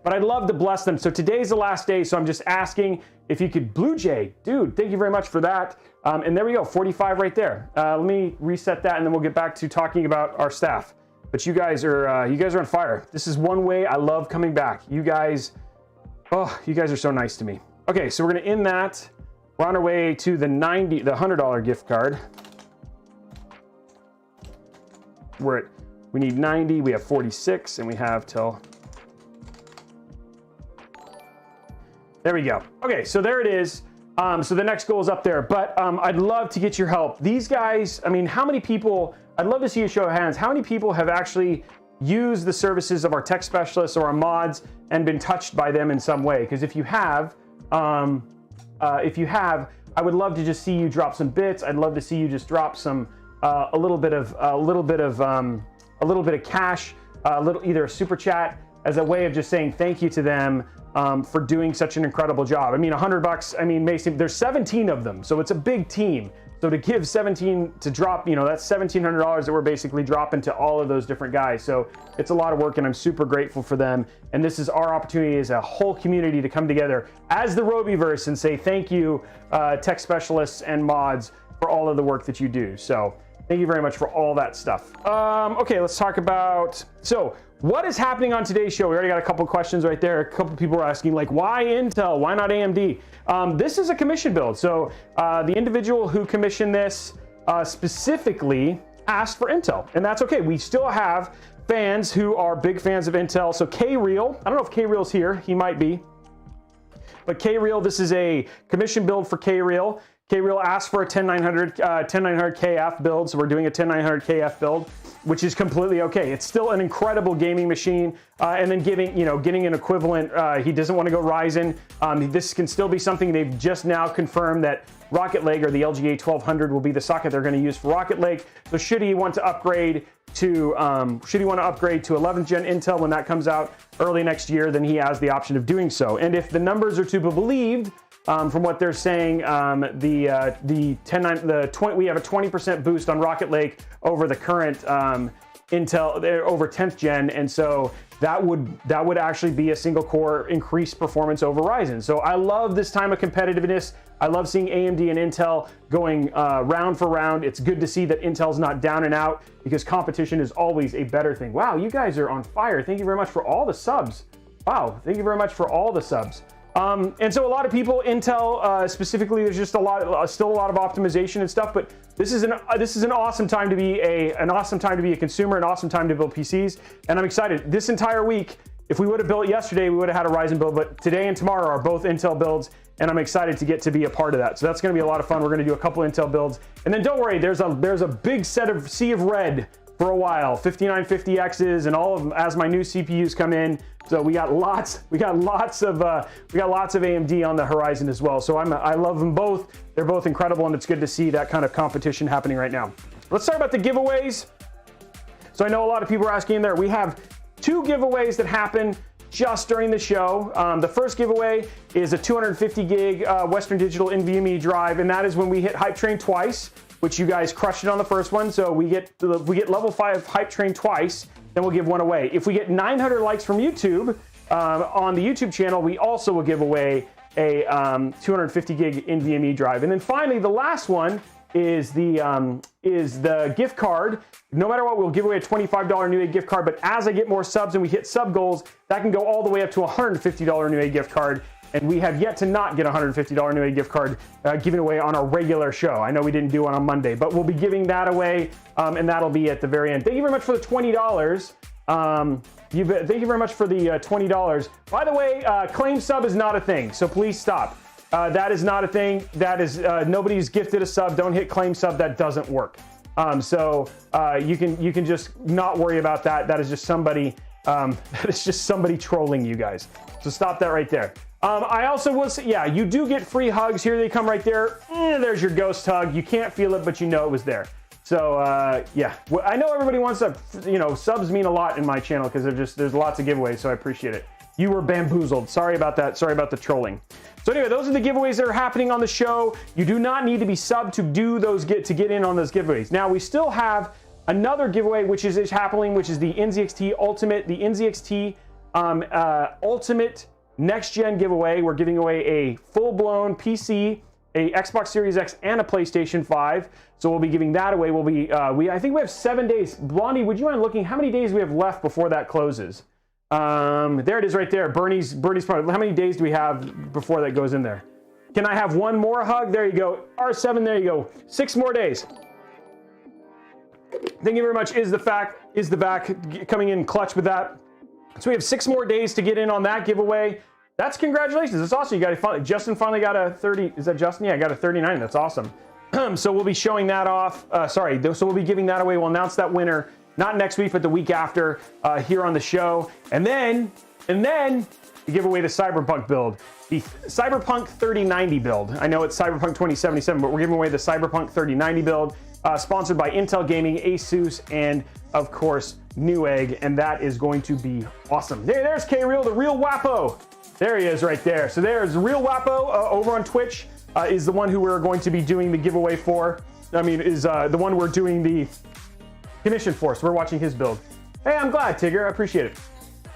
but I'd love to bless them. So today's the last day, so I'm just asking if you could, Blue Jay, dude, thank you very much for that. And there we go, 45 right there. Let me reset that, and then we'll get back to talking about our staff. But you guys are on fire. This is one way I love coming back. You guys, oh, you guys are so nice to me. Okay, so we're gonna end that. We're on our way to the $100 gift card. We need 90, we have 46, and we have till, there we go. Okay, so there it is. So the next goal is up there, but I'd love to get your help. These guys, I mean, how many people, I'd love to see a show of hands, how many people have actually used the services of our tech specialists or our mods and been touched by them in some way? Because if you have, I would love to just see you drop some bits. I'd love to see you just drop some, a little bit of cash, either a super chat as a way of just saying thank you to them for doing such an incredible job. I mean, $100, I mean, Mason, there's 17 of them, so it's a big team. So to give 17, to drop, you know, that's $1,700 that we're basically dropping to all of those different guys. So it's a lot of work, and I'm super grateful for them. And this is our opportunity as a whole community to come together as the Robeyverse and say thank you, tech specialists and mods, for all of the work that you do. So thank you very much for all that stuff. Okay, let's talk about, so what is happening on today's show? We already got a couple questions right there. A couple people are asking, like, why Intel? Why not AMD? This is a commission build. So the individual who commissioned this specifically asked for Intel, and that's okay. We still have fans who are big fans of Intel. So K-Real, I don't know if K-Real's here. He might be. But K-Real, this is a commission build for K-Real. K-Real asked for a 10900 KF build, so we're doing a 10900 KF build, which is completely okay. It's still an incredible gaming machine, and then getting an equivalent. He doesn't want to go Ryzen. This can still be something. They've just now confirmed that Rocket Lake, or the LGA 1200, will be the socket they're going to use for Rocket Lake. So should he want to upgrade to 11th gen Intel when that comes out early next year, then he has the option of doing so. And if the numbers are to be believed, from what they're saying, we have a 20% boost on Rocket Lake over the current Intel, over 10th gen, and so that would actually be a single core increased performance over Ryzen. So I love this time of competitiveness. I love seeing AMD and Intel going round for round. It's good to see that Intel's not down and out, because competition is always a better thing. Wow, you guys are on fire. Thank you very much for all the subs. Wow, thank you very much for all the subs. And so a lot of people, Intel specifically, there's just still a lot of optimization and stuff. But this is an awesome time to be an awesome time to be a consumer, an awesome time to build PCs. And I'm excited. This entire week, if we would have built yesterday, we would have had a Ryzen build. But today and tomorrow are both Intel builds, and I'm excited to be a part of that. So that's going to be a lot of fun. We're going to do a couple Intel builds, and then don't worry, there's a big sea of red for a while, 5950Xs and all of them as my new CPUs come in. So we got lots of AMD on the horizon as well. So I love them both. They're both incredible, and it's good to see that kind of competition happening right now. Let's talk about the giveaways. So I know a lot of people are asking in there. We have 2 giveaways that happen just during the show. The first giveaway is a 250 gig Western Digital NVMe drive, and that is when we hit Hype Train twice, which you guys crushed it on the first one. So we get level 5 Hype Train twice, then we'll give one away. If we get 900 likes from YouTube on the YouTube channel, we also will give away a 250 gig NVMe drive. And then finally, the last one is the gift card. No matter what, we'll give away a $25 Newegg gift card, but as I get more subs and we hit sub goals, that can go all the way up to a $150 Newegg gift card. And we have yet to not get a $150 Newegg gift card given away on our regular show. I know we didn't do one on Monday, but we'll be giving that away, and that'll be at the very end. Thank you very much for the $20. Thank you very much for the $20. By the way, claim sub is not a thing, so please stop. That is not a thing. That is nobody's gifted a sub. Don't hit claim sub. That doesn't work. So you can just not worry about that. That is just somebody trolling you guys. So stop that right there. I also will say, yeah, you do get free hugs. Here they come right there. There's your ghost hug. You can't feel it, but you know it was there. So yeah, well, I know everybody wants to, subs mean a lot in my channel because there's lots of giveaways, so I appreciate it. You were bamboozled. Sorry about that. Sorry about the trolling. So anyway, those are the giveaways that are happening on the show. You do not need to be subbed to do those, get in on those giveaways. Now we still have another giveaway which is happening, which is the NZXT Ultimate, the NZXT ultimate next gen giveaway. We're giving away a full-blown PC, a Xbox Series X, and a PlayStation 5. So we'll be giving that away. We'll be I think we have 7 days. Blondie, would you mind looking how many days we have left before that closes? There it is right there. Bernie's part. How many days do we have before that goes in there? Can I have one more hug? There you go. R7, there you go. 6 more days. Thank you very much. Is the back coming in clutch with that? So we have 6 more days to get in on that giveaway. That's congratulations. That's awesome. You got Justin finally got a 30. Is that Justin? Yeah, I got a 39. That's awesome. So we'll be showing that off. So we'll be giving that away. We'll announce that winner not next week, but the week after here on the show. And then we give away the Cyberpunk build, the Cyberpunk 3090 build. I know it's Cyberpunk 2077, but we're giving away the Cyberpunk 3090 build, sponsored by Intel Gaming, Asus, and of course Newegg, and that is going to be awesome. There's K-Real, the real Wapo. There he is right there. So there's Real Wapo over on Twitch, is the one who we're going to be doing the giveaway for. I mean, is the one we're doing the commission for. So we're watching his build. Hey, I'm glad, Tigger. I appreciate it.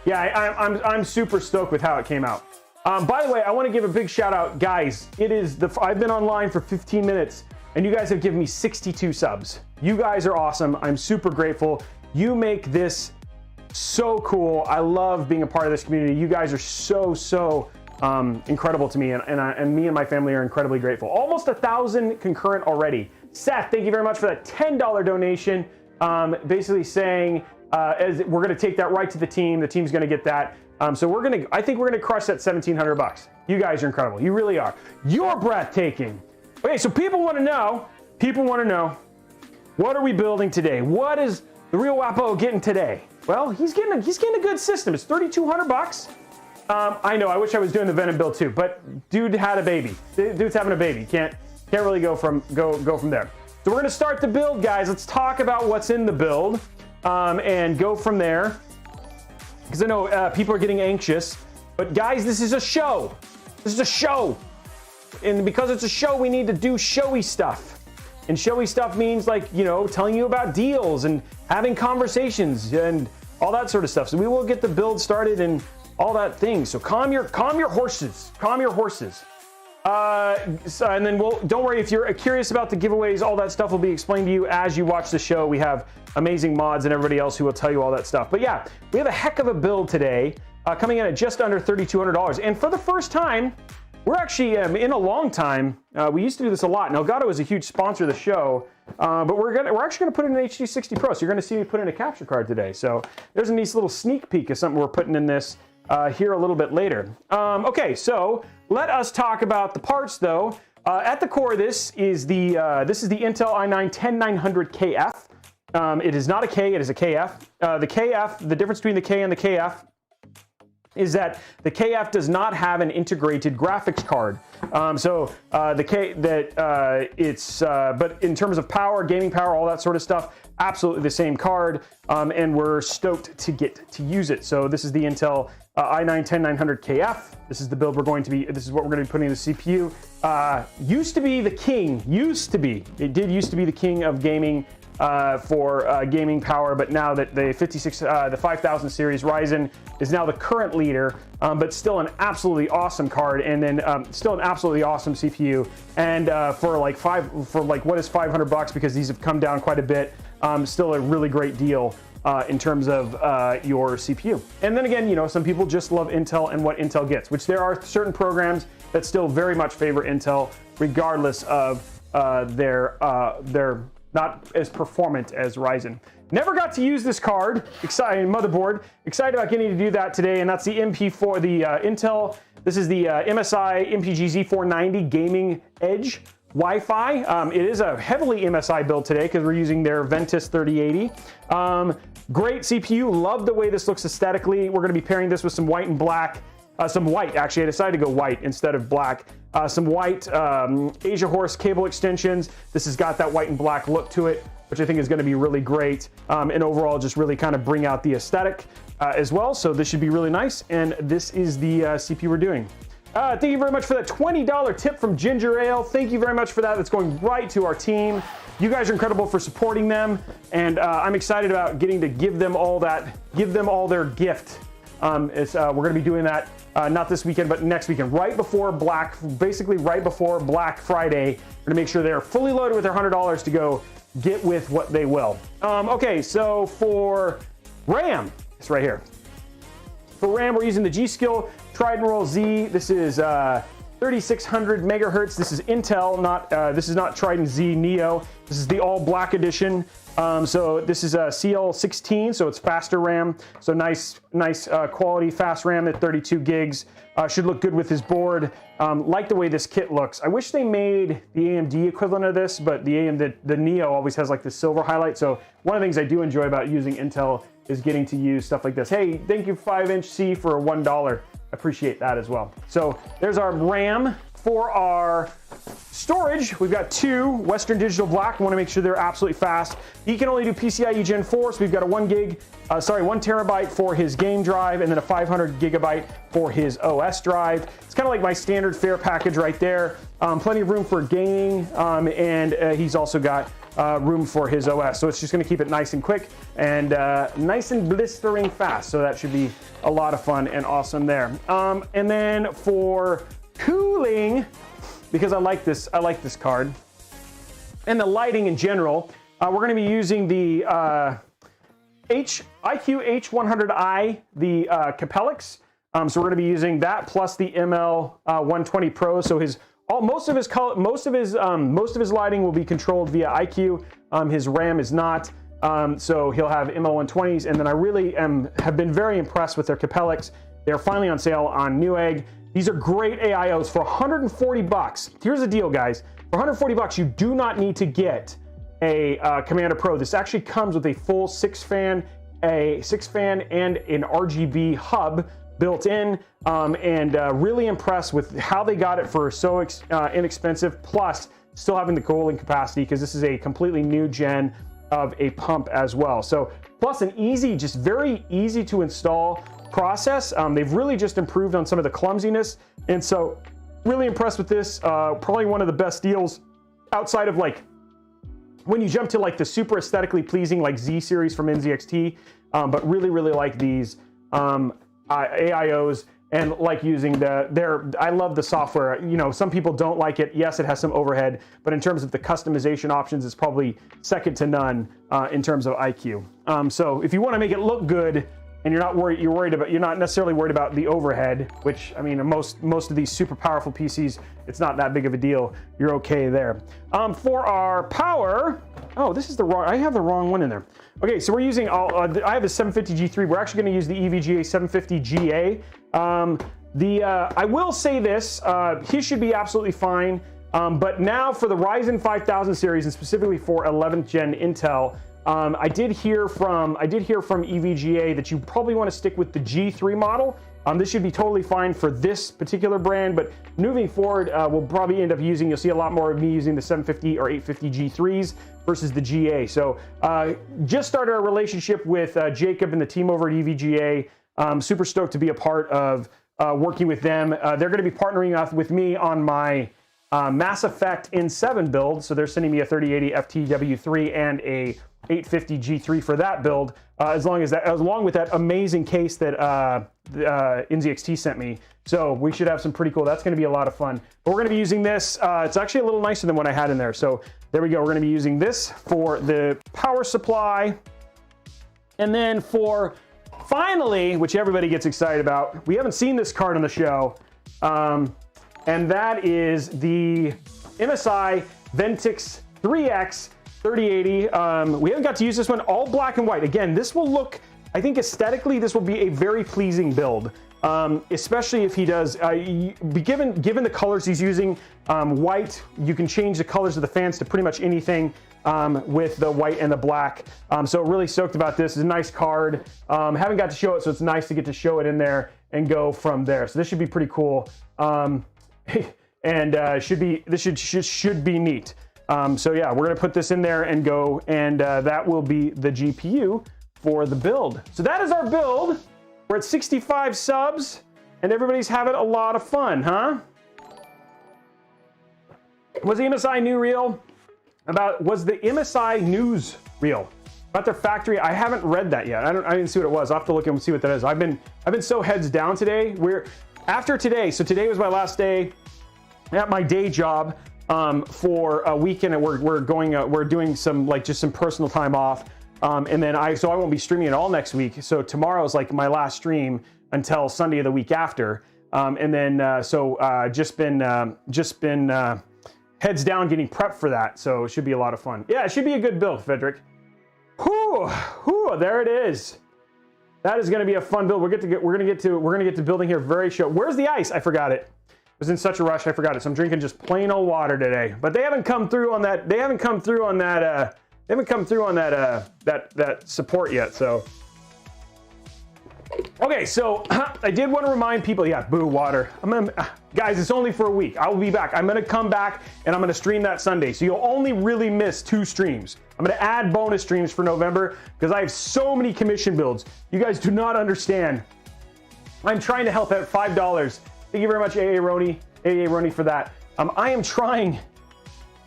Yeah, I'm super stoked with how it came out. By the way, I want to give a big shout out, guys. I've been online for 15 minutes, and you guys have given me 62 subs. You guys are awesome. I'm super grateful. You make this so cool. I love being a part of this community. You guys are so incredible to me, and me and my family are incredibly grateful. Almost 1,000 concurrent already. Seth, thank you very much for that $10 donation. Basically saying as we're going to take that right to the team. The team's going to get that. So I think we're going to crush that $1,700. You guys are incredible. You really are. You're breathtaking. Okay, so people want to know, what are we building today? What is the real Wapo getting today? Well, he's getting a good system. It's $3,200. I know. I wish I was doing the Venom build too, but dude had a baby. Dude's having a baby. Can't really go from there. So we're gonna start the build, guys. Let's talk about what's in the build and go from there. Because I know people are getting anxious, but guys, this is a show. This is a show, and because it's a show, we need to do showy stuff. And showy stuff means, like, you know, telling you about deals and having conversations and all that sort of stuff. So we will get the build started and all that thing. So calm your horses. Calm your horses. And then don't worry if you're curious about the giveaways. All that stuff will be explained to you as you watch the show. We have amazing mods and everybody else who will tell you all that stuff. But yeah, we have a heck of a build today, coming in at just under $3,200. And for the first time, we're actually in a long time. We used to do this a lot. And Elgato is a huge sponsor of the show, but we're actually going to put in an HD 60 Pro. So you're going to see me put in a capture card today. So there's a nice little sneak peek of something we're putting in this here a little bit later. Okay, so let us talk about the parts, though. At the core, this is the Intel i9-10900KF. It is not a K, it is a KF. The KF, the difference between the K and the KF is that the KF does not have an integrated graphics card. But in terms of power, gaming power, all that sort of stuff, absolutely the same card, and we're stoked to get to use it. So this is the Intel i9-10900KF. This is the build this is what we're going to be putting in the CPU. Used to be the king, it did used to be the king of gaming for gaming power, but now that the 5000 series Ryzen is now the current leader, but still an absolutely awesome card, and then still an absolutely awesome CPU. And for what is $500, because these have come down quite a bit, still a really great deal in terms of your CPU. And then again, you know, some people just love Intel and what Intel gets, which there are certain programs that still very much favor Intel, regardless of their not as performant as Ryzen. Never got to use this card. Excited motherboard. Excited about getting to do that today, and that's the MP4, the Intel. This is the MSI MPG Z490 Gaming Edge Wi-Fi. It is a heavily MSI build today because we're using their Ventus 3080. Great CPU. Love the way this looks aesthetically. We're going to be pairing this with some white and black. Some white, actually. I decided to go white instead of black. Some white Asia Horse cable extensions. This has got that white and black look to it, which I think is going to be really great. And overall, just really kind of bring out the aesthetic as well. So this should be really nice. And this is the CPU we're doing. Thank you very much for that $20 tip from Ginger Ale. Thank you very much for that. That's going right to our team. You guys are incredible for supporting them. And I'm excited about getting to give them all their gift We're going to be doing that not this weekend, but next weekend, right before basically right before Black Friday. We're going to make sure they're fully loaded with their $100 to go get with what they will. Okay, so for RAM, it's right here. For RAM, we're using the G-Skill Trident Roll Z. This is 3600 megahertz. This is Intel, this is not Trident Z Neo. This is the all black edition. So this is a CL16, so it's faster RAM. So nice quality fast RAM at 32 gigs. Should look good with his board. Like the way this kit looks. I wish they made the AMD equivalent of this, but the Neo always has like the silver highlight. So one of the things I do enjoy about using Intel is getting to use stuff like this. Hey, thank you 5-inch C for $1. Appreciate that as well. So there's our RAM. For our storage, we've got two Western Digital Black. We want to make sure they're absolutely fast. He can only do PCIe Gen 4, so we've got a 1 terabyte for his game drive, and then a 500 gigabyte for his OS drive. It's kind of like my standard fare package right there. Plenty of room for gaming, and he's also got room for his OS. So it's just going to keep it nice and quick and nice and blistering fast. So that should be a lot of fun and awesome there. And then for cooling, because I like this card, and the lighting in general, we're going to be using the IQ H100i, the Capellix. So we're going to be using that plus the ML120 Pro. So most of his lighting will be controlled via IQ. His RAM is not. So he'll have ML120s, and then I really have been very impressed with their Capellix. They're finally on sale on Newegg. These are great AIOs for 140 bucks. Here's the deal, guys. For 140 bucks, you do not need to get a Commander Pro. This actually comes with a full 6-fan and an RGB hub built in, and really impressed with how they got it for so inexpensive, plus still having the cooling capacity, because this is a completely new gen of a pump as well. So plus an just very easy to install process. They've really just improved on some of the clumsiness, and so really impressed with this. Probably one of the best deals outside of like when you jump to like the super aesthetically pleasing like Z series from NZXT, but really like these AIOs, and like using I love the software. You know, some people don't like it. Yes, it has some overhead, but in terms of the customization options, it's probably second to none in terms of IQ. So if you want to make it look good, and you're not necessarily worried about the overhead, which, I mean, most of these super powerful PCs, it's not that big of a deal. You're okay there. For our power, I have the wrong one in there. Okay, so we're using, I have a 750 G3. We're actually going to use the EVGA 750 GA. I will say this, he should be absolutely fine. But now for the Ryzen 5000 series, and specifically for 11th gen Intel, I did hear from EVGA that you probably want to stick with the G3 model. This should be totally fine for this particular brand, but moving forward, we'll probably end up you'll see a lot more of me using the 750 or 850 G3s versus the GA. So just started our relationship with Jacob and the team over at EVGA. Super stoked to be a part of working with them. They're going to be partnering with me on my Mass Effect N7 build. So they're sending me a 3080 FTW3 and a 850 G3 for that build, along with that amazing case that NZXT sent me. So we should have some pretty cool. That's going to be a lot of fun. But we're going to be using this. It's actually a little nicer than what I had in there. So there we go. We're going to be using this for the power supply, and then for finally, which everybody gets excited about, we haven't seen this card on the show, and that is the MSI Phanteks 3X 3080. We haven't got to use this one, all black and white. Again, this will look, I think aesthetically, this will be a very pleasing build, especially if he does, given the colors he's using, white, you can change the colors of the fans to pretty much anything with the white and the black. So really stoked about this. It's a nice card. Haven't got to show it, so it's nice to get to show it in there and go from there. So this should be pretty cool. And should be neat. So yeah, we're gonna put this in there and go, and that will be the GPU for the build. So that is our build. We're at 65 subs, and everybody's having a lot of fun, huh? Was the MSI news real? Was the MSI news real? About their factory, I haven't read that yet. I didn't see what it was. I'll have to look and see what that is. I've been so heads down today. After today, so today was my last day at my day job for a weekend, and we're doing some just some personal time off, and then I won't be streaming at all next week. So tomorrow is like my last stream until Sunday of the week after, and then just been heads down getting prepped for that. So it should be a lot of fun. Yeah, it should be a good build, Frederick. Whew, there it is. That is going to be a fun build. We're gonna get to building here very short. Where's the ice? I forgot it. I was in such a rush, I forgot it. So I'm drinking just plain old water today. But they haven't come through on that. They haven't come through on that. That support yet. So okay, so I did want to remind people. Yeah, boo water. Guys, it's only for a week. I will be back. I'm gonna come back and I'm gonna stream that Sunday. So you'll only really miss 2 streams. I'm gonna add bonus streams for November because I have so many commission builds. You guys do not understand. I'm trying to help out $5. Thank you very much, AA Roni for that. I am trying.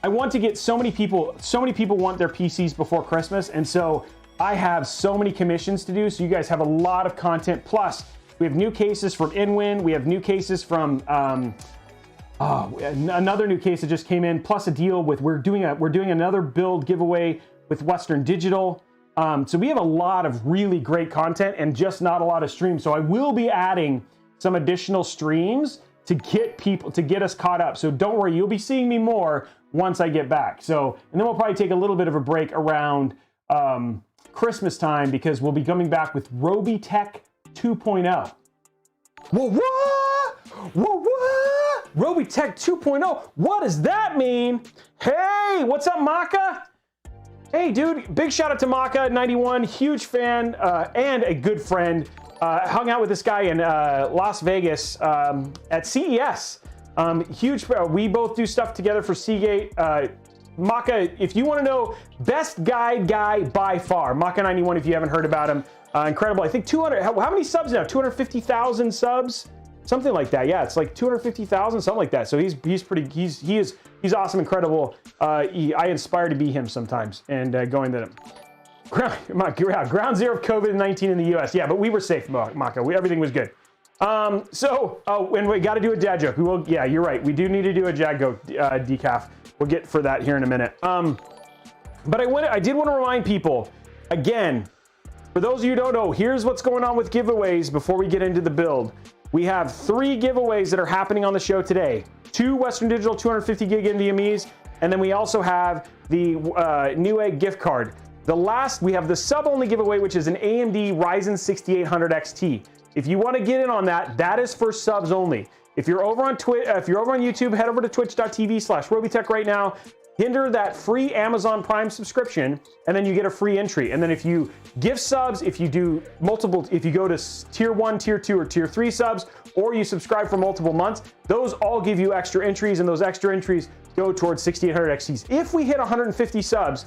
I want to get so many people want their PCs before Christmas, and so I have so many commissions to do. So you guys have a lot of content. Plus, we have new cases from InWin. We have new cases from another new case that just came in. Plus a deal with we're doing another build giveaway with Western Digital. So we have a lot of really great content and just not a lot of streams. So I will be adding some additional streams to get us caught up. So don't worry, you'll be seeing me more once I get back. So, and then we'll probably take a little bit of a break around Christmas time because we'll be coming back with Robeytech 2.0. What? Robeytech 2.0. What does that mean? Hey, what's up, Maka? Hey, dude, big shout out to Maka91, huge fan and a good friend. Hung out with this guy in Las Vegas at CES. Huge, we both do stuff together for Seagate. Maka, if you want to know, best guy by far. Maka91, if you haven't heard about him. Incredible. I think 200, how many subs now? 250,000 subs? Something like that. Yeah, it's like 250,000, something like that. So he's awesome, incredible. I aspire to be him sometimes and going to him. Ground zero of COVID-19 in the US. Yeah, but we were safe, Maka. Everything was good. And we got to do a dad joke. Yeah, you're right. We do need to do a Jago decaf. We'll get for that here in a minute. But I did want to remind people, again, for those of you who don't know, here's what's going on with giveaways before we get into the build. We have 3 giveaways that are happening on the show today. 2 Western Digital 250 gig NVMEs, and then we also have the Newegg gift card. We have the sub-only giveaway, which is an AMD Ryzen 6800 XT. If you want to get in on that, that is for subs only. If you're over on YouTube, head over to twitch.tv/Robeytech right now. Enter that free Amazon Prime subscription, and then you get a free entry. And then if you give subs, if you do multiple, if you go to tier 1, tier 2, or tier 3 subs, or you subscribe for multiple months, those all give you extra entries, and those extra entries go towards 6800 XTs. If we hit 150 subs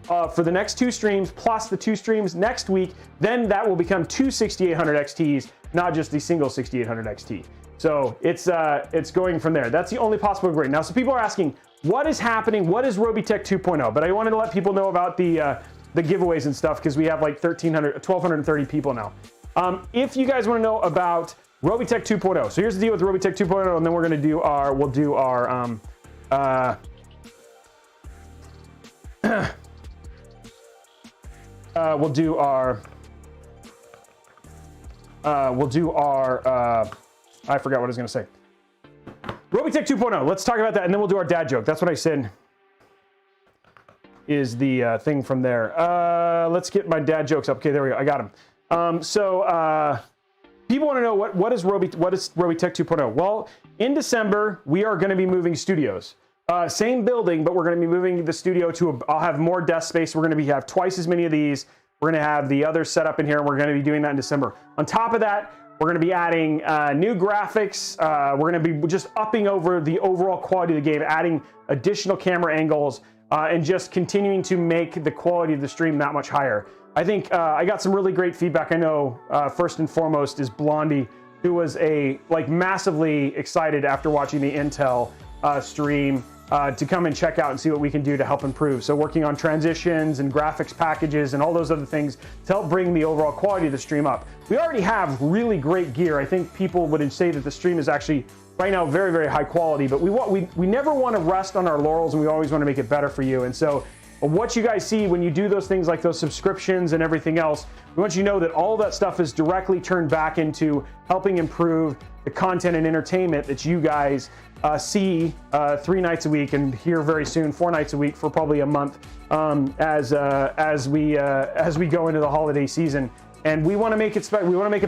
for the next 2 streams, plus the 2 streams next week, then that will become 2 6800 XTs, not just the single 6800 XT. So it's going from there. That's the only possible grade. Now, so people are asking, what is happening? What is Robeytech 2.0? But I wanted to let people know about the giveaways and stuff because we have like 1,230 people now. If you guys want to know about Robeytech 2.0, so here's the deal with Robeytech 2.0, and then we'll do our I forgot what I was going to say. Robeytech 2.0, let's talk about that, and then we'll do our dad joke. That's what I said is the thing from there. Let's get my dad jokes up. Okay, there we go. I got them. People want to know what is Robeytech 2.0? Well, in December, we are going to be moving studios. Same building, but we're going to be moving the studio to I'll have more desk space. We're going to have twice as many of these. We're going to have the other set up in here, and we're going to be doing that in December. On top of that, we're going to be adding new graphics. We're going to be just upping over the overall quality of the game, adding additional camera angles, and just continuing to make the quality of the stream that much higher. I think I got some really great feedback. I know first and foremost is Blondie, who was massively excited after watching the Intel stream. to come and check out and see what we can do to help improve. So working on transitions and graphics packages and all those other things to help bring the overall quality of the stream up. We already have really great gear. I think people would say that the stream is actually right now very, very high quality, but we never want to rest on our laurels, and we always want to make it better for you. And so what you guys see when you do those things like those subscriptions and everything else, we want you to know that all that stuff is directly turned back into helping improve the content and entertainment that you guys see 3 nights a week, and here very soon 4 nights a week for probably a month as we go into the holiday season. And we want to make it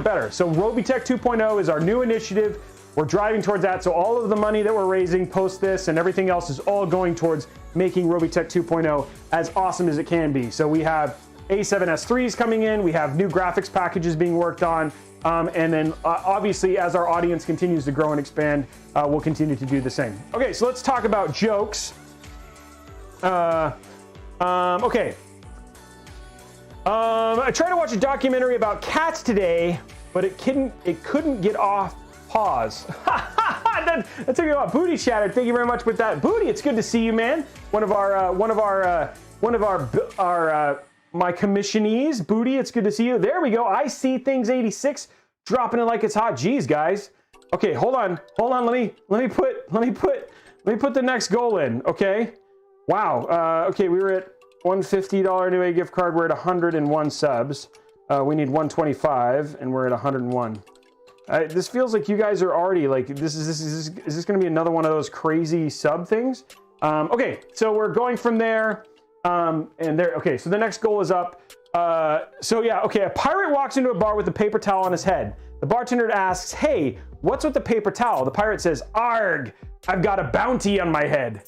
better. So Robeytech 2.0 is our new initiative. We're driving towards that. So all of the money that we're raising post this and everything else is all going towards making Robeytech 2.0 as awesome as it can be. So we have A7S3s coming in. We have new graphics packages being worked on. And then obviously as our audience continues to grow and expand, we'll continue to do the same. Okay, so let's talk about jokes. Okay. I tried to watch a documentary about cats today, but it couldn't get off pause. That's talking about Booty Shattered. Thank you very much with that. Booty, it's good to see you, man. One of my commissionees. Booty, it's good to see you. There we go. I see things 86 dropping it like it's hot. Geez, guys. Okay, hold on. Let me put the next goal in. Okay. Wow. Okay, we were at $150 new A gift card. We're at 101 subs. We need 125, and we're at 101. This feels like you guys are already like, is this going to be another one of those crazy sub things? Okay, so we're going from there, and there. Okay, so the next goal is up. So yeah, okay. A pirate walks into a bar with a paper towel on his head. The bartender asks, "Hey, what's with the paper towel?" The pirate says, "Arg, I've got a bounty on my head."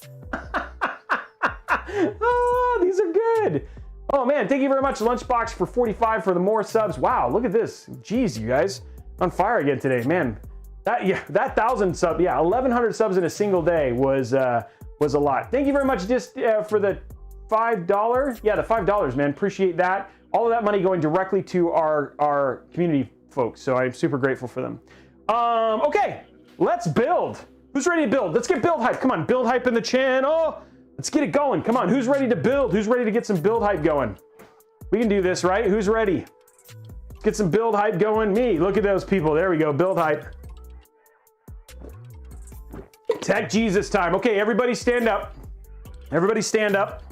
Oh, these are good. Oh man, thank you very much, Lunchbox, for 45 for the more subs. Wow, look at this. Jeez, you guys on fire again today, man. That 1,000 sub, 1,100 subs in a single day was a lot. Thank you very much just for the $5. Yeah, the $5, man. Appreciate that. All of that money going directly to our community folks. So I'm super grateful for them. Okay, let's build. Who's ready to build? Let's get build hype. Come on, build hype in the channel. Let's get it going. Come on, who's ready to build? Who's ready to get some build hype going? We can do this, right? Who's ready? Let's get some build hype going. Me, look at those people. There we go, build hype. Tech Jesus time. Okay, everybody stand up. Everybody stand up.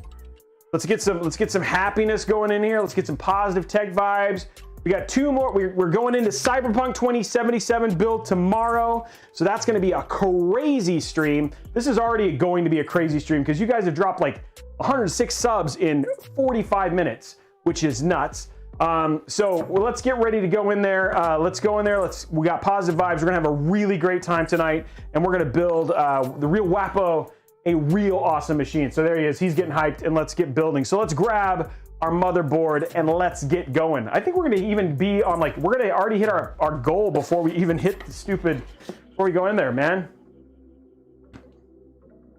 Let's get some happiness going in here. Let's get some positive tech vibes. We got 2 more. We're going into Cyberpunk 2077 build tomorrow. So that's going to be a crazy stream. This is already going to be a crazy stream because you guys have dropped like 106 subs in 45 minutes, which is nuts. So let's get ready to go in there. Let's go in there. We got positive vibes. We're going to have a really great time tonight, and we're going to build the real Wapo, a real awesome machine. So there he is. He's getting hyped, and let's get building. So let's grab our motherboard and let's get going. I think we're going to even be on we're going to already hit our goal before we even hit the before we go in there, man.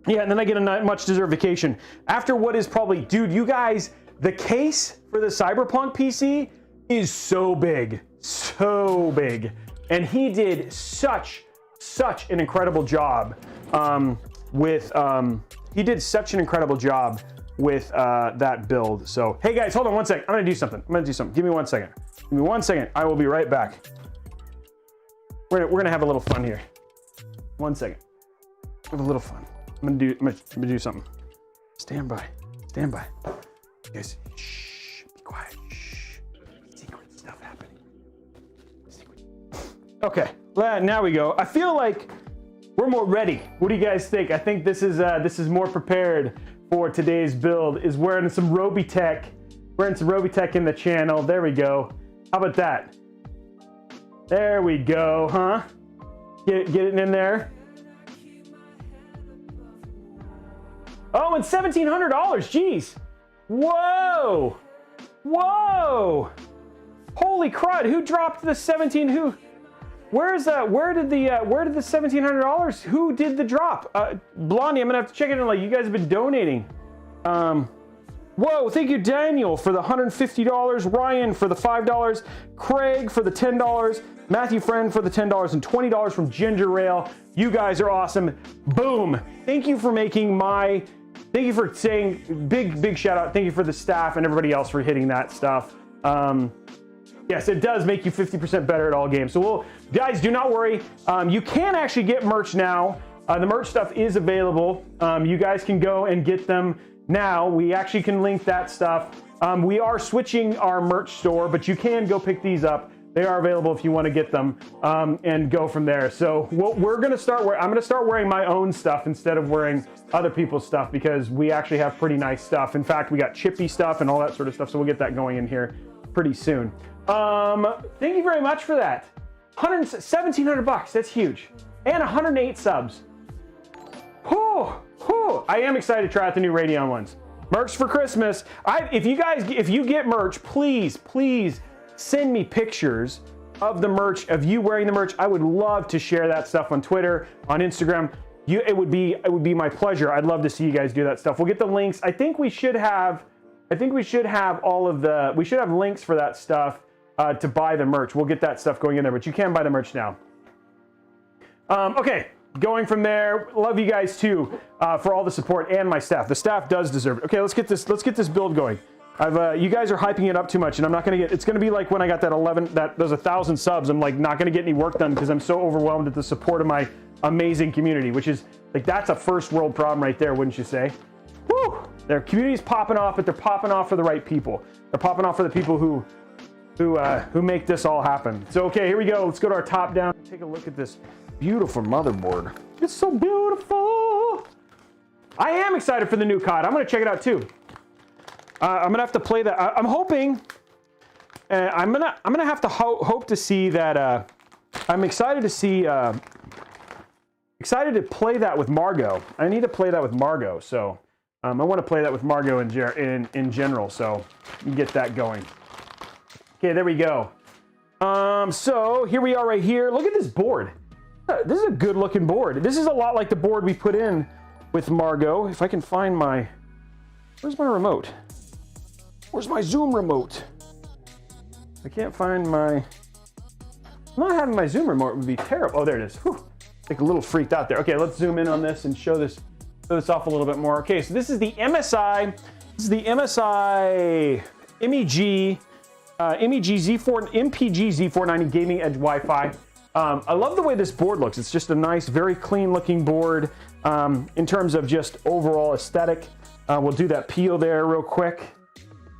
Yeah, and then I get a much deserved vacation after what is probably, dude, you guys, the case for the Cyberpunk PC is so big, and he did such an incredible job with that build. So hey guys, hold on one second. I'm gonna do something. Give me 1 second. Give me 1 second. I will be right back. We're gonna have a little fun here. 1 second. Have a little fun. I'm gonna do something. Stand by. Guys, shh, be quiet. Shh. Secret stuff happening. Okay, now we go. I feel like we're more ready. What do you guys think? I think this is more prepared for today's build. Is wearing some Robeytech in the channel. There we go. How about that? There we go, huh? Get it in there. Oh, and $1,700. Jeez. Whoa. Holy crud! Who dropped the 17? Who? Where did the $1,700? Who did the drop? Blondie, I'm gonna have to check it in. You guys have been donating. Whoa! Thank you, Daniel, for the $150. Ryan for the $5. Craig for the $10. Matthew Friend for the $10 and $20 from Ginger Rail. You guys are awesome. Boom. Thank you for making my, thank you for saying big shout out. Thank you for the staff and everybody else for hitting that stuff. Yes, it does make you 50% better at all games. So guys, do not worry. You can actually get merch now. The merch stuff is available. You guys can go and get them now. We actually can link that stuff. We are switching our merch store, but you can go pick these up. They are available if you want to get them and go from there. So we're going to start I'm going to start wearing my own stuff instead of wearing other people's stuff because we actually have pretty nice stuff. In fact, we got chippy stuff and all that sort of stuff. So we'll get that going in here pretty soon. Thank you very much for that. 1,700 bucks. That's huge. And 108 subs. I am excited to try out the new Radeon ones. Merch for Christmas. If you get merch, please send me pictures of the merch, of you wearing the merch. I would love to share that stuff on Twitter, on Instagram. It would be my pleasure. I'd love to see you guys do that stuff. We'll get the links. I think we should have all of the, we should have links for that stuff to buy the merch. We'll get that stuff going in there, but you can buy the merch now. Okay, going from there, love you guys too for all the support and my staff. The staff does deserve it. Okay, let's get this build going. You guys are hyping it up too much, and I'm not gonna get. It's gonna be like when I got those 1,000 subs. I'm like not gonna get any work done because I'm so overwhelmed at the support of my amazing community, which is like that's a first world problem right there, wouldn't you say? Woo! Their community's popping off, but they're popping off for the right people. They're popping off for the people who make this all happen. So okay, here we go. Let's go to our top down. Take a look at this beautiful motherboard. It's so beautiful. I am excited for the new COD. I'm gonna check it out too. I'm gonna have to play that. I'm hoping. I'm gonna have to hope to see that. I'm excited to see. Excited to play that with Margot. I need to play that with Margot. So I want to play that with Margot in general. So get that going. Okay, there we go. So here we are right here. Look at this board. This is a good looking board. This is a lot like the board we put in with Margot. If I can find my, where's my remote? Where's my Zoom remote? I can't find my, not having my Zoom remote would be terrible. Oh, there it is. Whew. Like a little freaked out there. Okay, let's zoom in on this and show this off a little bit more. Okay, so this is the MSI. This is the MSI MEG Z4 MPG Z490 Gaming Edge Wi-Fi. I love the way this board looks. It's just a nice, very clean looking board in terms of just overall aesthetic. We'll do that peel there real quick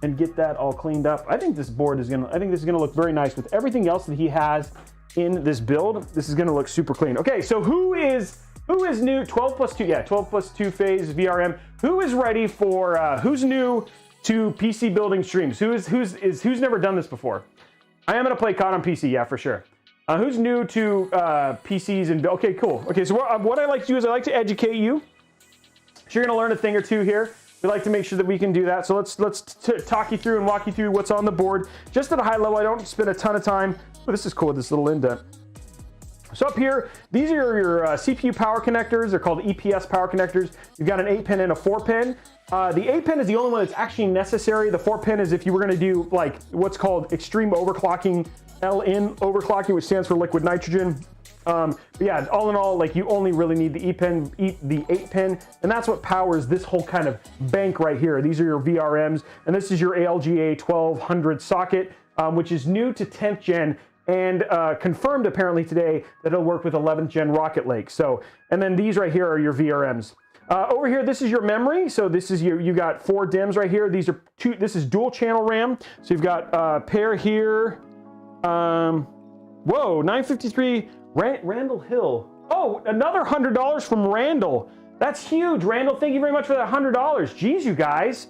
and get that all cleaned up. I think this board is gonna, look very nice with everything else that he has in this build. This is gonna look super clean. Okay, so who is new? 12+2, yeah, 12+2 phase VRM. Who is ready for? Who's new to PC building streams? Who's never done this before? I am gonna play COD on PC, yeah, for sure. Who's new to PCs and okay, cool. Okay, so what I like to do is I like to educate you. So you're gonna learn a thing or two here. We like to make sure that we can do that. So let's talk you through and walk you through what's on the board. Just at a high level, I don't spend a ton of time. But this is cool, this little indent. So up here, these are your CPU power connectors. They're called EPS power connectors. You've got an 8-pin and a 4-pin. The 8-pin is the only one that's actually necessary. The 4-pin is if you were gonna do like what's called extreme overclocking, LN overclocking, which stands for liquid nitrogen. But yeah, all in all, like you only really need the 8-pin, and that's what powers this whole kind of bank right here. These are your VRMs, and this is your ALGA 1200 socket, which is new to 10th gen and confirmed apparently today that it'll work with 11th gen Rocket Lake. So, and then these right here are your VRMs. Over here, this is your memory. So this is you got 4 DIMMs right here. These are this is dual channel RAM. So you've got pair here. Whoa, 953 Randall Hill. Oh, another $100 from Randall. That's huge. Randall, thank you very much for that $100. Jeez, you guys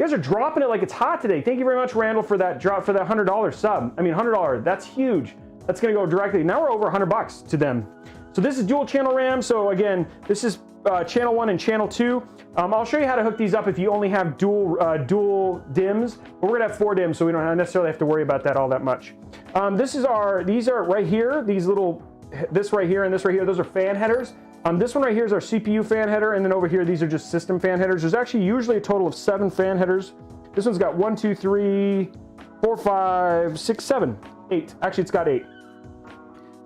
are dropping it like it's hot today. Thank you very much, Randall, for that drop, for that $100 sub. I mean, $100. That's huge. That's gonna go directly. Now we're over $100 to them. So this is dual channel RAM. So again, this is channel 1 and channel 2. I'll show you how to hook these up if you only have dual DIMMs. But we're gonna have 4 DIMMs, so we don't necessarily have to worry about that all that much. These are right here. These little, this right here and this right here. Those are fan headers. This one right here is our CPU fan header, and then over here these are just system fan headers. There's actually usually a total of 7 fan headers. This one's got 1, 2, 3, 4, 5, 6, 7, 8. Actually, it's got 8.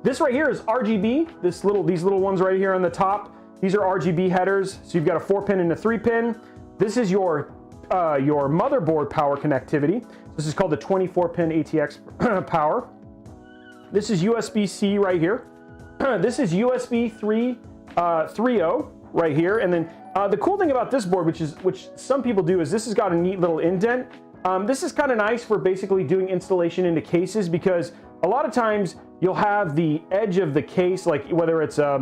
This right here is RGB. These little ones right here on the top. These are RGB headers. So you've got a 4-pin and a 3-pin. This is your motherboard power connectivity. This is called the 24-pin ATX power. This is USB-C right here. This is USB 3.0 right here. And then the cool thing about this board, which some people do, is this has got a neat little indent. This is kind of nice for basically doing installation into cases, because a lot of times you'll have the edge of the case, like whether it's like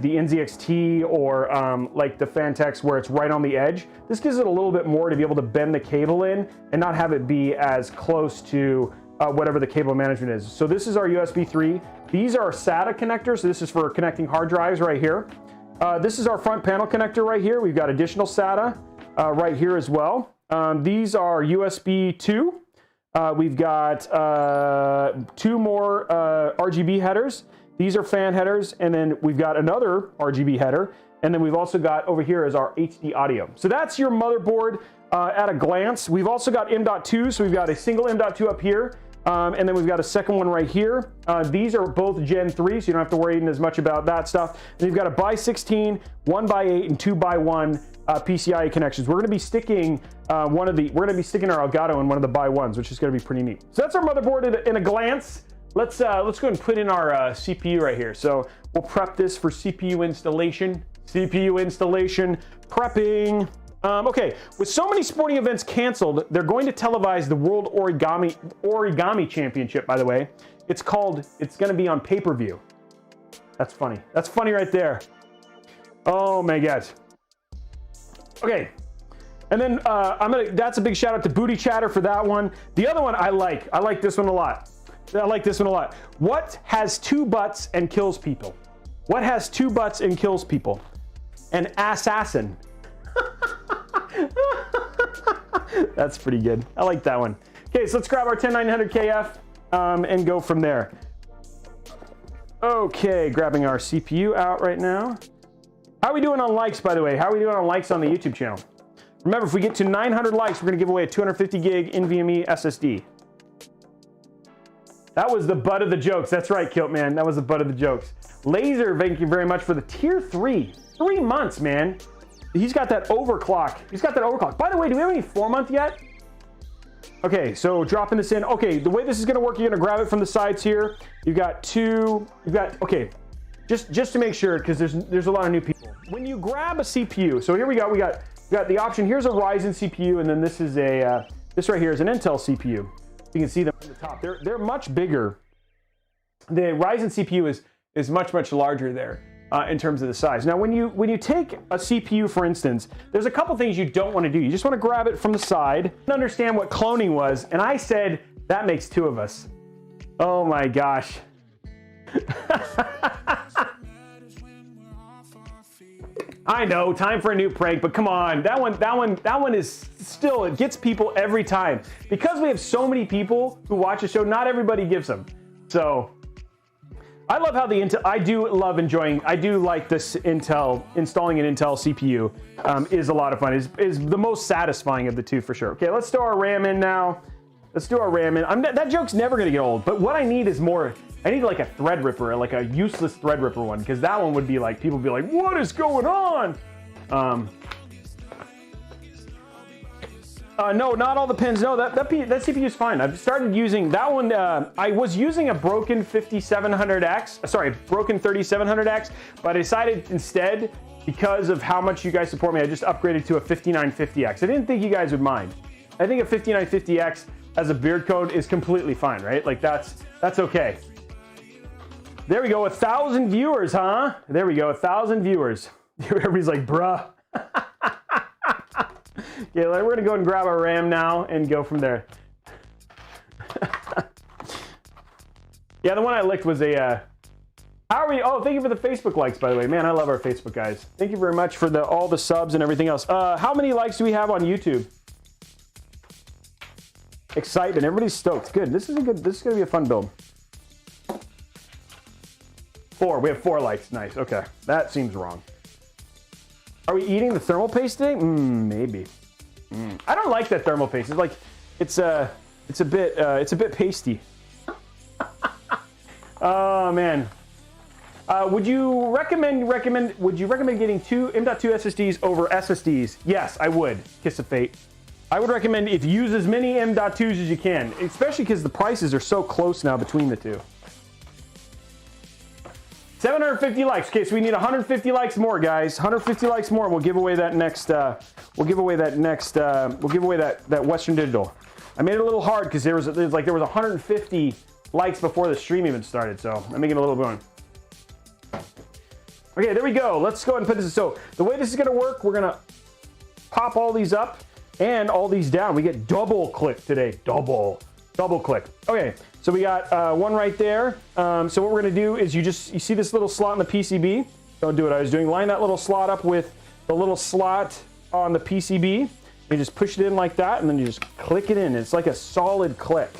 the NZXT or like the Phanteks, where it's right on the edge. This gives it a little bit more to be able to bend the cable in and not have it be as close to whatever the cable management is. So this is our USB 3. These are SATA connectors. So this is for connecting hard drives right here. This is our front panel connector right here. We've got additional SATA right here as well. These are USB 2. We've got 2 more RGB headers. These are fan headers, and then we've got another RGB header, and then we've also got over here is our HD audio. So that's your motherboard at a glance. We've also got M.2, so we've got a single M.2 up here, and then we've got a second one right here. These are both Gen 3, so you don't have to worry as much about that stuff. And you've got a by 16, 1 by 8, and 2 by 1 PCIe connections. We're going to be sticking our Elgato in one of the by 1s, which is going to be pretty neat. So that's our motherboard in a glance. Let's go and put in our CPU right here. So we'll prep this for CPU installation. CPU installation prepping. Okay, with so many sporting events canceled, they're going to televise the World Origami Championship, by the way. It's going to be on pay-per-view. That's funny. That's funny right there. Oh my God. Okay. And then that's a big shout out to Booty Chatter for that one. The other one I like this one a lot. I like this one a lot. What has 2 butts and kills people? What has 2 butts and kills people? An assassin. That's pretty good. I like that one. Okay, so let's grab our 10900KF and go from there. Okay, grabbing our CPU out right now. How are we doing on likes, by the way? How are we doing on likes on the YouTube channel? Remember, if we get to 900 likes, we're going to give away a 250 gig NVMe SSD. That was the butt of the jokes. That's right, Kilt Man. That was the butt of the jokes. Laser, thank you very much for the tier 3. 3 months, man. He's got that overclock. He's got that overclock. By the way, do we have any 4-month yet? Okay, so dropping this in. Okay, the way this is going to work, you're going to grab it from the sides here. You've got 2. You've got, okay, just to make sure, because there's a lot of new people. When you grab a CPU, so here we go. We got the option. Here's a Ryzen CPU, and then this is this right here is an Intel CPU. You can see them on the top. They're much bigger. The Ryzen CPU is much larger there in terms of the size. Now, when you take a CPU, for instance, there's a couple things you don't want to do. You just want to grab it from the side and understand what cloning was. And I said that makes 2 of us. Oh my gosh. I know, time for a new prank, but come on, that one is still, it gets people every time. Because we have so many people who watch the show, not everybody gives them. So, I love how the Intel, I do like this Intel, installing an Intel CPU is a lot of fun. Is the most satisfying of the 2 for sure. Okay, let's throw our RAM in now. Let's do our RAM in. That joke's never gonna get old, but what I need is more, I need like a Threadripper, like a useless Threadripper one, because that one would be like, people would be like, what is going on? No, not all the pins. No, that CPU is fine. I've started using that one. I was using a broken 5700X, sorry, broken 3700X, but I decided instead, because of how much you guys support me, I just upgraded to a 5950X. I didn't think you guys would mind. I think a 5950X as a beard code is completely fine, right? Like that's okay. There we go, 1,000 viewers, huh? There we go, 1,000 viewers. Everybody's like, bruh. Okay, we're gonna go and grab our RAM now and go from there. Yeah, the one I licked was a, how are we? Oh, thank you for the Facebook likes, by the way. Man, I love our Facebook guys. Thank you very much for all the subs and everything else. How many likes do we have on YouTube? Excitement, everybody's stoked. Good, this is gonna be a fun build. 4, we have 4 likes, nice, okay. That seems wrong. Are we eating the thermal paste thing? Maybe. I don't like that thermal paste. It's like, it's a bit pasty. Oh man. Would you recommend getting two M.2 SSDs over SSDs? Yes, I would. Kiss of fate. I would recommend if you use as many M.2s as you can, especially because the prices are so close now between the two. 750 likes. Okay, so we need 150 likes more, guys. 150 likes more. We'll give away that next. We'll give away that Western Digital. I made it a little hard because there was 150 likes before the stream even started, so I'm making it a little going. Okay, there we go. Let's go ahead and put this. So the way this is going to work, we're going to pop all these up and all these down. We get double click today. Double click. Okay, so we got one right there. So what we're going to do is you see this little slot in the PCB. Don't do what I was doing. Line that little slot up with the little slot on the PCB. You just push it in like that, and then you just click it in. It's like a solid click.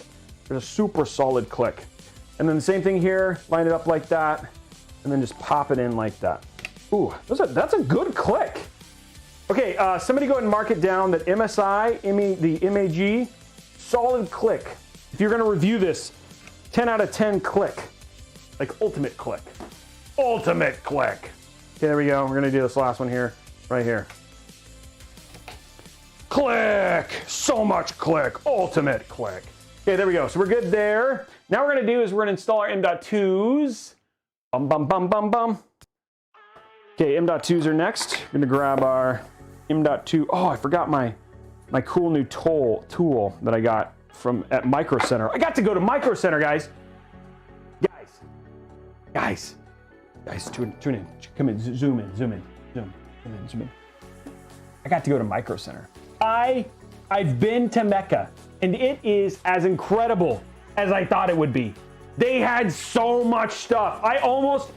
There's a super solid click. And then the same thing here. Line it up like that. And then just pop it in like that. Ooh, that's a good click. Okay, somebody go ahead and mark it down that MSI, the MAG, solid click. If you're gonna review this, 10 out of 10 click. Like ultimate click. Ultimate click. Okay, there we go. We're gonna do this last one here, right here. Click, so much click, ultimate click. Okay, there we go. So we're good there. Now what we're gonna do is we're gonna install our M.2s. Bum, bum, bum, bum, bum. Okay, M.2s are next. We're gonna grab our M.2. Oh, I forgot my cool new tool that I got at Micro Center. I got to go to Micro Center, guys. Guys, tune in. Come in, zoom in. I got to go to Micro Center. I've been to Mecca, and it is as incredible as I thought it would be. They had so much stuff. I almost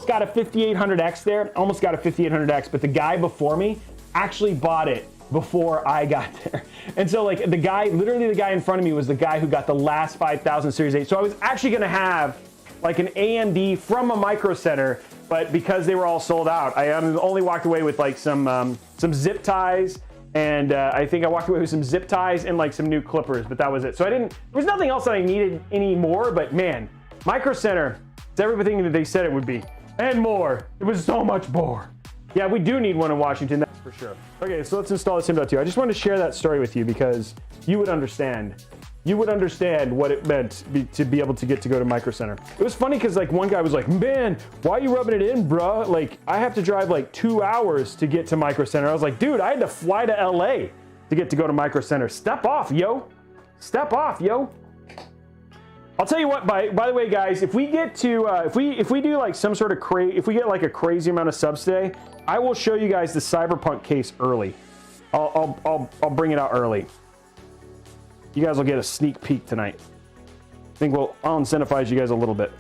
got a 5800X there. Almost got a 5800X, but the guy before me actually bought it before I got there. And so like literally the guy in front of me was the guy who got the last 5000 Series 8. So I was actually gonna have like an AMD from a Micro Center, but because they were all sold out, I only walked away with like some zip ties. And I think I walked away with some zip ties and like some new clippers, but that was it. So there was nothing else that I needed anymore, but man, Micro Center, it's everything that they said it would be and more. It was so much more. Yeah, we do need one in Washington, that's for sure. Okay, so let's install this M.2. I just wanted to share that story with you because you would understand. You would understand what it meant to be able to go to Micro Center. It was funny because like one guy was like, man, why are you rubbing it in, bro? Like I have to drive like 2 hours to get to Micro Center. I was like, dude, I had to fly to LA to go to Micro Center. Step off, yo. Step off, yo. I'll tell you what, by the way, guys, if we get to, if we do like some sort of if we get like a crazy amount of subs today, I will show you guys the Cyberpunk case early. I'll bring it out early. You guys will get a sneak peek tonight. I think I'll incentivize you guys a little bit.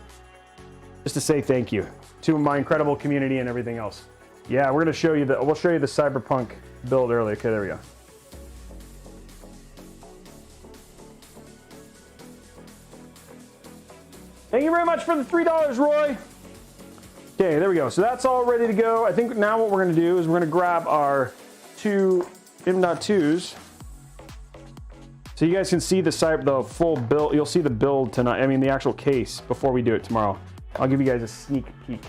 Just to say thank you to my incredible community and everything else. Yeah, we'll show you the Cyberpunk build early. Okay, there we go. Thank you very much for the $3, Roy. Okay, there we go. So that's all ready to go. I think now what we're gonna do is we're gonna grab our two M.2s. So you guys can see the full build. You'll see the build tonight. I mean, the actual case before we do it tomorrow. I'll give you guys a sneak peek.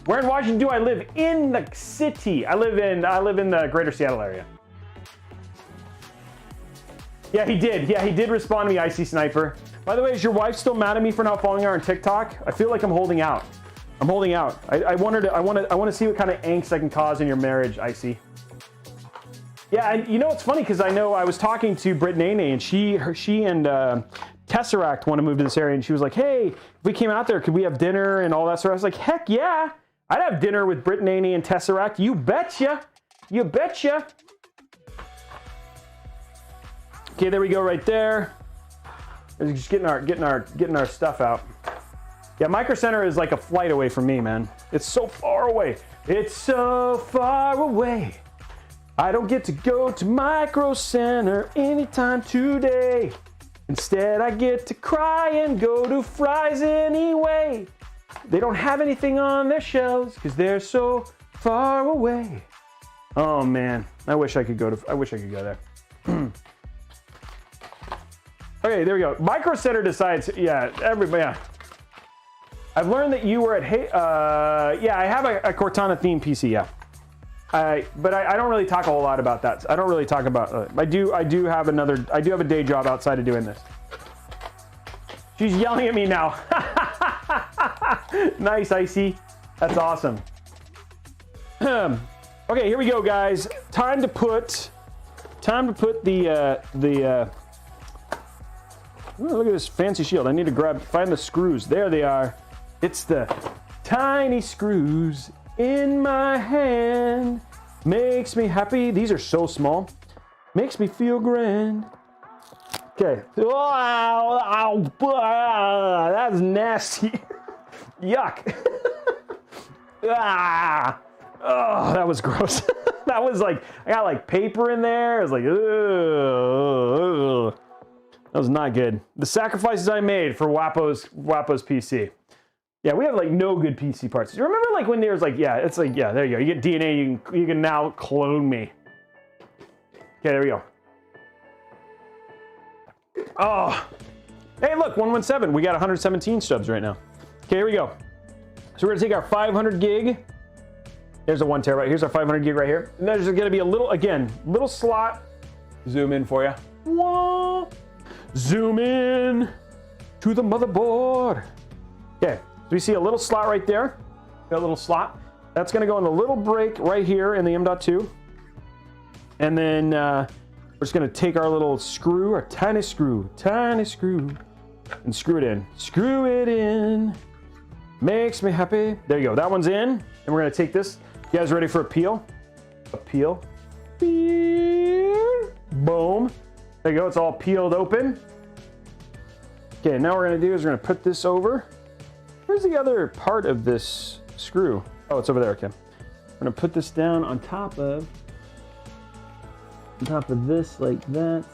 Where in Washington do I live? In the city. I live in the greater Seattle area. Yeah, he did. Yeah, he did respond to me, Icy Sniper. By the way, is your wife still mad at me for not following her on TikTok? I feel like I'm holding out. I'm holding out. I want to see what kind of angst I can cause in your marriage, Icy. Yeah, and you know what's funny, because I know I was talking to Britt Nene, and she and Tesseract want to move to this area, and she was like, hey, if we came out there, could we have dinner and all that sort of. I was like, heck yeah, I'd have dinner with Britt Nene and Tesseract. You betcha. You betcha. Okay, there we go right there. We're just getting our stuff out. Yeah, Micro Center is like a flight away from me, man. It's so far away. It's so far away. I don't get to go to Micro Center anytime today. Instead, I get to cry and go to Fry's anyway. They don't have anything on their shelves because they're so far away. Oh man, I wish I could go there. Okay, there we go. Micro Center decides, yeah, everybody, yeah. I've learned that you were at, yeah, I have a Cortana themed PC, yeah. But I don't really talk a whole lot about that. I don't really talk about, I do have a day job outside of doing this. She's yelling at me now. Nice, Icy. That's awesome. Okay, here we go, guys. Time to put the oh, look at this fancy shield. I need to find the screws. There they are. It's the tiny screws in my hand. Makes me happy. These are so small. Makes me feel grand. Okay. Wow, that's nasty. Yuck. Oh, that was gross. That was like, I got like paper in there. I was like, ugh. That was not good. The sacrifices I made for Wapo's PC. Yeah, we have like no good PC parts. You remember like when there's like, yeah, it's like, yeah, there you go. You get DNA, you can now clone me. Okay, there we go. Oh, hey, look, 117. We got 117 stubs right now. Okay, here we go. So we're gonna take our 500 gig. There's a 1 terabyte. Here's our 500 gig right here. And there's gonna be a little, again, little slot. Zoom in for you. Whoa. Zoom in to the motherboard. Okay, so we see a little slot right there. Got a little slot. That's gonna go in the little break right here in the M.2. And then we're just gonna take our little screw, our tiny screw, and screw it in. Screw it in. Makes me happy. There you go. That one's in. And we're gonna take this. You guys ready for a peel? A peel. Boom. There you go. It's all peeled open. Okay, now what we're gonna do is we're gonna put this over. Where's the other part of this screw? Oh, it's over there. Okay. We're gonna put this down on top of this like that.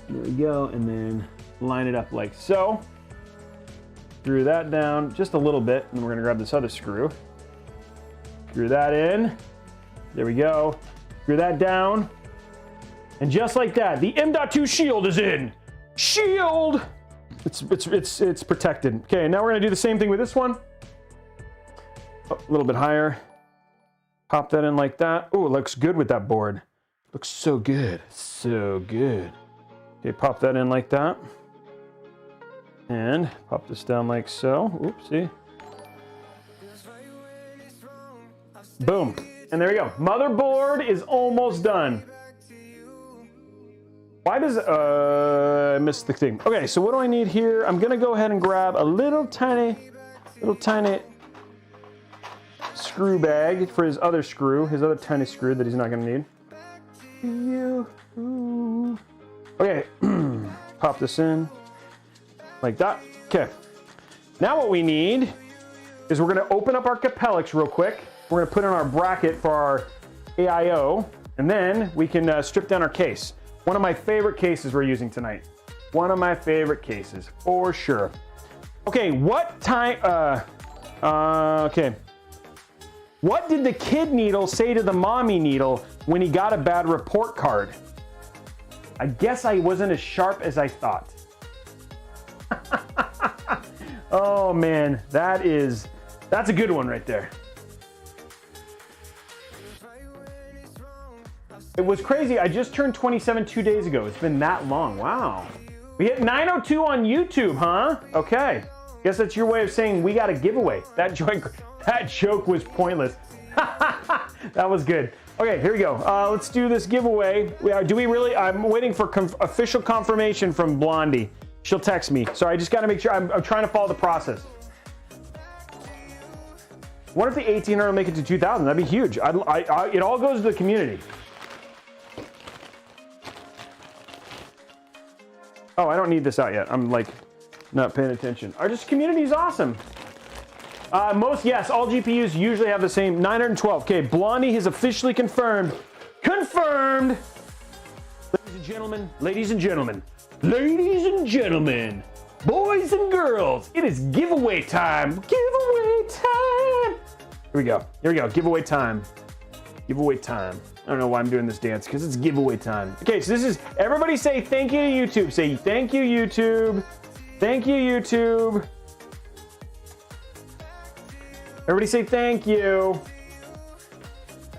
There we go. And then line it up like so. Screw that down just a little bit, and we're gonna grab this other screw. Screw that in. There we go. Screw that down. And just like that, the M.2 shield is in. Shield! It's protected. Okay, now we're gonna do the same thing with this one. Oh, a little bit higher. Pop that in like that. Oh, it looks good with that board. Looks so good. So good. Okay, pop that in like that. And pop this down like so. Oopsie. Boom. And there we go. Motherboard is almost done. Why does I missed the thing? Okay, so what do I need here? I'm gonna go ahead and grab a little tiny screw bag for his other tiny screw that he's not gonna need. Okay, pop this in like that. Okay, now what we need is we're gonna open up our Capellix real quick. We're gonna put in our bracket for our AIO, and then we can strip down our case. One of my favorite cases we're using tonight. One of my favorite cases, for sure. Okay, what did the kid needle say to the mommy needle when he got a bad report card? I guess I wasn't as sharp as I thought. Oh man, that's a good one right there. It was crazy. I just turned 27 2 days ago. It's been that long. Wow. We hit 902 on YouTube, huh? Okay. Guess that's your way of saying we got a giveaway. That joke was pointless. That was good. Okay, here we go. Let's do this giveaway. Do we really? I'm waiting for official confirmation from Blondie. She'll text me. So I just got to make sure. I'm trying to follow the process. What if the 1800 will make it to 2000? That'd be huge. It all goes to the community. Oh, I don't need this out yet. I'm like not paying attention. Our community is awesome. Yes, all GPUs usually have the same 912. Okay, Blondie has officially confirmed. Confirmed! Ladies and gentlemen, boys and girls, it is giveaway time. Giveaway time! Here we go, giveaway time. Giveaway time. I don't know why I'm doing this dance, because it's giveaway time. Okay, so this is, everybody say thank you to YouTube. Say thank you, YouTube. Thank you, YouTube. Everybody say thank you.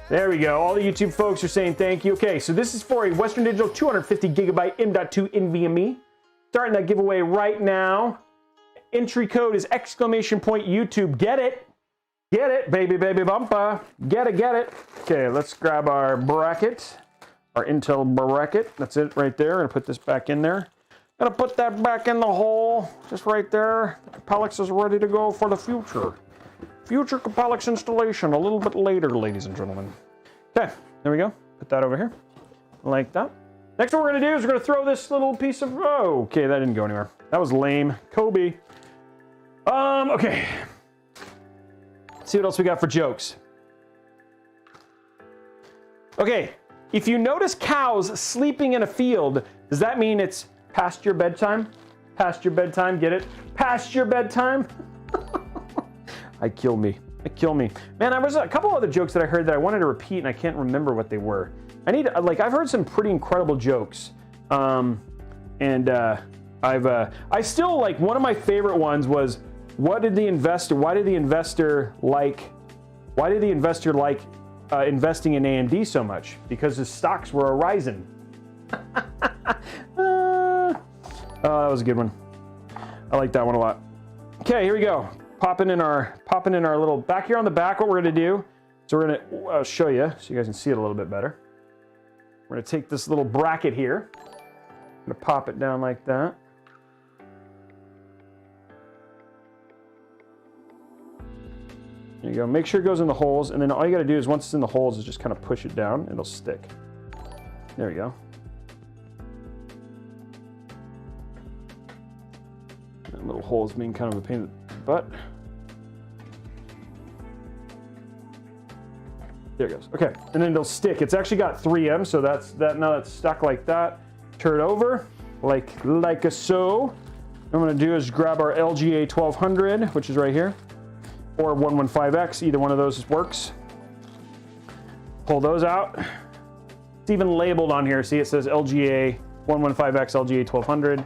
There we go. All the YouTube folks are saying thank you. Okay, so this is for a Western Digital 250 gigabyte M.2 NVMe. Starting that giveaway right now. Entry code is !YouTube. Get it. Get it, baby, baby bumper. Get it, get it. Okay, let's grab our bracket. Our Intel bracket. That's it right there. I'm gonna put this back in there. Gonna put that back in the hole. Just right there. Capellix is ready to go for the future. Future Capellix installation a little bit later, ladies and gentlemen. Okay, there we go. Put that over here, like that. Next, what we're gonna do is we're gonna throw this little piece of, oh, okay, that didn't go anywhere. That was lame. Kobe. Okay. Let's see what else we got for jokes. Okay, if you notice cows sleeping in a field, does that mean it's past your bedtime? Past your bedtime, get it? Past your bedtime? I kill me. Man, there was a couple other jokes that I heard that I wanted to repeat and I can't remember what they were. I've heard some pretty incredible jokes. I still like, one of my favorite ones was, why did the investor like investing in AMD so much? Because his stocks were a rising. Oh, that was a good one. I like that one a lot. Okay, here we go. Popping in our little back here on the back. What we're gonna do? So we're gonna show you so you guys can see it a little bit better. We're gonna take this little bracket here. I'm gonna pop it down like that. There you go. Make sure it goes in the holes, and then all you gotta do is once it's in the holes is just kind of push it down and it'll stick. There we go. That little holes being kind of a pain in the butt. There it goes. Okay, and then it'll stick. It's actually got 3M, so now that's stuck like that. Turn it over like a so. What I'm gonna do is grab our LGA 1200, which is right here, or 115X. Either one of those works. Pull those out. It's even labeled on here. See, it says LGA 115X, LGA 1200.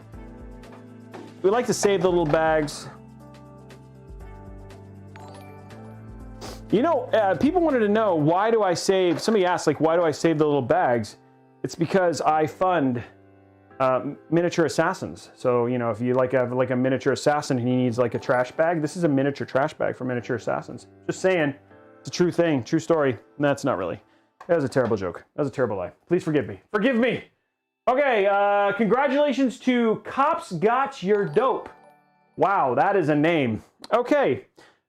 We like to save the little bags. You know, people wanted to know, why do I save, somebody asked, like, why do I save the little bags? It's because I fund miniature assassins. So, you know, if you have like a miniature assassin and he needs like a trash bag, this is a miniature trash bag for miniature assassins. Just saying, it's a true thing, true story. No, that's not really. That was a terrible joke. That was a terrible lie. Please forgive me. Forgive me! Okay, congratulations to Cops Got Your Dope. Wow, that is a name. Okay.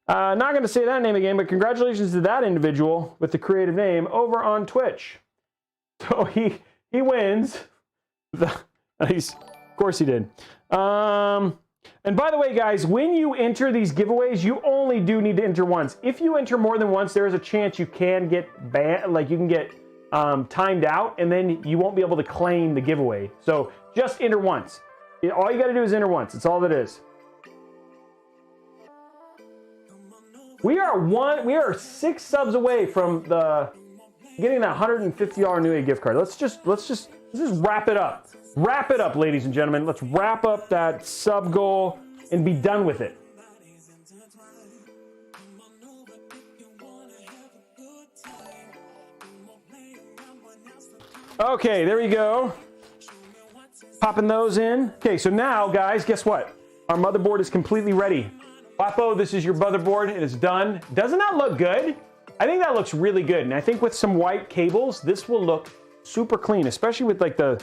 Not going to say that name again, but congratulations to that individual with the creative name over on Twitch. So he wins. Nice. Of course he did. And by the way, guys, when you enter these giveaways, you only do need to enter once. If you enter more than once, there is a chance you can get banned, like you can get timed out, and then you won't be able to claim the giveaway. So just enter once. All you got to do is enter once. That's all that is. We are 6 subs away from getting that $150 Newegg gift card. Let's just wrap it up. Wrap it up, ladies and gentlemen. Let's wrap up that sub goal and be done with it. Okay, there you go. Popping those in. Okay, so now, guys, guess what? Our motherboard is completely ready. Wapo, this is your motherboard. It is done. Doesn't that look good? I think that looks really good. And I think with some white cables, this will look super clean, especially with like the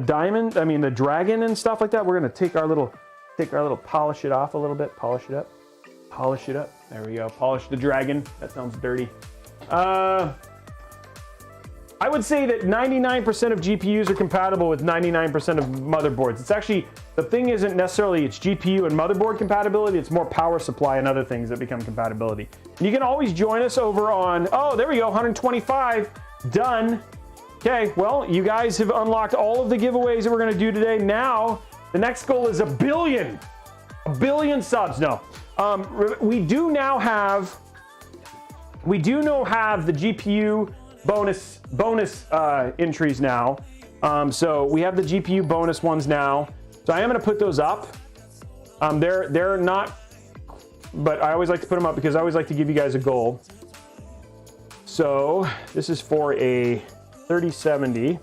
diamond, I mean the dragon and stuff like that. We're gonna take our little polish it off a little bit, polish it up. Polish it up. There we go. Polish the dragon. That sounds dirty. I would say that 99% of GPUs are compatible with 99% of motherboards. It's actually, the thing isn't necessarily it's GPU and motherboard compatibility, it's more power supply and other things that become compatibility. And you can always join us over on, oh, there we go, 125, done. Okay, well, you guys have unlocked all of the giveaways that we're gonna do today. Now, the next goal is 1 billion. 1 billion subs, no. We do now have the GPU bonus entries now. So we have the GPU bonus ones now. So I am going to put those up. They're not but I always like to put them up because I always like to give you guys a goal. So this is for a 3070.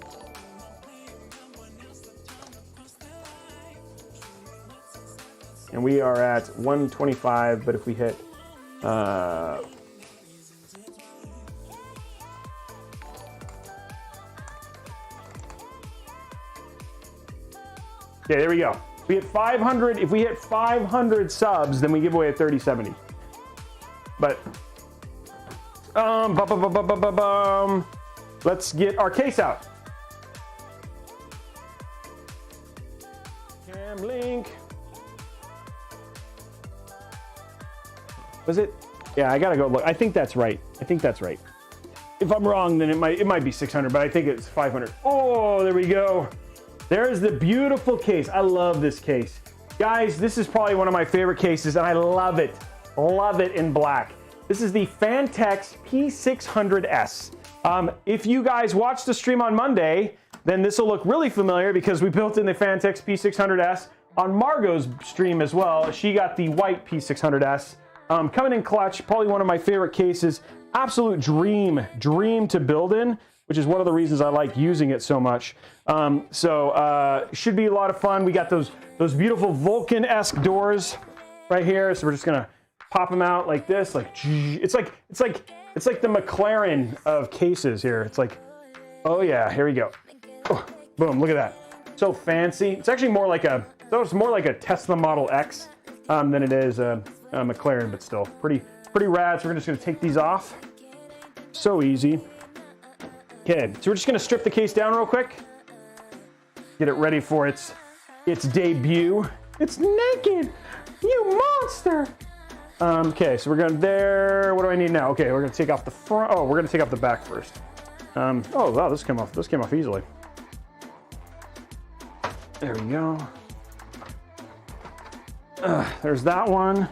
And we are at 125, but if we hit, okay, there we go. If we hit 500, if we hit 500 subs, then we give away a 3070. But, let's get our case out. Cam link. Was it? Yeah, I gotta go look. I think that's right. I think that's right. If I'm wrong, then it might be 600, but I think it's 500. Oh, there we go. There's the beautiful case. I love this case. Guys, this is probably one of my favorite cases, and I love it. Love it in black. This is the Phanteks P600s. If you guys watched the stream on Monday, then this will look really familiar because we built in the Phanteks P600s on Margot's stream as well. She got the white P600s. Coming in clutch, probably one of my favorite cases. Absolute dream to build in, which is one of the reasons I like using it so much. Should be a lot of fun. We got those beautiful Vulcan-esque doors right here. So we're just gonna pop them out like this. Like it's like the McLaren of cases here. It's like, oh yeah, here we go. Oh, boom! Look at that. So fancy. It's actually more like a Tesla Model X than it is a McLaren, but still pretty rad. So we're just gonna take these off. So easy. Okay, so we're just gonna strip the case down real quick. Get it ready for its debut. It's naked, you monster. Okay, so we're going there. What do I need now? Okay, we're gonna take off the front. Oh, we're gonna take off the back first. Oh wow, this came off easily. There we go. There's that one.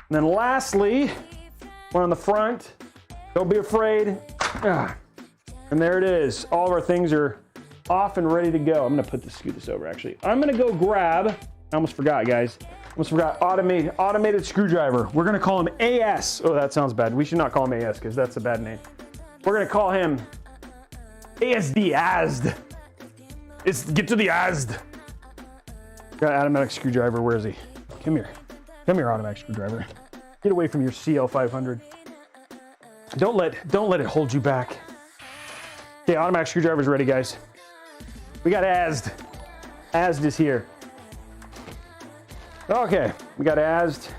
And then lastly, one on the front. Don't be afraid. And there it is. All of our things are off and ready to go. I'm gonna scoot this over actually. I'm gonna go grab, I almost forgot guys. Automated screwdriver. We're gonna call him AS. Oh, that sounds bad. We should not call him AS because that's a bad name. We're gonna call him ASD ASD. Get to the ASD. Got automatic screwdriver. Where is he? Come here, automatic screwdriver. Get away from your CL500. Don't let it hold you back. Okay, automatic screwdriver's ready, guys. We got ASD. ASD is here. Okay, we got ASD.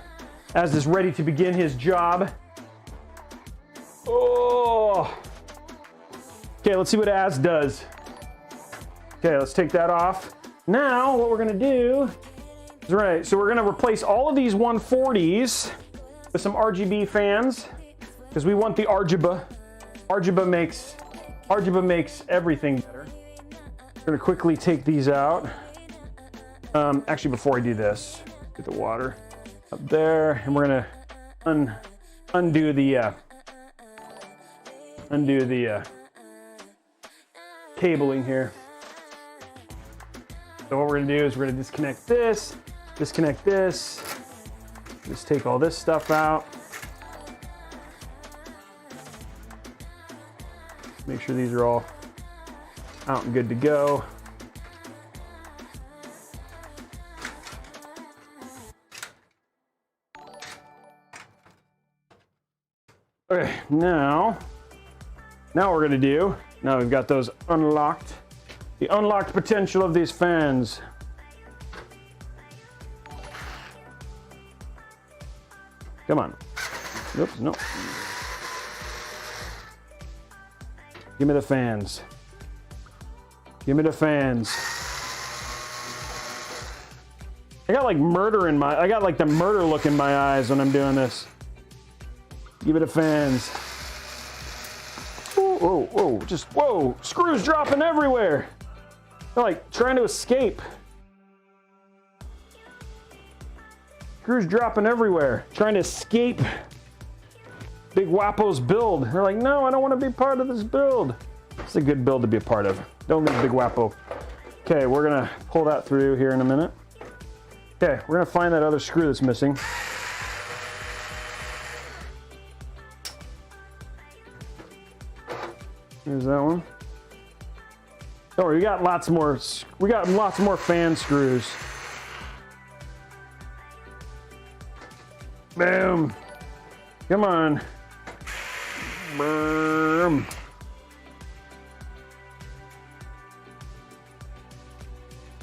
ASD is ready to begin his job. Oh. Okay, let's see what ASD does. Okay, let's take that off. Now, what we're gonna do is, right, so we're gonna replace all of these 140s with some RGB fans because we want the RGB. RGB makes everything better. We're gonna quickly take these out. Actually, before I do this, get the water up there, and we're gonna undo the cabling here. So what we're gonna do is we're gonna disconnect this, just take all this stuff out. Make sure these are all out and good to go. Okay, now what we're gonna do, now we've got those unlocked, the unlocked potential of these fans. Come on. Oops, no. Give me the fans. Give me the fans. I got like the murder look in my eyes when I'm doing this. Give me the fans. Whoa, whoa, screws dropping everywhere. They're like trying to escape. Screws dropping everywhere, trying to escape Big Wapo's build. They're like, no, I don't want to be part of this build. It's a good build to be a part of. Don't leave Big Wapo. Okay, we're gonna pull that through here in a minute. Okay, we're gonna find that other screw that's missing. Here's that one. Don't worry, we got lots more. We got lots more fan screws. Boom! Come on. Boom.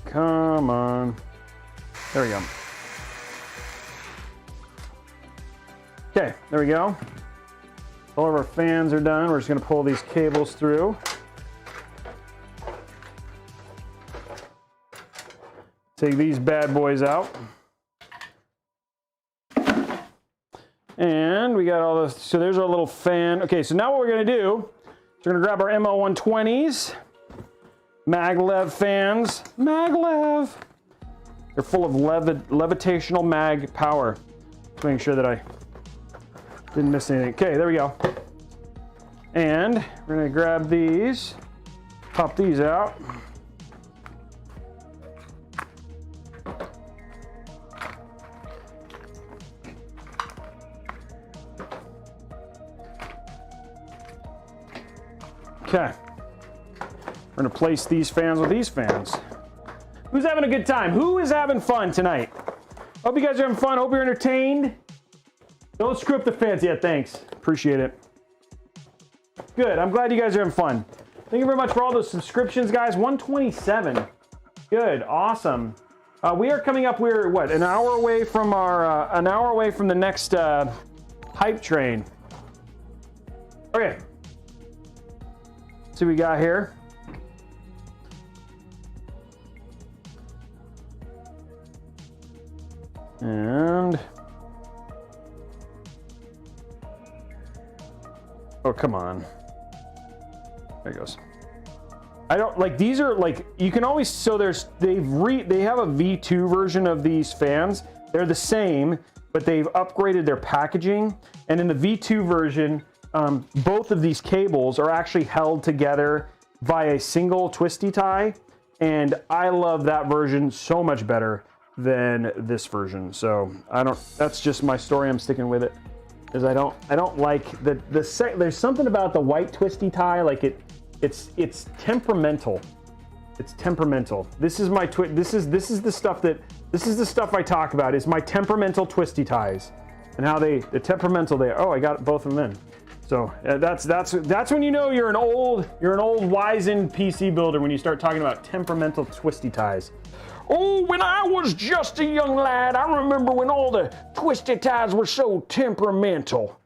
Come on. There we go. Okay, there we go. All of our fans are done. We're just going to pull these cables through. Take these bad boys out. And we got all the, so there's our little fan. Okay, so now what we're going to do is we're going to grab our ML120s. Maglev fans. Maglev. They're full of levitational mag power. Just making sure that I didn't miss anything. Okay, there we go. And we're gonna grab these, pop these out. Okay. We're gonna place these fans with these fans. Who's having a good time? Who is having fun tonight? Hope you guys are having fun. Hope you're entertained. Don't screw up the fans yet. Thanks. Appreciate it. Good. I'm glad you guys are having fun. Thank you very much for all those subscriptions, guys. 127. Good. Awesome. We are coming up. We're what? An hour away from our the next hype train. Okay. See what we got here. And oh, come on. There it goes. I don't like these are like you can always so there's they have a V2 version of these fans. They're the same, but they've upgraded their packaging. And in the V2 version, both of these cables are actually held together by a single twisty tie, and I love that version so much better than this version. So I don't, that's just my story. I'm sticking with it because I don't like there's something about the white twisty tie, like it's temperamental. It's temperamental. This is my this is the stuff I talk about, is my temperamental twisty ties and how the temperamental they, oh, I got both of them in. So that's when you know you're an old wizened PC builder, when you start talking about temperamental twisty ties. Oh, when I was just a young lad, I remember when all the twisty ties were so temperamental.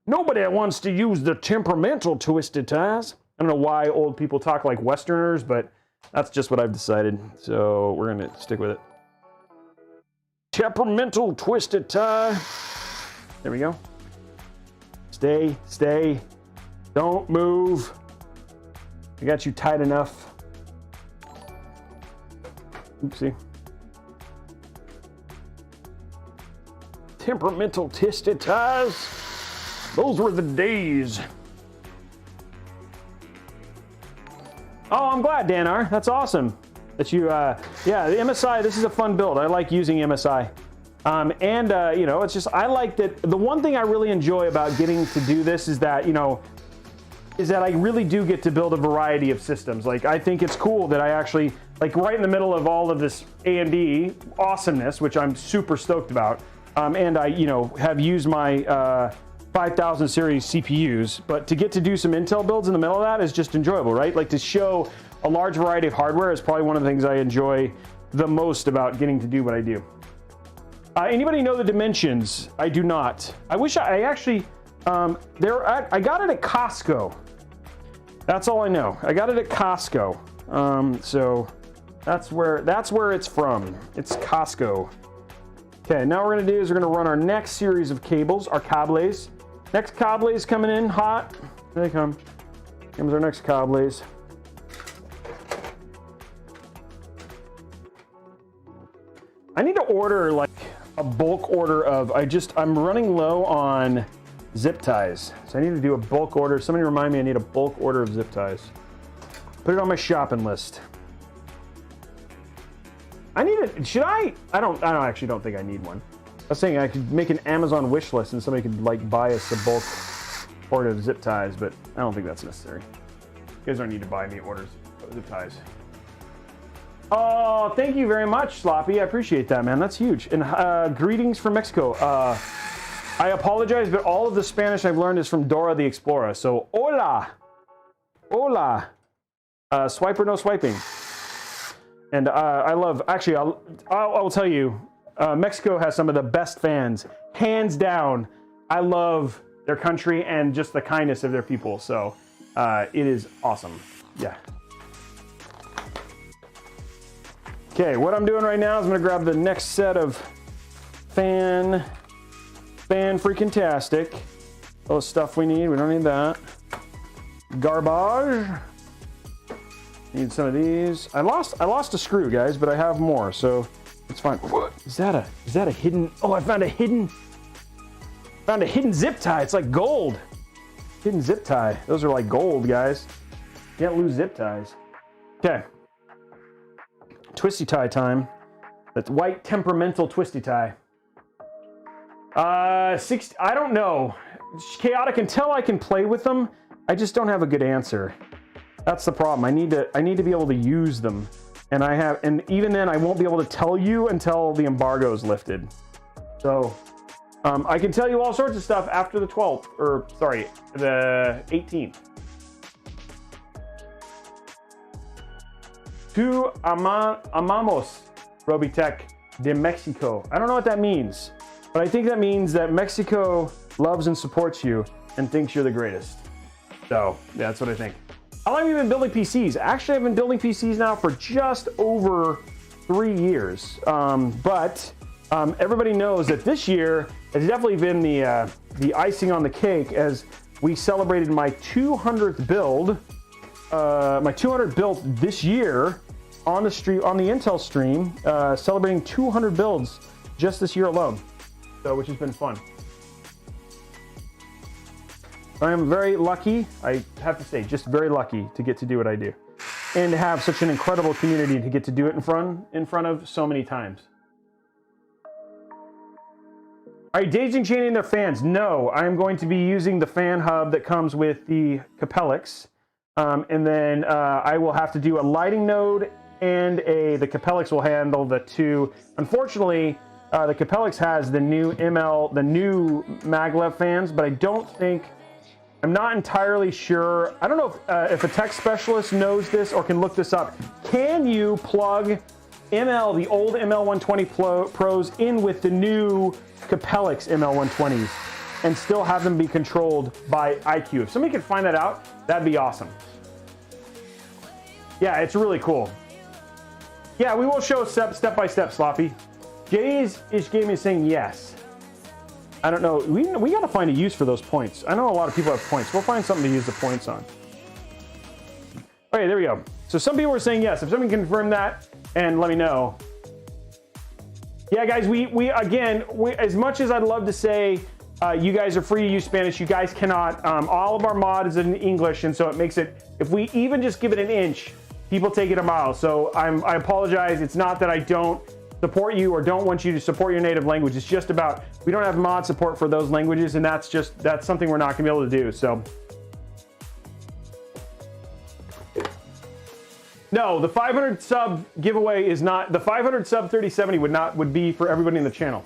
Nobody wants to use the temperamental twisted ties. I don't know why old people talk like Westerners, but that's just what I've decided. So we're gonna stick with it. Temperamental twisted tie. There we go. Stay. Don't move. I got you tight enough. Oopsie. Temperamental twisted ties. Those were the days. Oh, I'm glad, Danar. That's awesome. That you, yeah, the MSI, this is a fun build. I like using MSI. You know, it's just, I like that. The one thing I really enjoy about getting to do this is that, you know, is that I really do get to build a variety of systems. Like, I think it's cool that I actually, like, right in the middle of all of this AMD awesomeness, which I'm super stoked about, and I, you know, have used my 5000 series CPUs, but to get to do some Intel builds in the middle of that is just enjoyable, right? Like, to show a large variety of hardware is probably one of the things I enjoy the most about getting to do what I do. Anybody know the dimensions? I do not. I wish I actually, I got it at Costco. That's all I know. I got it at Costco. So that's where it's from. It's Costco. Okay, now what we're gonna do is we're gonna run our next series of cables, our cables. Next cables coming in hot. There they come. Comes our next cables. I need to order like a bulk order of, I'm running low on zip ties. So I need to do a bulk order. Somebody remind me I need a bulk order of zip ties. Put it on my shopping list. I need it. Should I? I actually don't think I need one. I was saying I could make an Amazon wish list and somebody could like buy us a bulk order of zip ties, but I don't think that's necessary. You guys don't need to buy me orders of zip ties. Oh, thank you very much, Sloppy. I appreciate that, man. That's huge. And greetings from Mexico. I apologize, but all of the Spanish I've learned is from Dora the Explorer. So, hola. Hola. Swiper, no swiping. And I love, actually, I'll tell you, Mexico has some of the best fans. Hands down, I love their country and just the kindness of their people. So, it is awesome. Yeah. Okay, what I'm doing right now is I'm gonna grab the next set of fan freaking tastic. Oh, stuff we need, we don't need that. Garbage. Need some of these. I lost a screw, guys, but I have more, so it's fine. What? Is that a hidden, oh, I found a hidden zip tie. It's like gold. Hidden zip tie. Those are like gold, guys. Can't lose zip ties. Okay. Twisty tie time. That's white temperamental twisty tie. I don't know. Chaotic, until I can play with them, I just don't have a good answer. That's the problem. I need to be able to use them. And even then I won't be able to tell you until the embargo is lifted. So I can tell you all sorts of stuff after the 12th, or sorry, the 18th. Tu amamos Robeytech de Mexico. I don't know what that means, but I think that means that Mexico loves and supports you and thinks you're the greatest. So yeah, that's what I think. How long have you been building PCs? Actually, I've been building PCs now for just over 3 years. But everybody knows that this year has definitely been the icing on the cake, as we celebrated my 200th build. My 200th build this year on the Intel stream, celebrating 200 builds just this year alone. So, which has been fun. I am very lucky, I have to say, just very lucky to get to do what I do. And to have such an incredible community to get to do it in front of so many times. Are you daisy chaining their fans? No, I'm going to be using the fan hub that comes with the Capellix. And then I will have to do a lighting node and the Capellix will handle the two. Unfortunately, the Capellix has the new the new maglev fans, but I don't think, I'm not entirely sure. I don't know if a tech specialist knows this or can look this up. Can you plug the old ML120 Pros in with the new Capellix ML120s and still have them be controlled by IQ? If somebody can find that out, that'd be awesome. Yeah, it's really cool. Yeah, we will show step by step, Sloppy. Jay's Ish Gaming is saying yes. I don't know. We got to find a use for those points. I know a lot of people have points. We'll find something to use the points on. Okay, there we go. So some people were saying yes. If somebody can confirm that and let me know. Yeah, guys, we as much as I'd love to say you guys are free to use Spanish, you guys cannot. All of our mod is in English, and so it makes it, if we even just give it an inch, people take it a mile. So I apologize. It's not that I don't support you or don't want you to support your native language. It's just about, we don't have mod support for those languages, and that's something we're not gonna be able to do. So no, the 500 sub giveaway is not, the 500 sub 3070 would be for everybody in the channel.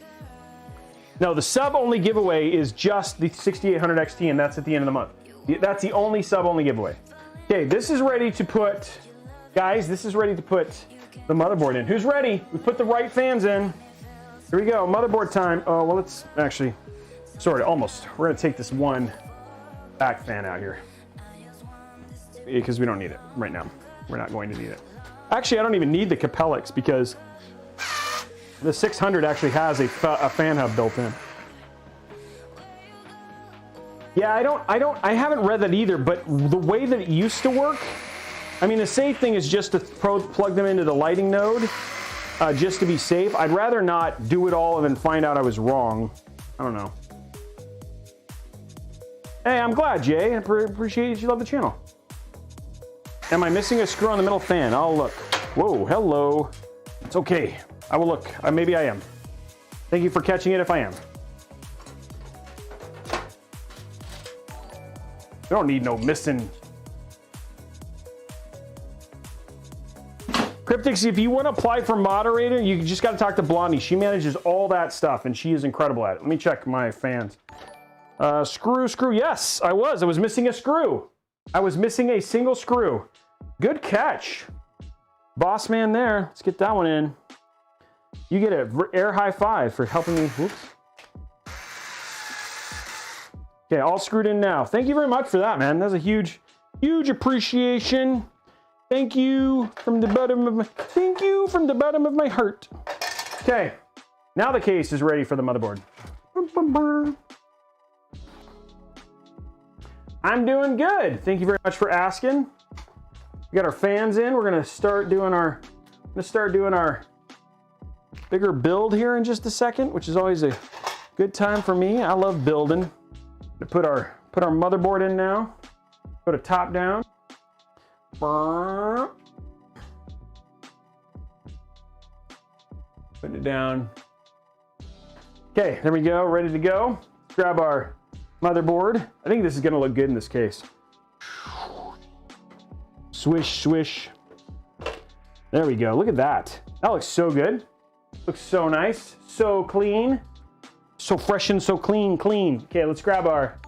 No, the sub only giveaway is just the 6800 XT, and that's at the end of the month. That's the only sub only giveaway. Okay, this is ready to put, guys, this is ready to put the motherboard in. Who's ready? We put the right fans in. Here we go, motherboard time. Oh, well, let's actually, sorry, almost. We're gonna take this one back fan out here because we don't need it right now. We're not going to need it. Actually, I don't even need the Capellix because the 600 actually has a fan hub built in. Yeah, I haven't read that either, but the way that it used to work, I mean, the safe thing is just to plug them into the lighting node, just to be safe. I'd rather not do it all and then find out I was wrong. I don't know. Hey, I'm glad, Jay. I appreciate you love the channel. Am I missing a screw on the middle fan? Oh, look. Whoa, hello. It's okay. I will look. Maybe I am. Thank you for catching it if I am. You don't need no missing. Cryptics, if you want to apply for moderator, you just got to talk to Blondie. She manages all that stuff, and she is incredible at it. Let me check my fans. Screw. Yes, I was missing a screw. I was missing a single screw. Good catch. Boss man there. Let's get that one in. You get an air high five for helping me. Whoops. Okay, all screwed in now. Thank you very much for that, man. That's a huge appreciation. Thank you from the bottom of my heart. Okay, now the case is ready for the motherboard. I'm doing good. Thank you very much for asking. We got our fans in. We're gonna start doing our bigger build here in just a second, which is always a good time for me. I love building. To put our motherboard in now. Go to top down. Put it down. Okay, there we go, ready to go. Let's grab our motherboard. I think this is gonna look good in this case. Swish, swish. There we go, look at that. That looks so good. Looks so nice, so clean. So fresh and so clean. Okay, let's get our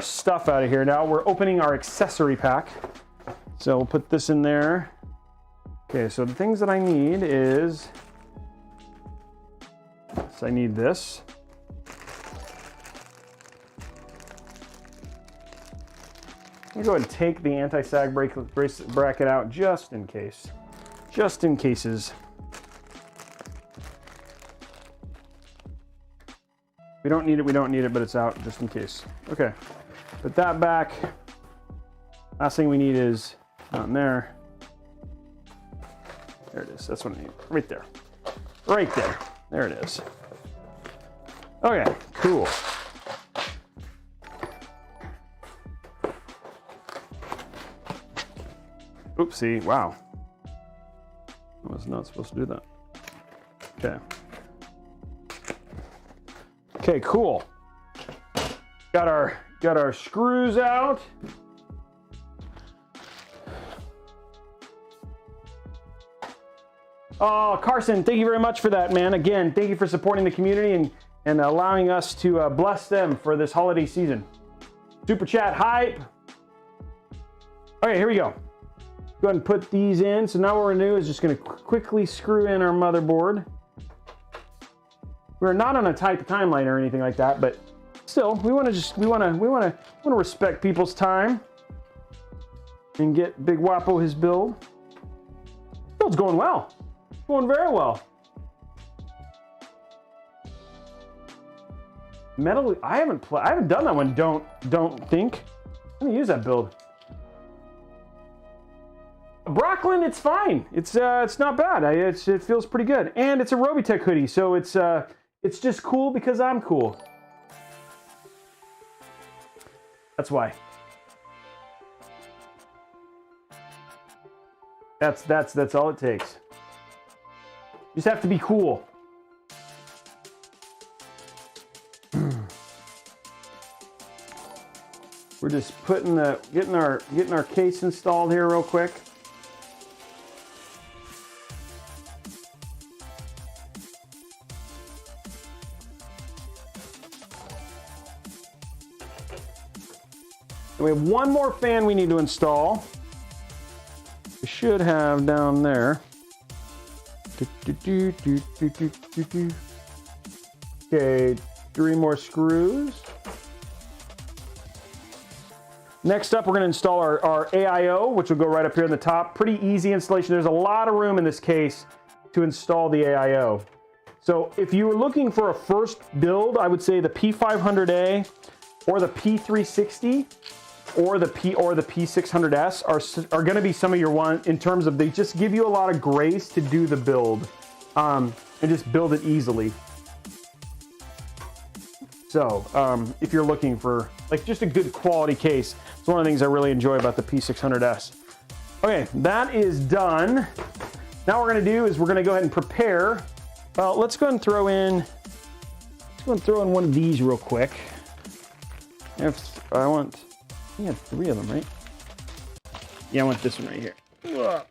stuff out of here now. We're opening our accessory pack. So we'll put this in there. Okay, so the things that I need is, I need this. I'm gonna go ahead and take the anti-sag bracket out just in case. Just in cases. We don't need it, but it's out just in case. Okay, put that back. Last thing we need is down there. There it is, that's what I need, right there. Right there, there it is. Okay, cool. Oopsie, wow. I was not supposed to do that. Okay. Okay, cool. Got our screws out. Oh, Carson, thank you very much for that, man. Again, thank you for supporting the community and allowing us to bless them for this holiday season. Super chat hype. Okay, here we go. Go ahead and put these in. So now what we're gonna do is just gonna quickly screw in our motherboard. We're not on a tight timeline or anything like that, but still, we want to respect people's time and get Big Wapo his build. Build's going well, going very well. Metal, I haven't done that one. Don't think. Let me use that build. Brooklyn, it's fine. It's not bad. It feels pretty good, and it's a Robeytech hoodie, so it's just cool because I'm cool. That's why. That's all it takes. You just have to be cool. We're just getting our case installed here real quick. We have one more fan we need to install. We should have down there. Okay, 3 more screws. Next up, we're going to install our AIO, which will go right up here in the top. Pretty easy installation. There's a lot of room in this case to install the AIO. So if you were looking for a first build, I would say the P500A or the P360 or the P600s are going to be some of your one in terms of they just give you a lot of grace to do the build and just build it easily. So if you're looking for like just a good quality case, it's one of the things I really enjoy about the P600s. Okay, that is done. Now what we're going to do is we're going to go ahead and prepare. Well, let's go ahead and throw in one of these real quick. If I want, we have 3 of them, right? Yeah, I want this one right here. So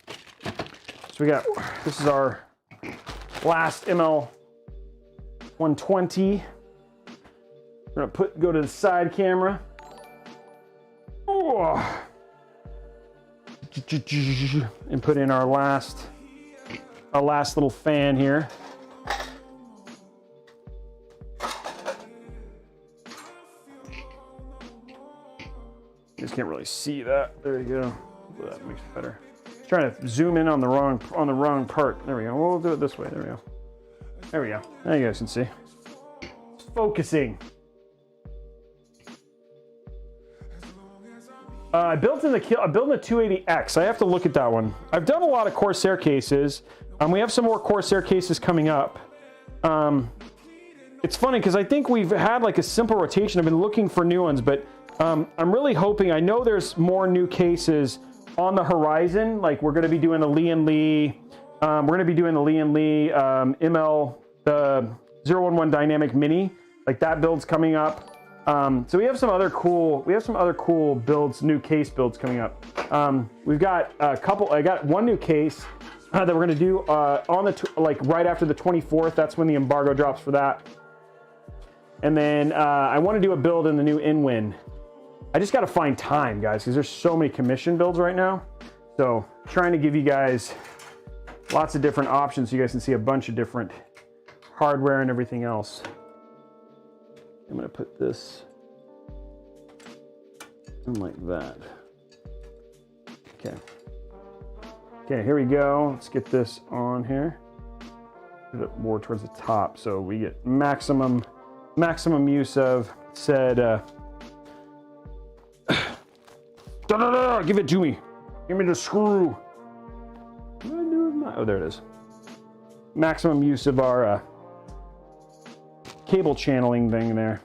we got, this is our last ML 120. We're gonna go to the side camera. And put in our last little fan here. You just can't really see that. There you go. That makes it better. Trying to zoom in on the wrong part. There we go. We'll do it this way. There we go. There we go. Now you guys can see. It's focusing. I built in the 280X. I have to look at that one. I've done a lot of Corsair cases. We have some more Corsair cases coming up. It's funny because I think we've had like a simple rotation. I've been looking for new ones, but I'm really hoping. I know there's more new cases on the horizon. Like we're going to be doing the Lee & Lee. We're going to be doing the Lee & Lee ML the 011 Dynamic Mini. Like that build's coming up. So we have some other cool builds, new case builds coming up. We've got a couple. I got one new case that we're going to do on the like right after the 24th. That's when the embargo drops for that. And then I want to do a build in the new InWin. I just got to find time, guys, because there's so many commission builds right now. So trying to give you guys lots of different options so you guys can see a bunch of different hardware and everything else. I'm going to put this in like that. Okay. Okay, here we go. Let's get this on here. Put it more towards the top so we get maximum use of said give it to me. Give me the screw. What do I do with my, oh, there it is. Maximum use of our cable channeling thing there.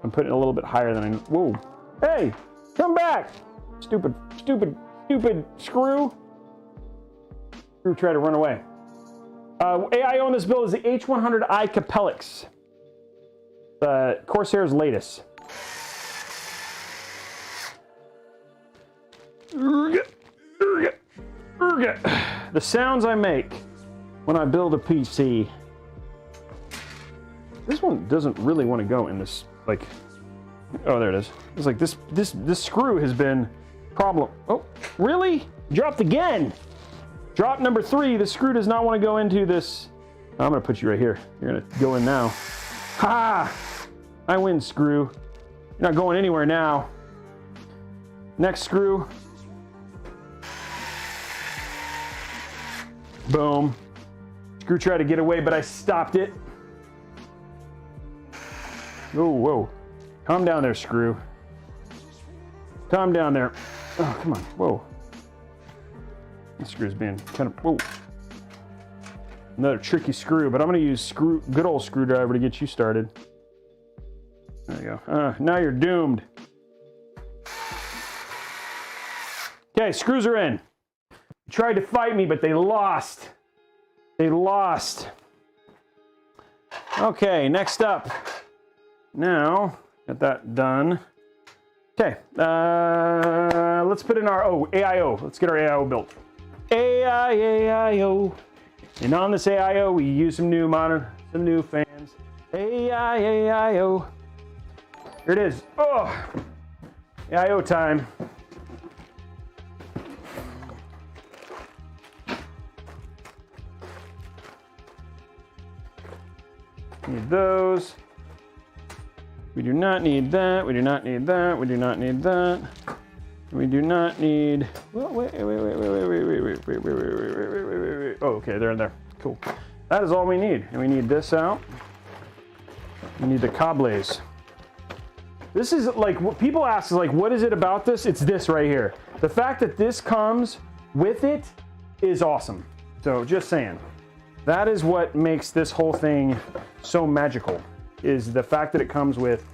I'm putting it a little bit higher than I, whoa. Hey, come back. Stupid screw. Screw tried to run away. AIO on this build is the H100i Capellix. Corsair's latest. The sounds I make when I build a PC. This one doesn't really want to go in this, like, oh, there it is. It's like this screw has been problem. Oh, really? Dropped again. Drop number 3. The screw does not want to go into this. I'm going to put you right here. You're going to go in now. Ha! I win, screw. You're not going anywhere now. Next screw. Boom. Screw tried to get away, but I stopped it. Oh, whoa. Calm down there, screw. Calm down there. Oh, come on. Whoa. This screw's being kind of, whoa. Another tricky screw, but I'm going to use good old screwdriver to get you started. There you go. Now you're doomed. Okay, screws are in. Tried to fight me, but they lost. They lost. Okay, next up. Now, got that done. Okay, let's put in our, AIO. Let's get our AIO built. AIO. And on this AIO, we use some new fans. AIO. Here it is. Oh, AIO time. Need those. We do not need that. We do not need that. We do not need that. We do not need. Well, wait. Oh, okay, they're in there. Cool. That is all we need. And we need this out. We need the cables. This is like what people ask is like, what is it about this? It's this right here. The fact that this comes with it is awesome. So just saying. That is what makes this whole thing so magical, is the fact that it comes with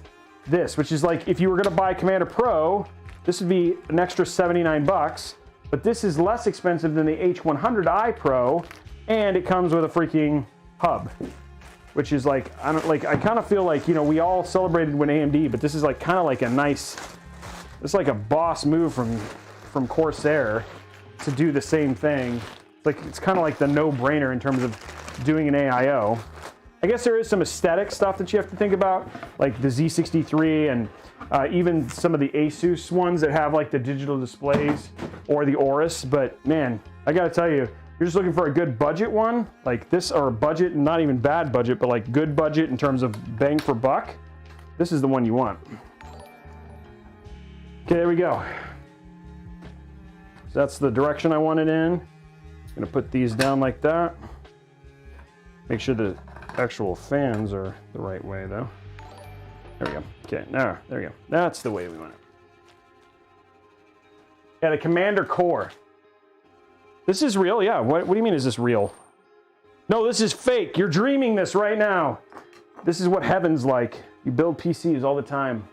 this, which is like if you were going to buy Commander Pro, this would be an extra $79. but this is less expensive than the H100i Pro, and it comes with a freaking hub, which is like, I kind of feel like, you know, we all celebrated when AMD, but this is like kind of like a nice, it's like a boss move from Corsair to do the same thing. It's kind of like the no-brainer in terms of doing an AIO. I guess there is some aesthetic stuff that you have to think about, like the Z63 and even some of the Asus ones that have like the digital displays or the Aorus. But man, I gotta tell you, you're just looking for a good budget one like this, or budget, not even bad budget, but like good budget in terms of bang for buck. This is the one you want. Okay, there we go. So that's the direction I want it in. I'm gonna put these down like that. Make sure the actual fans are the right way though. There we go. Okay, now, there we go. That's the way we want it. Yeah, the Commander Core. This is real? Yeah, what do you mean is this real? No, this is fake. You're dreaming this right now. This is what heaven's like. You build PCs all the time.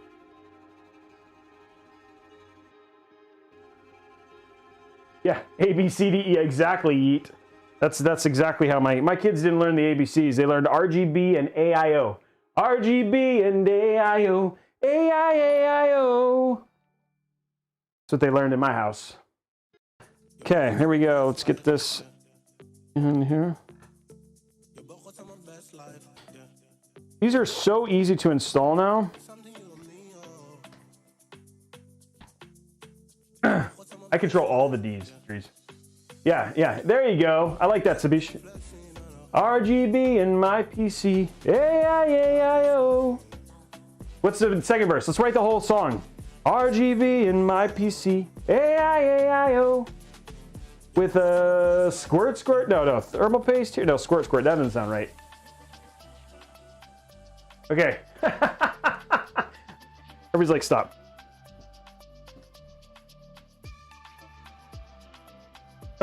Yeah, A, B, C, D, E, exactly, Yeet. That's exactly how my kids didn't learn the ABCs. They learned RGB and AIO. RGB and AIO. AIO. That's what they learned in my house. Okay, here we go. Let's get this in here. These are so easy to install now. I control all the D's. Yeah, there you go. I like that, Sabish. RGB in my PC. AIO. What's the second verse? Let's write the whole song. RGB in my PC. AIO. With a squirt. No, thermal paste here. No, squirt. That doesn't sound right. Okay. Everybody's like, stop.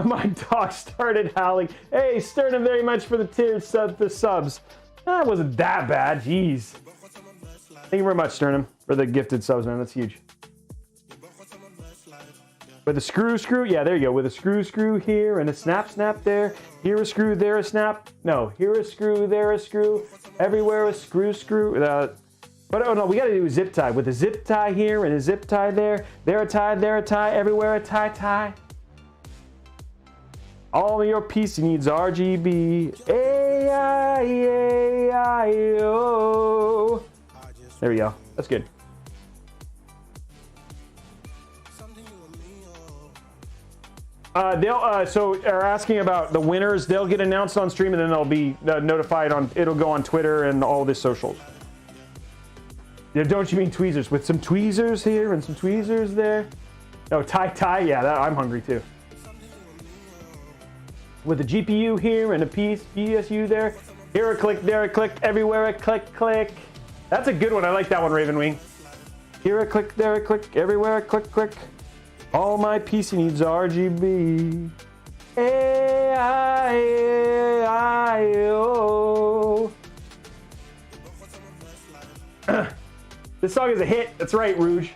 My dog started howling. Hey, Sternum, very much for the subs. That wasn't that bad. Jeez. Thank you very much, Sternum, for the gifted subs, man. That's huge. With a screw. Yeah, there you go. With a screw here and a snap there. Here a screw, there a snap. No, here a screw, there a screw. Everywhere a screw. But oh no, we got to do a zip tie. With a zip tie here and a zip tie there. There a tie. Everywhere a tie. All of your PC needs RGB. AIO. There we go. That's good. So are asking about the winners. They'll get announced on stream and then they'll be notified on. It'll go on Twitter and all the socials. Yeah, don't you mean tweezers? With some tweezers here and some tweezers there. No, tie. Yeah, I'm hungry too. With a GPU here and a PSU there. Here a click, there a click, everywhere a click. That's a good one. I like that one, Ravenwing. Here a click, there a click, everywhere a click. All my PC needs RGB. AIO. This song is a hit. That's right, Rouge.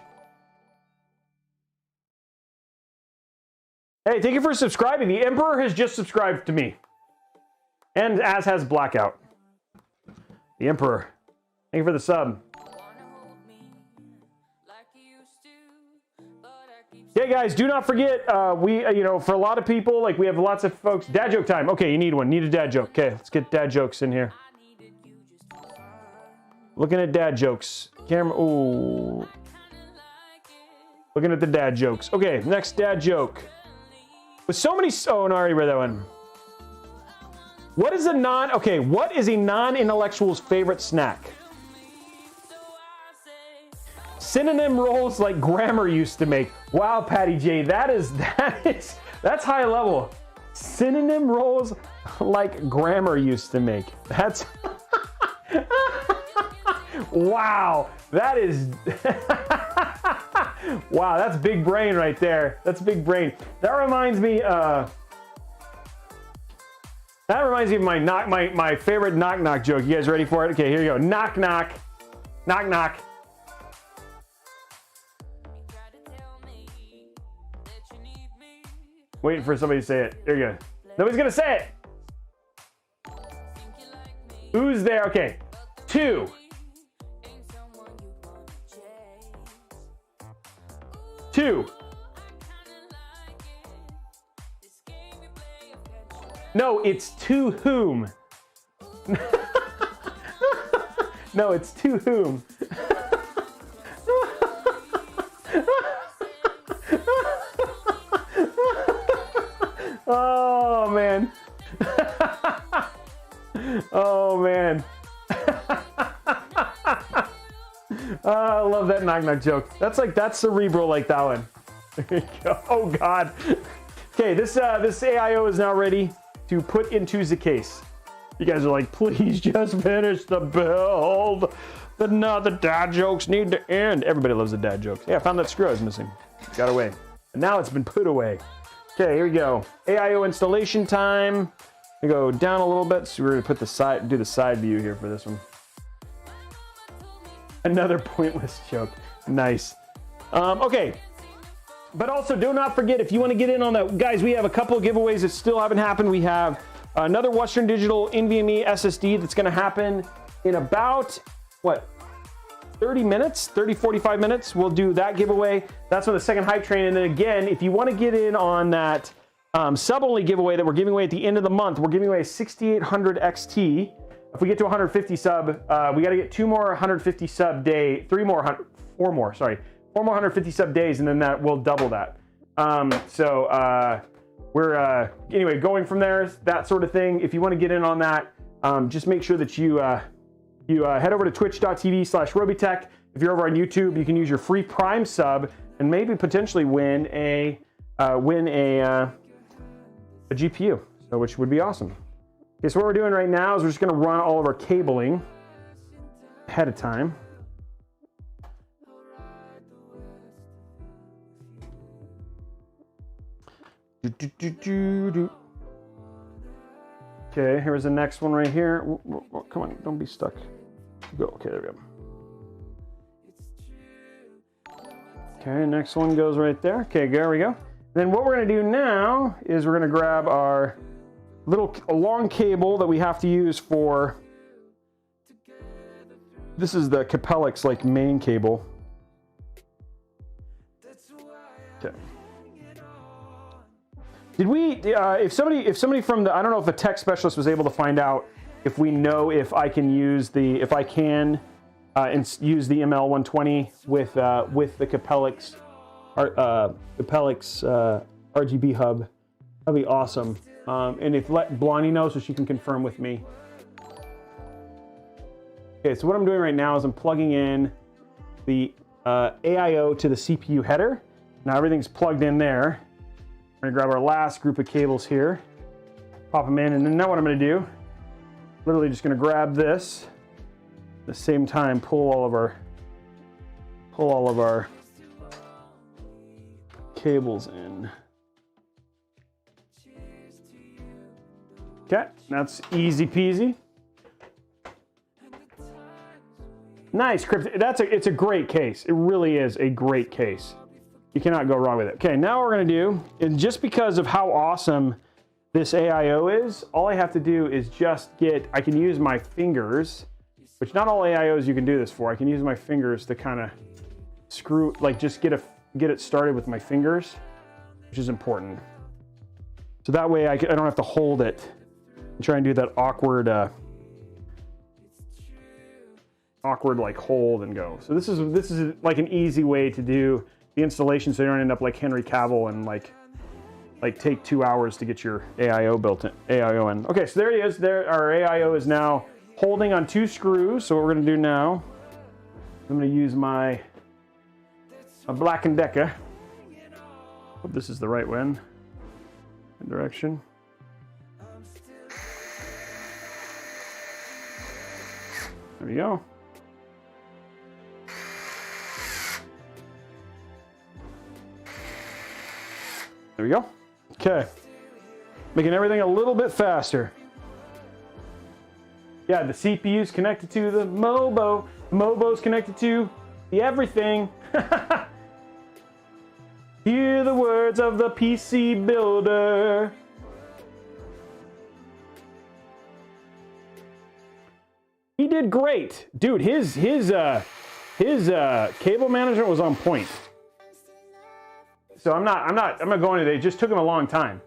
Hey, thank you for subscribing. The Emperor has just subscribed to me. And as has Blackout. The Emperor. Thank you for the sub. Yeah, guys, do not forget, for a lot of people, like we have lots of folks, dad joke time. Okay, you need one. Need a dad joke. Okay, let's get dad jokes in here. Looking at dad jokes. Camera, ooh. Looking at the dad jokes. Okay, next dad joke. With so many, oh, no, I already read that one. What is a non-intellectual's favorite snack? Synonym rolls like grammar used to make. Wow, Patty J, that's high level. Synonym rolls like grammar used to make. That's wow. That is wow. That's big brain right there. That's big brain. That reminds me. That reminds me of my favorite knock joke. You guys ready for it? Okay, here you go. Knock. Waiting for somebody to say it. There you go. Nobody's gonna say it. Who's there? Okay. 2. 2. No, it's to whom. No, it's to whom. Oh man. Oh man. I love that knock knock joke. That's cerebral like that one. There you go. Oh god. Okay, this AIO is now ready to put into the case. You guys are like, please just finish the build. The dad jokes need to end. Everybody loves the dad jokes. Yeah, I found that screw I was missing. Got away. And now it's been put away. Okay, here we go. AIO installation time. We go down a little bit. So we're gonna do the side view here for this one. Another pointless joke. Nice. Okay. But also, do not forget, if you want to get in on that, guys, we have a couple of giveaways that still haven't happened. We have another Western Digital NVMe SSD that's going to happen in about, what, 30 minutes, 45 minutes. We'll do that giveaway. That's on the second hype train. And then again, if you want to get in on that sub-only giveaway that we're giving away at the end of the month, we're giving away a 6800 XT. If we get to 150 sub, we got to get 2 more 150 sub day, 4 more 150 sub days, and then that will double that. We're anyway going from there, that sort of thing. If you want to get in on that, just make sure that you head over to twitch.tv/Robeytech. If you're over on YouTube, you can use your free Prime sub and maybe potentially win a GPU, so which would be awesome. Okay, so what we're doing right now is we're just going to run all of our cabling ahead of time. Okay, here's the next one right here. Come on, don't be stuck. Go. Okay, there we go. Okay, next one goes right there. Okay, there we go. Then what we're going to do now is we're going to grab our a long cable that we have to use for. This is the Phanteks like main cable. Okay. Did we, if somebody from the, I don't know if the tech specialist was able to find out if we know if I can use the, if I can use the ML120 with the Phanteks RGB hub. That'd be awesome. And if let Blondie know so she can confirm with me. Okay, so what I'm doing right now is I'm plugging in the AIO to the CPU header. Now everything's plugged in there. We're gonna grab our last group of cables here, pop them in, and then now what I'm gonna do, literally just gonna grab this, at the same time pull all of our cables in. Okay, that's easy peasy. Nice, it's a great case. It really is a great case. You cannot go wrong with it. Okay, now what we're gonna do, and just because of how awesome this AIO is, all I have to do is just I can use my fingers, which not all AIOs you can do this for. I can use my fingers to kind of screw, like just get it started with my fingers, which is important. So that way I don't have to hold it and try and do that awkward like hold and go. So this is like an easy way to do the installation, so you don't end up like Henry Cavill and like take 2 hours to get your AIO in. Okay, so there he is. There, our AIO is now holding on 2 screws. So what we're gonna do now, I'm gonna use my Black & Decker. Hope this is the right one. Direction. There we go. There we go. Okay. Making everything a little bit faster. Yeah, the CPU's connected to the Mobo. The Mobo's connected to the everything. Hear the words of the PC builder. He did great, dude. His cable management was on point. So I'm not going to. It just took him a long time.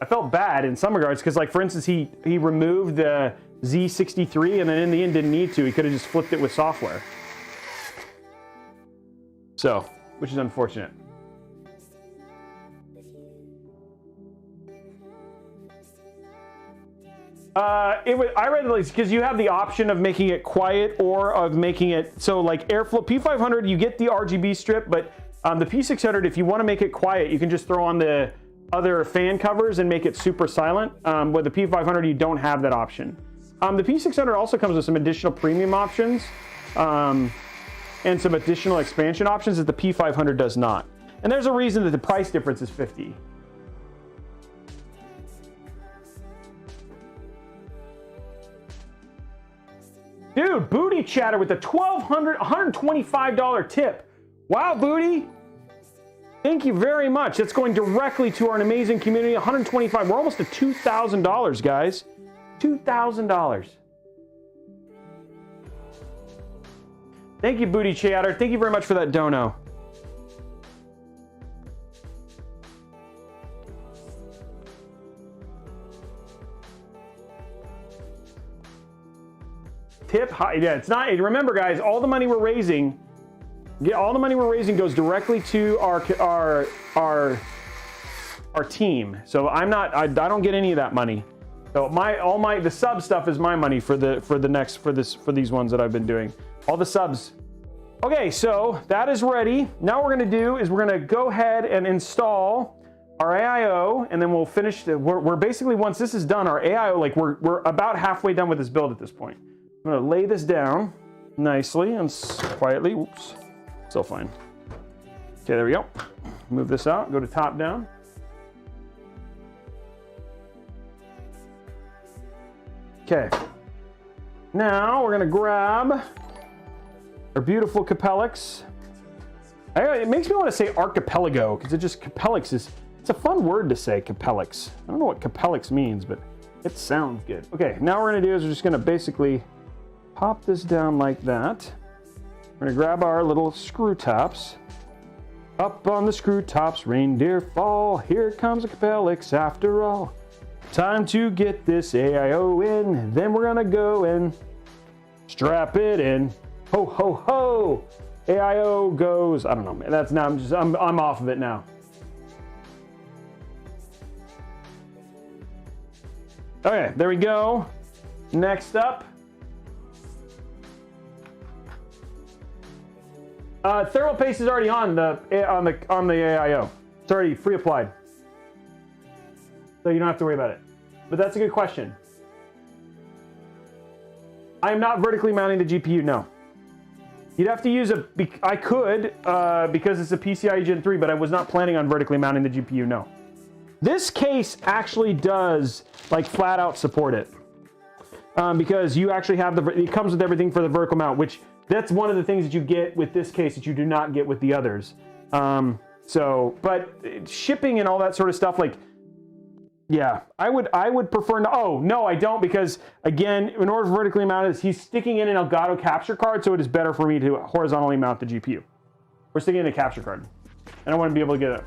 I felt bad in some regards because, like, for instance, he removed the Z63 and then in the end didn't need to. He could have just flipped it with software. So, which is unfortunate. I read it because you have the option of making it quiet or of making it so like airflow. P500, you get the RGB strip, but the P600, if you want to make it quiet, you can just throw on the other fan covers and make it super silent. With the P500, you don't have that option. The P600 also comes with some additional premium options and some additional expansion options that the P500 does not. And there's a reason that the price difference is 50. Dude, Booty Chatter with a $1,225 tip. Wow, Booty. Thank you very much. That's going directly to our amazing community. $125. We're almost at $2,000, guys. $2,000. Thank you, Booty Chatter. Thank you very much for that dono. Tip high. Yeah, it's not. Remember, guys, all the money we're raising, goes directly to our team. So I don't get any of that money. So the sub stuff is my money for these ones that I've been doing. All the subs. Okay, so that is ready. Now what we're gonna do is we're gonna go ahead and install our AIO, and then we'll finish. We're basically, once this is done, our AIO, like we're about halfway done with this build at this point. I'm gonna lay this down nicely and quietly. Oops, still fine. Okay, there we go. Move this out, go to top down. Okay, now we're gonna grab our beautiful Capellix. It makes me want to say archipelago, because Capellix it's a fun word to say, Capellix. I don't know what Capellix means, but it sounds good. Okay, now what we're gonna do is we're just gonna basically pop this down like that. We're gonna grab our little screw tops. Up on the screw tops, reindeer fall. Here comes a Capellix after all. Time to get this AIO in. Then we're gonna go and strap it in. Ho, ho, ho. AIO goes, I don't know, man. That's now, I'm off of it now. Okay, there we go. Next up. Thermal paste is already on the AIO. It's already pre-applied, so you don't have to worry about it. But that's a good question. I am not vertically mounting the GPU. No, you'd have to use I could because it's a PCIe Gen 3, but I was not planning on vertically mounting the GPU. No, this case actually does like flat out support it because you actually have it comes with everything for the vertical mount, which. That's one of the things that you get with this case that you do not get with the others. But shipping and all that sort of stuff, like, yeah, I would prefer no. Oh, no, I don't, because again, in order for vertically mounted, he's sticking in an Elgato capture card, so it is better for me to horizontally mount the GPU. We're sticking in a capture card, and I want to be able to get it.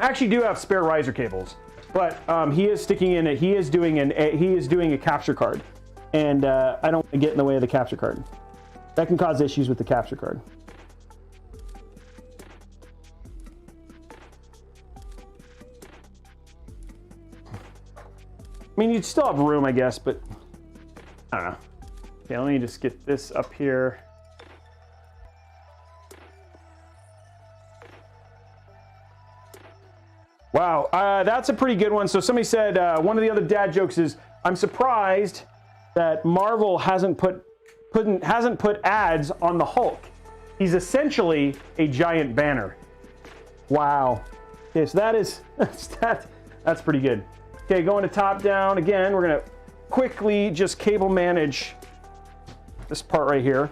I actually do have spare riser cables, but he is sticking in it. He is doing a capture card. And I don't want to get in the way of the capture card. That can cause issues with the capture card. I mean, you'd still have room, I guess, but I don't know. Okay, let me just get this up here. Wow, that's a pretty good one. So somebody said, one of the other dad jokes is, I'm surprised that Marvel hasn't put ads on the Hulk. He's essentially a giant banner. Wow. Okay, so that's pretty good. Okay, going to top down again. We're gonna quickly just cable manage this part right here.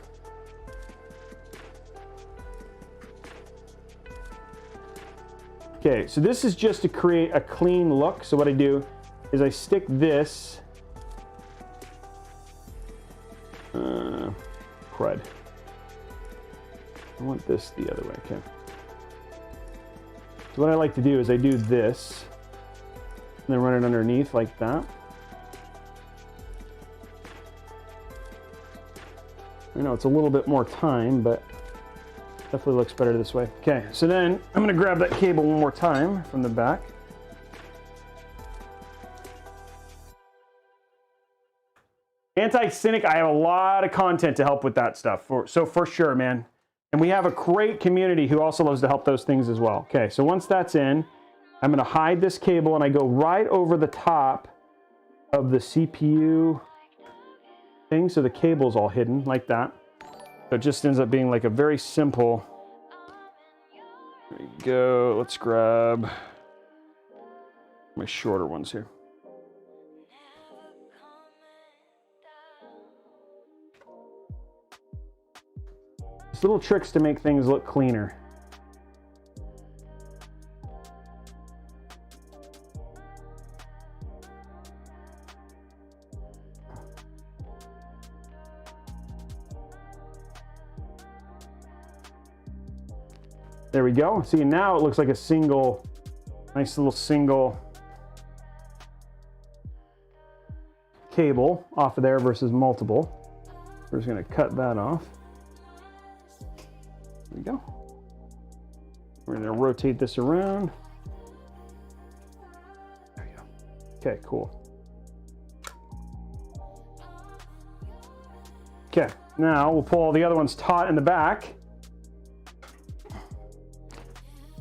Okay, so this is just to create a clean look. So what I do is I stick this, crud. I want this the other way, okay. So what I like to do is I do this, and then run it underneath like that. I know it's a little bit more time, but definitely looks better this way. Okay, so then I'm gonna grab that cable one more time from the back. Anti-cynic, I have a lot of content to help with that stuff, so for sure, man. And we have a great community who also loves to help those things as well. Okay, so once that's in, I'm gonna hide this cable and I go right over the top of the CPU thing, so the cable's all hidden like that. So it just ends up being like a very simple, there we go, let's grab my shorter ones here. Just little tricks to make things look cleaner. There we go. See, now it looks like a single, nice little single cable off of there versus multiple. We're just gonna cut that off. There we go. We're gonna rotate this around. There you go. Okay, cool. Okay, now we'll pull all the other ones taut in the back.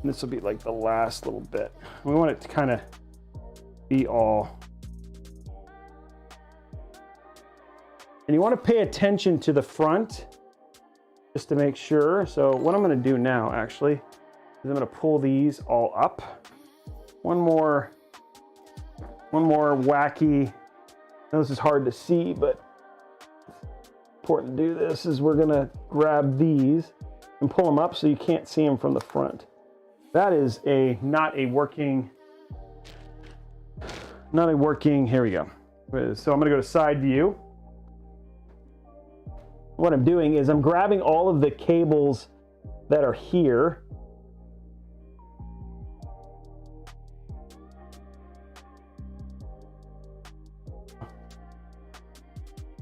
And this will be like the last little bit. We want it to kind of be all. And you want to pay attention to the front just to make sure. So what I'm going to do now actually is I'm going to pull these all up. One more wacky, I know this is hard to see, but it's important to do this, is we're going to grab these and pull them up so you can't see them from the front. That is not a working, here we go. So I'm gonna go to side view. What I'm doing is I'm grabbing all of the cables that are here.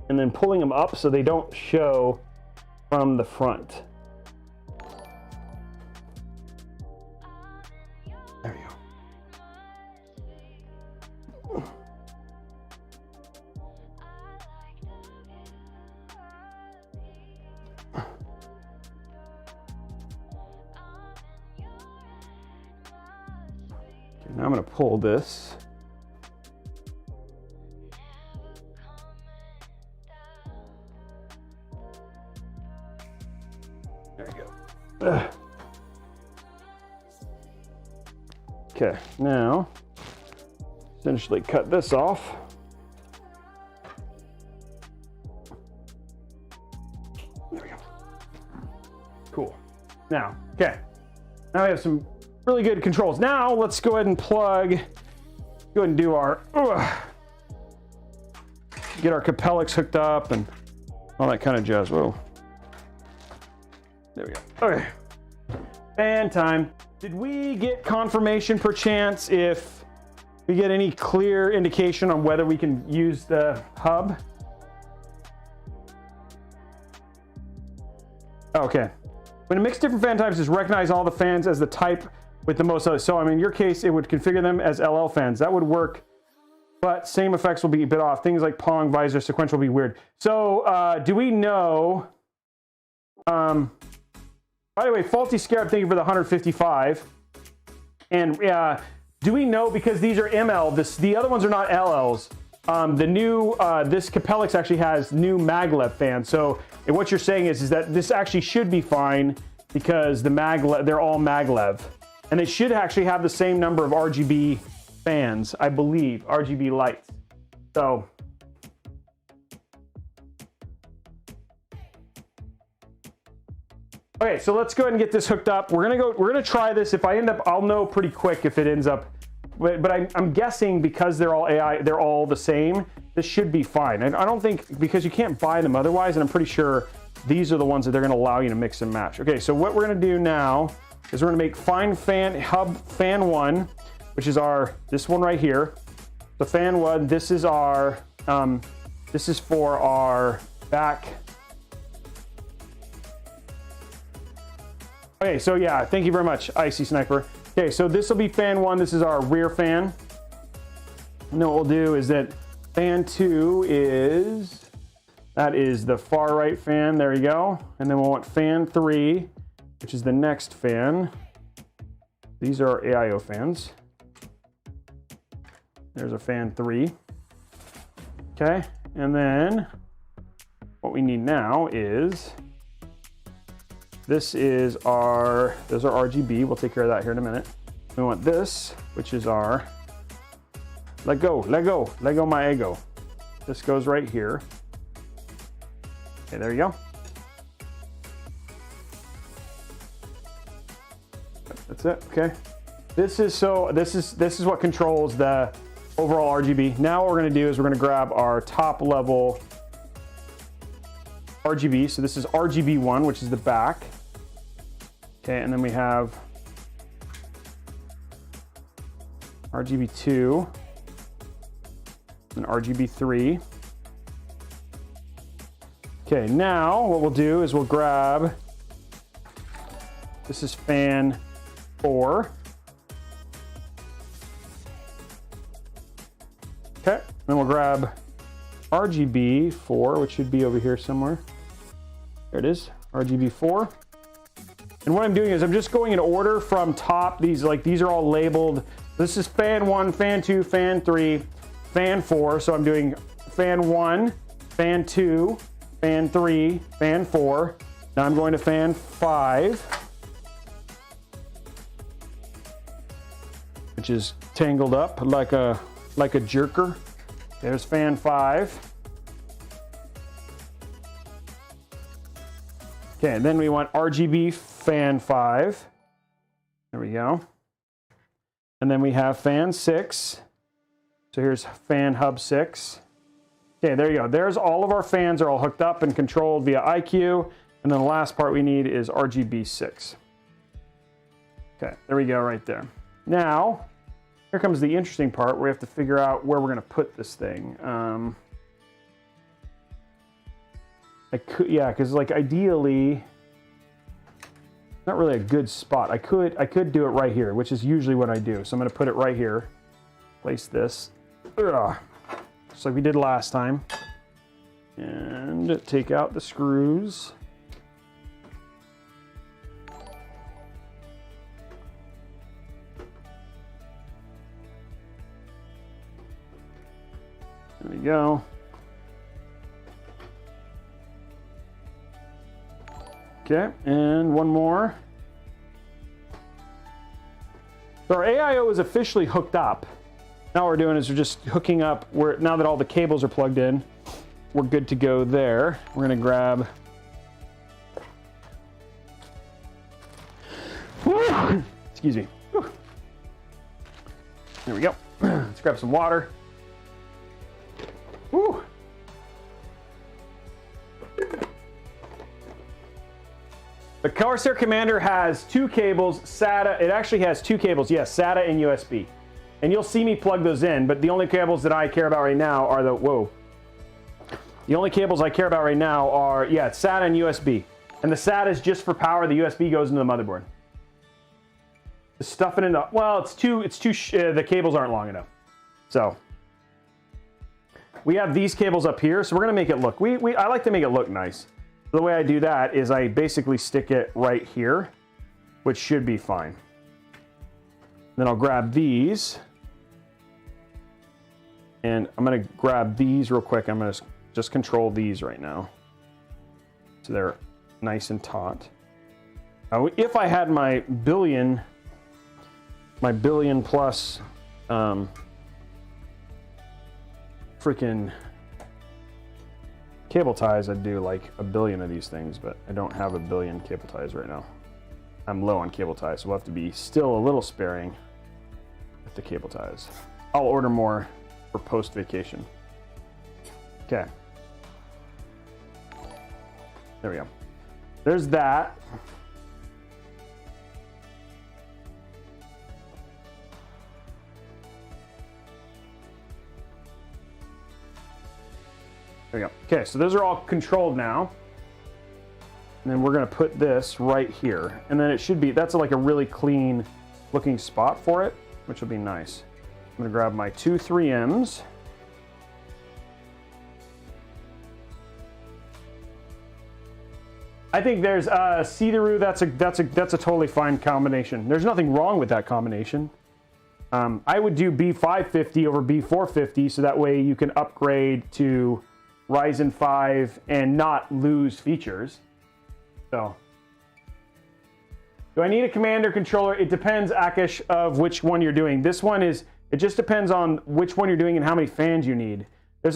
And then pulling them up so they don't show from the front. There we go. Okay, now I'm going to pull this. There you go. Okay, now essentially cut this off. There we go. Cool. Now, okay. Now we have some really good controls. Now let's go ahead and do our, get our Capellix hooked up and all that kind of jazz. Whoa. There we go. Okay. Fan time. Did we get confirmation perchance if we get any clear indication on whether we can use the hub? Okay. When it mixes different fan types, just recognize all the fans as the type with the most. So I mean, in your case, it would configure them as LL fans. That would work, but same effects will be a bit off. Things like Pong, Visor, Sequential will be weird. So do we know... By the way, Faulty Scarab, thank you for the 155. And do we know, because these are ML, the other ones are not LLs. The new, this Capellix actually has new maglev fans. So what you're saying is that this actually should be fine because they're all maglev. And they should actually have the same number of RGB fans, I believe, RGB lights. So. Okay, so let's go ahead and get this hooked up. We're gonna try this. If I end up, I'll know pretty quick if it ends up, but I'm guessing because they're all AI, they're all the same, this should be fine. And I don't think, because you can't buy them otherwise, and I'm pretty sure these are the ones that they're gonna allow you to mix and match. Okay, so what we're gonna do now is we're gonna make Fine Fan Hub Fan 1, which is this one right here. The Fan 1, this is this is for our back. Okay, so yeah, thank you very much, Icy Sniper. Okay, so this will be Fan 1, this is our rear fan. And then what we'll do is that Fan 2 that is the far right fan, there you go. And then we'll want Fan 3, which is the next fan. These are our AIO fans. There's a Fan 3. Okay, and then what we need now is, those are RGB. We'll take care of that here in a minute. We want this, which is our Lego my ego. This goes right here. Okay, there you go. That's it. Okay. This is what controls the overall RGB. Now what we're going to do is we're going to grab our top level RGB. So this is RGB1, which is the back. Okay, and then we have RGB2 and RGB3. Okay, now what we'll do is we'll grab, this is Fan 4. Okay, then we'll grab RGB4, which should be over here somewhere. There it is, RGB4. And what I'm doing is I'm just going in order from top. These are all labeled. This is Fan 1, Fan 2, Fan 3, Fan 4. So I'm doing Fan 1, Fan 2, Fan 3, Fan 4. Now I'm going to Fan 5, which is tangled up like a jerker. There's Fan 5. Okay, and then we want RGB Fan 5. There we go. And then we have Fan 6. So here's Fan Hub 6. Okay, there you go. There's all of our fans are all hooked up and controlled via IQ. And then the last part we need is RGB 6. Okay, there we go right there. Now, here comes the interesting part where we have to figure out where we're going to put this thing. Because like ideally, not really a good spot. I could do it right here, which is usually what I do. So I'm going to put it right here. Place this, just like we did last time, and take out the screws. There we go. Okay, and one more. So our AIO is officially hooked up. Now what we're doing is we're just hooking up. Now that all the cables are plugged in, we're good to go there. We're gonna grab. Excuse me. There we go. Let's grab some water. Woo. The Corsair Commander has two cables, SATA. It actually has two cables, yes, SATA and USB. And you'll see me plug those in, but the only cables that I care about right now are the only cables I care about right now are, yeah, SATA and USB. And the SATA is just for power, the USB goes into the motherboard. The stuffing in the, well, the cables aren't long enough. So, we have these cables up here, so we're gonna make it look, I like to make it look nice. The way I do that is I basically stick it right here, which should be fine. Then I'll grab these, and I'm gonna grab these real quick. I'm gonna just control these right now, so they're nice and taut. Now, if I had my billion plus freaking Cable ties, I'd do like a billion of these things, but I don't have a billion cable ties right now. I'm low on cable ties, so we'll have to be still a little sparing with the cable ties. I'll order more for post-vacation. Okay. There we go. There's that. There we go. Okay, so those are all controlled now. And then we're gonna put this right here. And then it should be, that's like a really clean looking spot for it, which will be nice. I'm gonna grab my two 3Ms. I think there's see-through, that's a totally fine combination. There's nothing wrong with that combination. I would do B550 over B450, so that way you can upgrade to Ryzen 5 and not lose features. So, do I need a commander controller? It depends, Akish, of which one you're doing. This one is, it just depends on which one you're doing and how many fans you need. That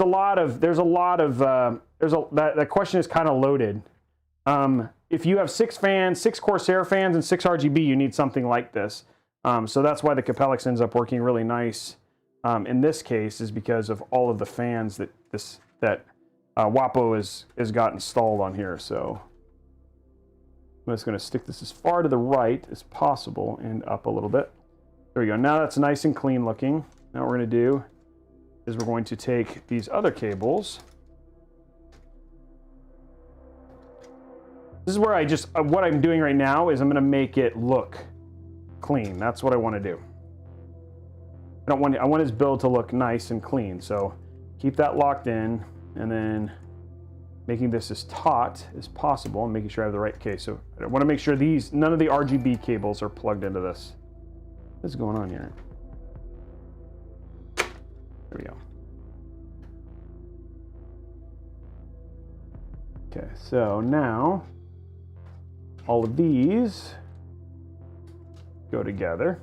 question is kind of loaded. If you have 6 fans, 6 Corsair fans, and 6 RGB, you need something like this. So that's why the Capellix ends up working really nice. In this case, is because of all of the fans that Wapo has got installed on here. So I'm just going to stick this as far to the right as possible and up a little bit. There we go. Now that's nice and clean looking. Now what we're going to do is we're going to take these other cables. This is where I just, what I'm doing right now is I'm going to make it look clean. That's what I want to do. I want his build to look nice and clean. So keep that locked in, and then making this as taut as possible and making sure I have the right case. So I want to make sure none of the RGB cables are plugged into this. What's going on here? There we go. Okay, so now all of these go together.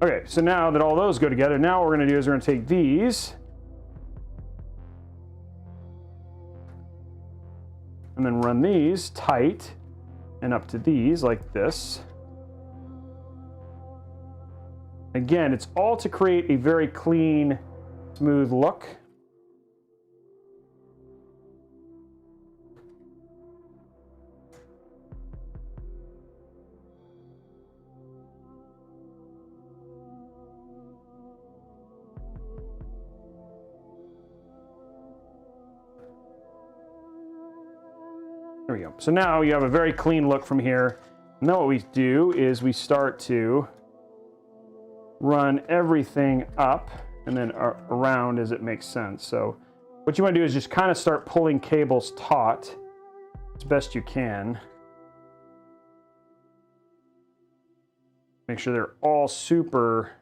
Okay, so now that all those go together, now what we're going to do is we're going to take these and then run these tight and up to these like this. Again, it's all to create a very clean, smooth look. There we go. So now you have a very clean look from here. Now what we do is we start to run everything up and then around as it makes sense. So what you want to do is just kind of start pulling cables taut as best you can. Make sure they're all super,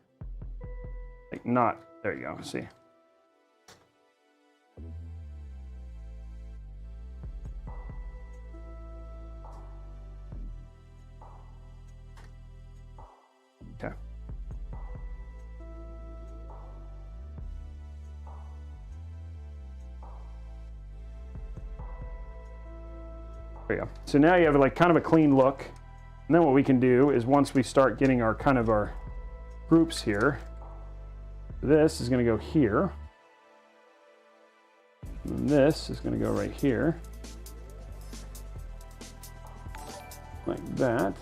like not, there you go, see. Okay. There you go. So now you have like kind of a clean look. And then what we can do is once we start getting our kind of our groups here, this is going to go here. And this is going to go right here. Like that.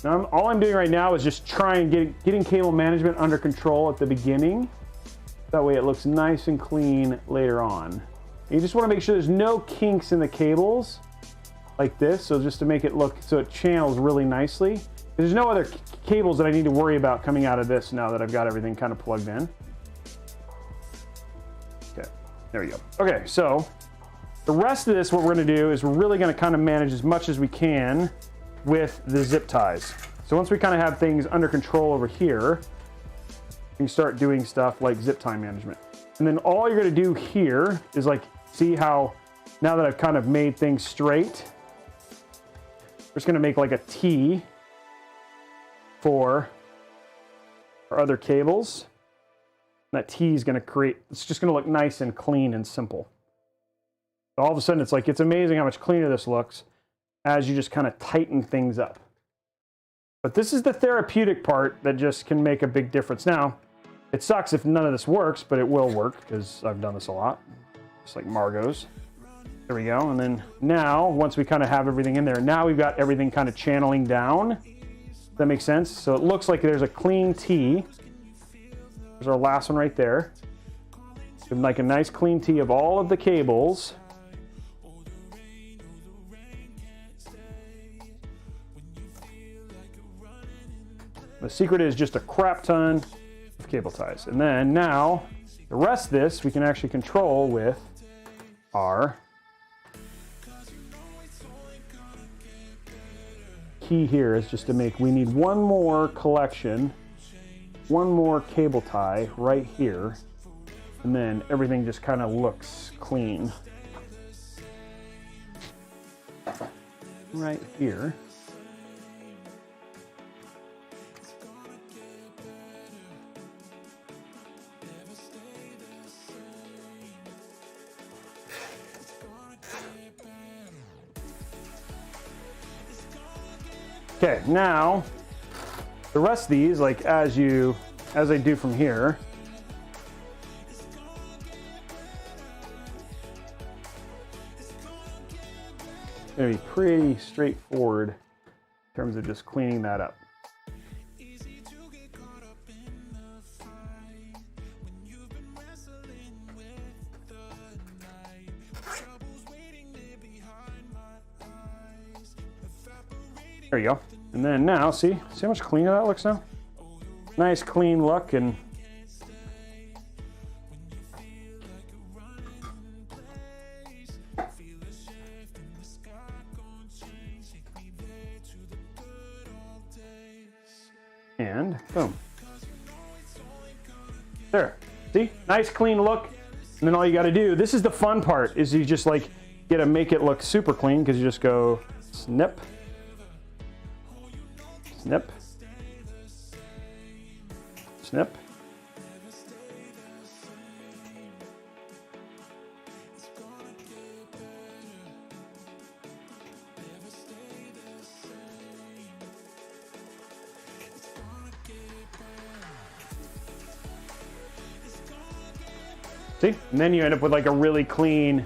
Now all I'm doing right now is just trying getting cable management under control at the beginning. That way it looks nice and clean later on. And you just want to make sure there's no kinks in the cables like this, so just to make it look so it channels really nicely. There's no other cables that I need to worry about coming out of this now that I've got everything kind of plugged in. Okay, there we go. Okay, so the rest of this, what we're going to do is we're really going to kind of manage as much as we can with the zip ties. So once we kind of have things under control over here, we can start doing stuff like zip tie management. And then all you're gonna do here is like, see how, now that I've kind of made things straight, we're just gonna make like a T for our other cables. And that T is gonna create, it's just gonna look nice and clean and simple. So all of a sudden it's like, it's amazing how much cleaner this looks as you just kind of tighten things up. But this is the therapeutic part that just can make a big difference. Now, it sucks if none of this works, but it will work because I've done this a lot. Just like Margot's. There we go. And then now, once we kind of have everything in there, now we've got everything kind of channeling down. Does that make sense? So it looks like there's a clean T. There's our last one right there. Like a nice clean T of all of the cables. The secret is just a crap ton of cable ties. And then now, the rest of this we can actually control with our key here is just to make, we need one more collection, one more cable tie right here, and then everything just kind of looks clean. Right here. Okay, now the rest of these, like as I do from here, it's gonna be pretty straightforward in terms of just cleaning that up. There you go. And then now, see how much cleaner that looks now? Nice clean look. And boom. There, see, nice clean look. And then all you got to do, this is the fun part, is you just like get to make it look super clean, because you just go snip. Snip. Snip. See? And then you end up with like a really clean.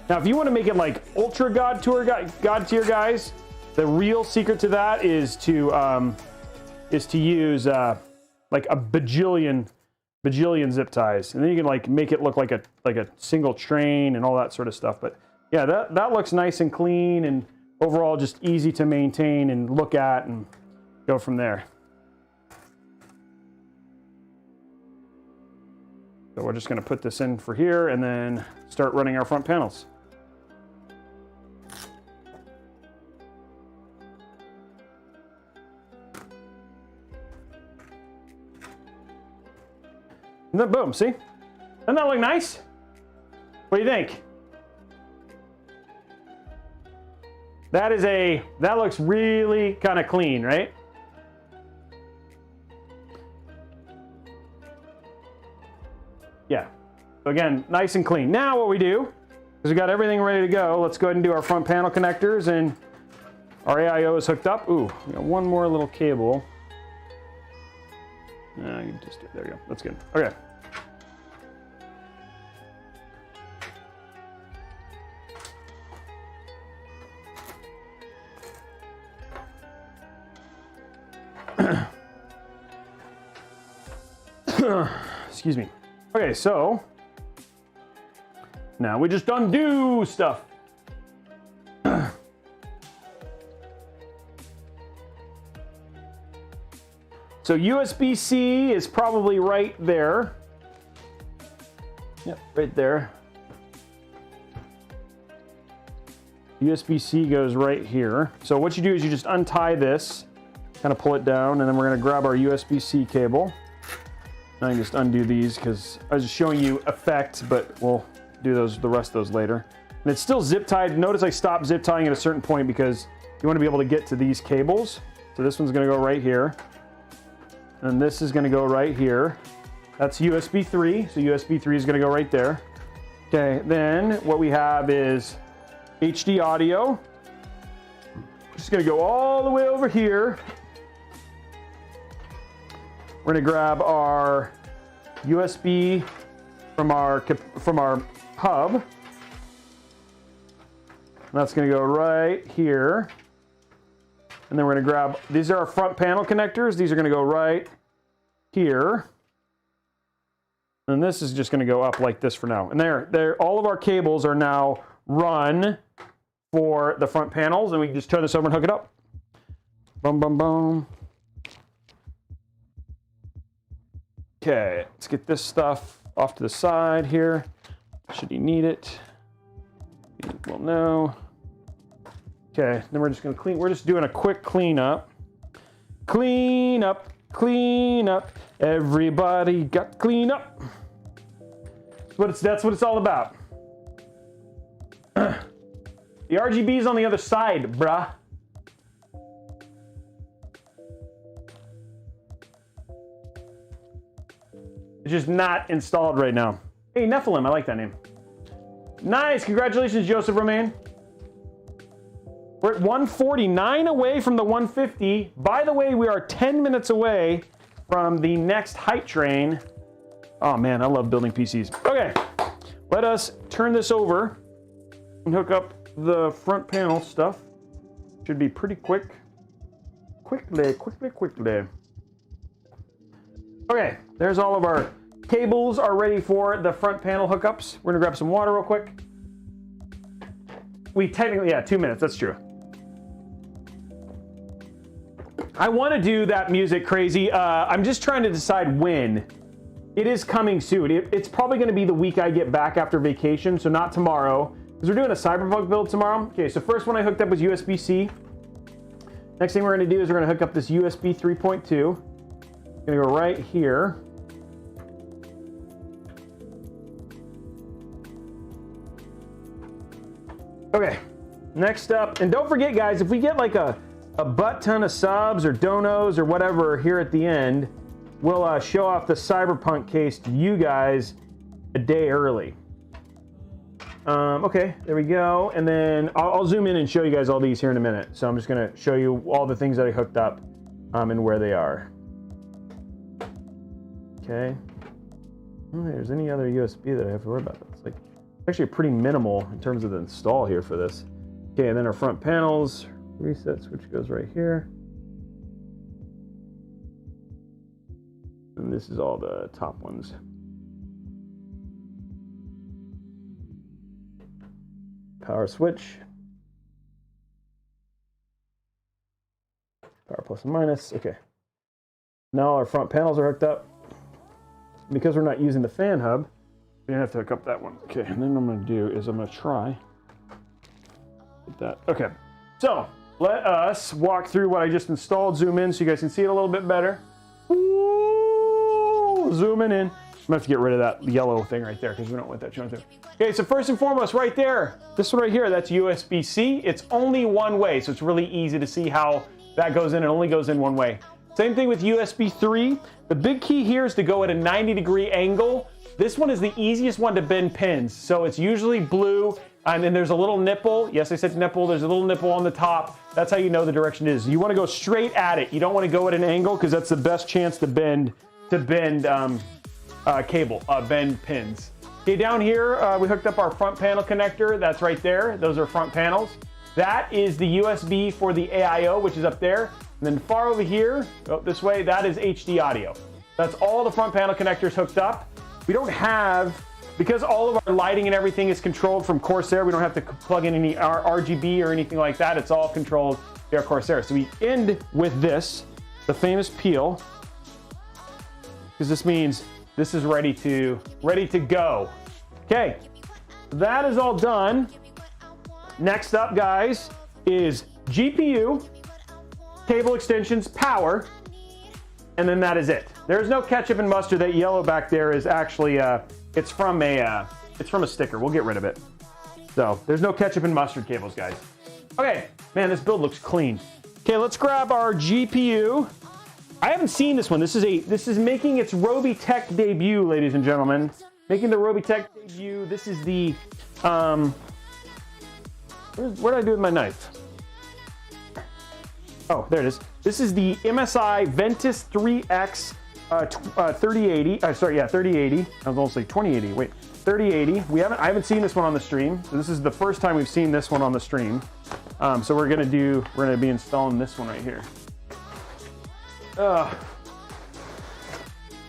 Now, if you want to make it like ultra god tier, guys, the real secret to that is to use like a bajillion zip ties, and then you can like make it look like a single train and all that sort of stuff. But yeah, that looks nice and clean, and overall just easy to maintain and look at, and go from there. So we're just going to put this in for here and then start running our front panels. And then boom, see? Doesn't that look nice? What do you think? That looks really kind of clean, right? Yeah. So again, nice and clean. Now what we do is we got everything ready to go. Let's go ahead and do our front panel connectors, and our AIO is hooked up. Ooh, we got one more little cable. You just, there you go. That's good. Okay. Excuse me. Okay, so now we just undo stuff. So USB-C is probably right there. Yep, right there. USB-C goes right here. So what you do is you just untie this, kind of pull it down, and then we're going to grab our USB-C cable. I can just undo these because I was just showing you effects, but we'll do the rest of those later. And it's still zip tied. Notice I stopped zip tying at a certain point because you want to be able to get to these cables. So this one's going to go right here. And this is going to go right here. That's USB 3. So USB 3 is going to go right there. Okay, then what we have is HD audio. Just going to go all the way over here. We're going to grab our USB from our hub. And that's going to go right here. And then we're going to grab, these are our front panel connectors. These are going to go right here. And this is just going to go up like this for now. And there, all of our cables are now run for the front panels. And we can just turn this over and hook it up. Boom, boom, boom. Okay, let's get this stuff off to the side here. Should you need it? Well, no. Okay, then we're just gonna clean. We're just doing a quick cleanup. Clean up, clean up. Everybody got clean up. That's what it's all about. The RGB's on the other side, bruh. It's just not installed right now. Hey, Nephilim, I like that name. Nice, congratulations, Joseph Romain. We're at 149 away from the 150. By the way, we are 10 minutes away from the next hype train. Oh man, I love building PCs. Okay, let us turn this over and hook up the front panel stuff. Should be pretty quick. Quickly. Okay, there's all of our cables are ready for the front panel hookups. We're gonna grab some water real quick. We technically, yeah, 2 minutes, that's true. I wanna do that music crazy. I'm just trying to decide when. It is coming soon. It's probably gonna be the week I get back after vacation, so not tomorrow, because we're doing a Cyberpunk build tomorrow. Okay, so first one I hooked up was USB-C. Next thing we're gonna do is we're gonna hook up this USB 3.2. Gonna go right here. Okay, next up, and don't forget guys, if we get like a butt ton of subs or donos or whatever here at the end, we'll show off the Cyberpunk case to you guys a day early. Okay, there we go. And then I'll zoom in and show you guys all these here in a minute. So I'm just gonna show you all the things that I hooked up and where they are. Okay. I don't think there's any other USB that I have to worry about. It's like actually pretty minimal in terms of the install here for this. Okay, and then our front panels, reset switch goes right here. And this is all the top ones. Power switch. Power plus and minus, okay. Now our front panels are hooked up. Because we're not using the fan hub, we don't have to hook up that one. Okay, and then what I'm gonna do is I'm gonna try get that. Okay, so let us walk through what I just installed, zoom in so you guys can see it a little bit better. Ooh, zooming in. I'm gonna have to get rid of that yellow thing right there because we don't want that showing through. Okay, so first and foremost, right there, this one right here, that's USB-C. It's only one way, so it's really easy to see how that goes in. It only goes in one way. Same thing with USB 3. The big key here is to go at a 90-degree angle. This one is the easiest one to bend pins. So it's usually blue, and then there's a little nipple. Yes, I said nipple. There's a little nipple on the top. That's how you know the direction is. You want to go straight at it. You don't want to go at an angle because that's the best chance to bend bend pins. Okay, down here, we hooked up our front panel connector. That's right there. Those are front panels. That is the USB for the AIO, which is up there. And then far over here, this way, that is HD audio. That's all the front panel connectors hooked up. We don't have, because all of our lighting and everything is controlled from Corsair, we don't have to plug in any RGB or anything like that. It's all controlled via Corsair. So we end with this, the famous peel, because this means this is ready to go. Okay, that is all done. Next up, guys, is GPU, cable extensions, power, and then that is it. There's no ketchup and mustard. That yellow back there is actually it's from a sticker. We'll get rid of it. So there's no ketchup and mustard cables, guys. Okay, man, this build looks clean. Okay, let's grab our GPU. I haven't seen this one. This is making its Robeytech debut, ladies and gentlemen. Making the Robeytech debut. This is the what did I do with my knife? Oh, there it is. This is the MSI Ventus 3X 3080. Sorry, yeah, 3080. I was almost like 2080. Wait, 3080. I haven't seen this one on the stream. So this is the first time we've seen this one on the stream. So we're gonna be installing this one right here.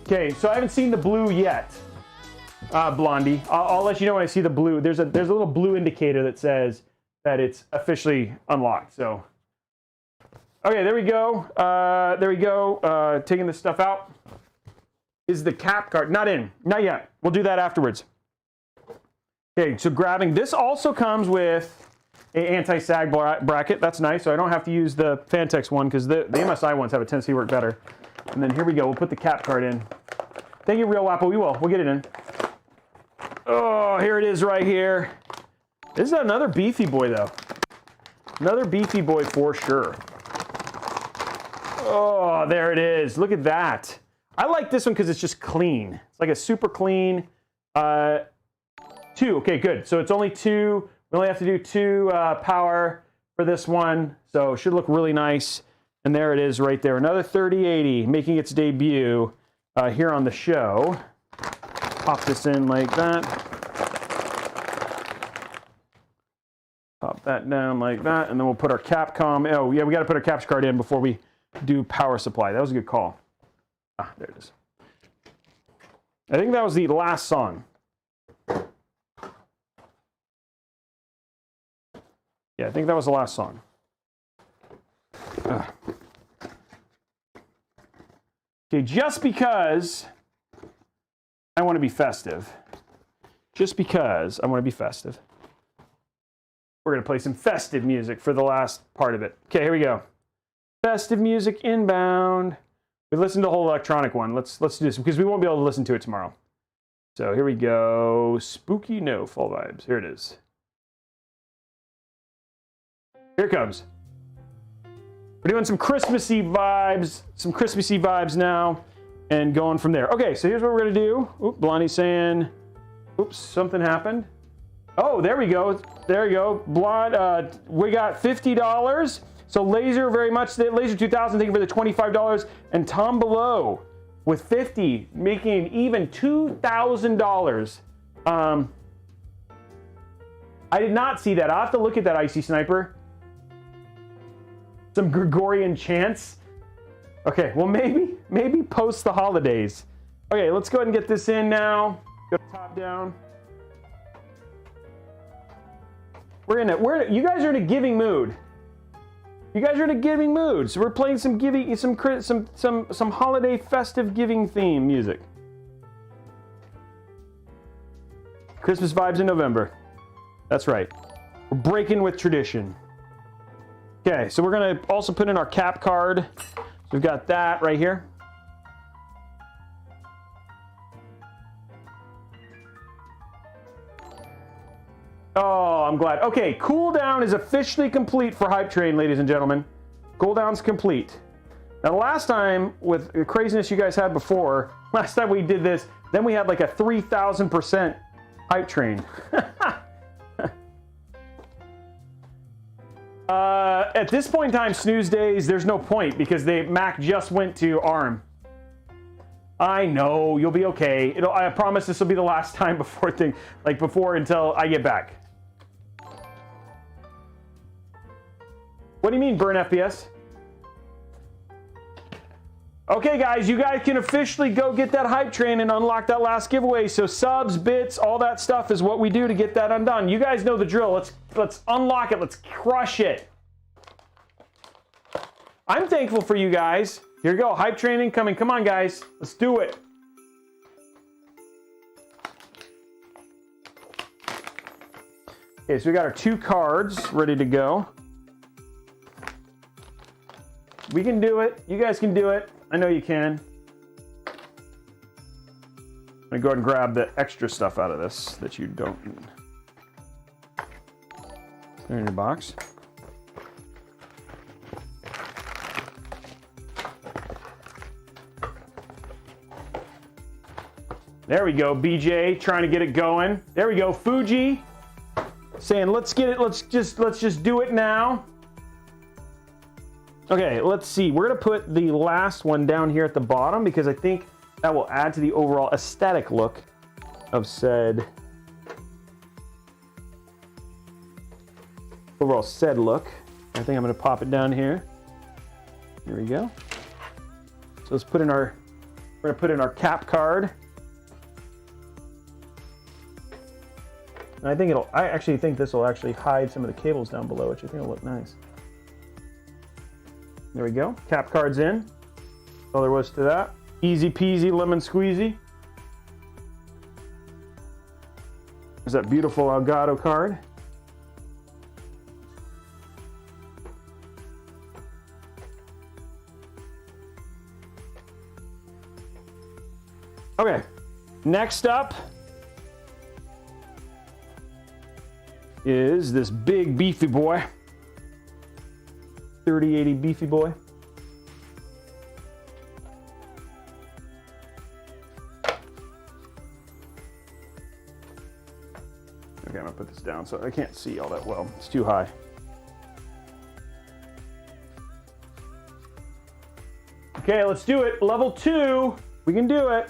Okay, so I haven't seen the blue yet, Blondie. I'll let you know when I see the blue. There's a little blue indicator that says that it's officially unlocked. So, okay, there we go. There we go. Taking this stuff out. Is the cap card not in? Not yet. We'll do that afterwards. Okay, so grabbing this also comes with an anti-sag bracket. That's nice. So I don't have to use the Phanteks one because the MSI ones have a tendency to work better. And then here we go. We'll put the cap card in. Thank you, Real Wappo. We will. We'll get it in. Oh, here it is right here. This is another beefy boy, though. Another beefy boy for sure. Oh, there it is. Look at that. I like this one because it's just clean. It's like a super clean. 2. Okay, good. So it's only 2. We only have to do 2 power for this one. So it should look really nice. And there it is right there. Another 3080 making its debut here on the show. Pop this in like that. Pop that down like that. And then we'll put our Capcom. Oh, yeah, we got to put our caps card in before we do power supply. That was a good call. Ah, there it is. I think that was the last song. Yeah, I think that was the last song. Okay, just because I want to be festive. Just because I want to be festive. We're going to play some festive music for the last part of it. Okay, here we go. Festive music inbound. We listened to the whole electronic one. Let's do this because we won't be able to listen to it tomorrow. So here we go. Spooky no fall vibes. Here it is. Here it comes. We're doing some Christmassy vibes now, and going from there. Okay, so here's what we're gonna do. Oop, Blondie's saying, oops, something happened. Oh, there we go. There you go. Blonde, we got $50. So Laser, very much. Laser 2000, thank you for the $25. And Tom Below with 50, making even $2,000. I did not see that. I'll have to look at that, Icy Sniper. Some Gregorian chants. Okay, well maybe post the holidays. Okay, let's go ahead and get this in now. Go top down. You guys are in a giving mood. You guys are in a giving mood. So we're playing some holiday festive giving theme music. Christmas vibes in November. That's right. We're breaking with tradition. Okay, so we're gonna also put in our cap card. So we've got that right here. Oh, I'm glad. Okay, cooldown is officially complete for Hype Train, ladies and gentlemen. Cooldown's complete. Now, the last time, with the craziness you guys had before, last time we did this, then we had like a 3,000% Hype Train. At this point in time, snooze days, there's no point because Mac just went to ARM. I know, you'll be okay. I promise this will be the last time before until I get back. What do you mean burn FPS? Okay, guys, you guys can officially go get that Hype Train and unlock that last giveaway. So subs, bits, all that stuff is what we do to get that undone. You guys know the drill. Let's unlock it. Let's crush it. I'm thankful for you guys. Here we go. Hype Train incoming. Come on, guys. Let's do it. Okay, so we got our 2 cards ready to go. We can do it. You guys can do it. I know you can. me go ahead and grab the extra stuff out of this that you don't need. There in your box. There we go, BJ, trying to get it going. There we go, Fuji, saying let's get it, let's just do it now. Okay, let's see. We're gonna put the last one down here at the bottom because I think that will add to the overall aesthetic look of said look. I think I'm gonna pop it down here. Here we go. So let's put in we're gonna put in our cap card. And I actually think this will actually hide some of the cables down below, which I think will look nice. There we go. Cap card's in. All there was to that. Easy peasy, lemon squeezy. There's that beautiful Elgato card. Okay, next up is this big beefy boy. 3080 beefy boy. Okay, I'm gonna put this down so I can't see all that well. It's too high. Okay, let's do it. Level 2. We can do it.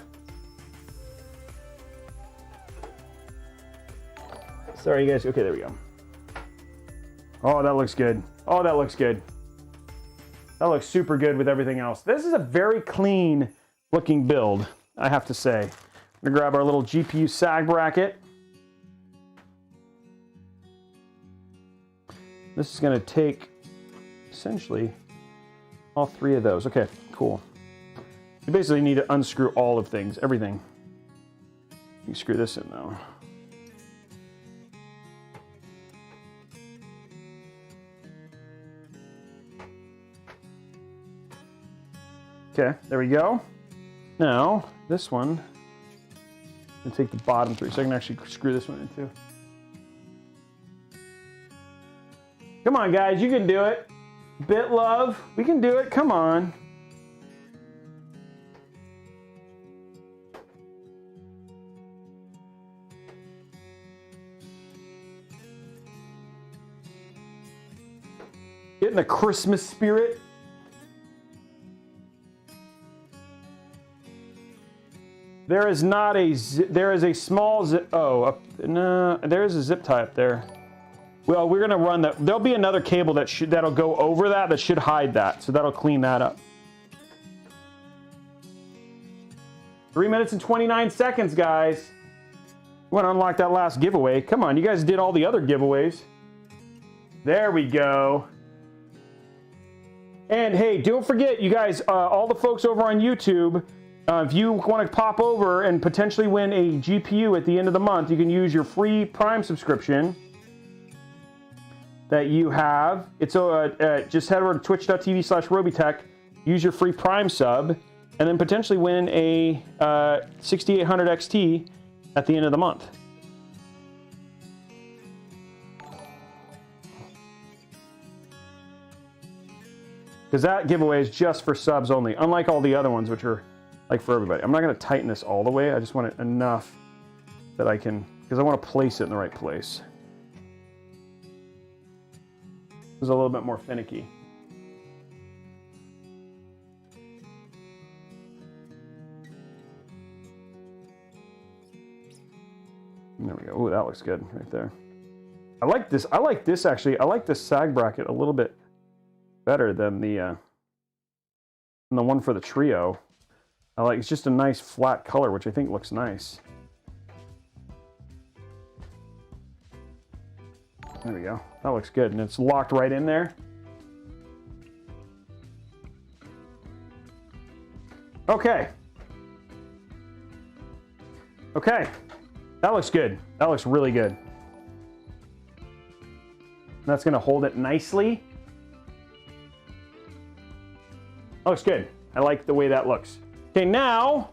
Sorry, you guys. Okay, there we go. Oh, that looks good. Oh, that looks good. That looks super good with everything else. This is a very clean looking build, I have to say. I'm gonna grab our little GPU sag bracket. This is gonna take essentially all 3 of those. Okay, cool. You basically need to unscrew all of things, everything. You screw this in though. Okay, there we go. Now, this one, I'm gonna take the bottom 3 so I can actually screw this one in too. Come on, guys, you can do it. Bit love, we can do it, come on. Get in the Christmas spirit. There is not a, there is a small zip, oh, no, there is a zip tie up there. Well, we're gonna run that, there'll be another cable that'll go over that should hide that, so that'll clean that up. 3 minutes and 29 seconds, guys. We wanna unlock that last giveaway. Come on, you guys did all the other giveaways. There we go. And hey, don't forget, you guys, all the folks over on YouTube, if you want to pop over and potentially win a GPU at the end of the month, you can use your free Prime subscription that you have. It's just head over to twitch.tv/Robeytech, use your free Prime sub, and then potentially win a 6800 XT at the end of the month. Because that giveaway is just for subs only, unlike all the other ones, which are like for everybody. I'm not going to tighten this all the way. I just want it enough that I can, because I want to place it in the right place. It's a little bit more finicky. There we go. Oh, that looks good right there. I like this. I like this actually. I like this sag bracket a little bit better than the one for the Trio. I like, it's just a nice flat color, which I think looks nice. There we go. That looks good, and it's locked right in there. Okay. Okay. That looks good. That looks really good. That's going to hold it nicely. That looks good. I like the way that looks. Okay, now,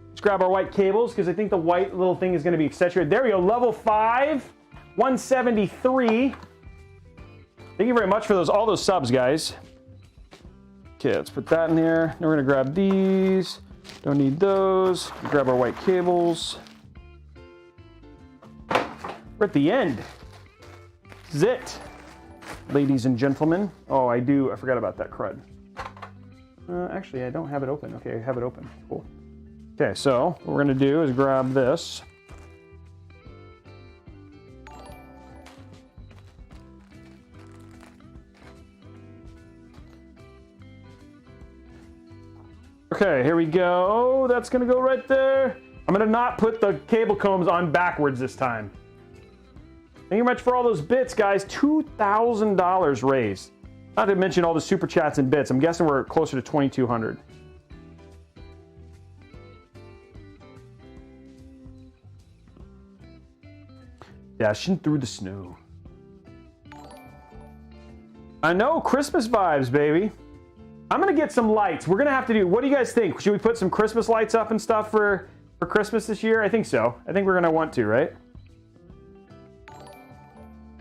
let's grab our white cables because I think the white little thing is going to be accentuated. There we go. Level 5, 173. Thank you very much for all those subs, guys. Okay, let's put that in here. Now we're going to grab these. Don't need those. Grab our white cables. We're at the end. This is it, ladies and gentlemen. Oh, I forgot about that crud. Actually, I don't have it open. Okay, I have it open. Cool. Okay, so what we're going to do is grab this. Okay, here we go. That's going to go right there. I'm going to not put the cable combs on backwards this time. Thank you much for all those bits, guys. $2,000 raised. Not to mention all the super chats and bits. I'm guessing we're closer to 2,200. Dashing through the snow. I know, Christmas vibes, baby. I'm gonna get some lights. We're gonna have to do, what do you guys think? Should we put some Christmas lights up and stuff for Christmas this year? I think so. I think we're gonna want to, right?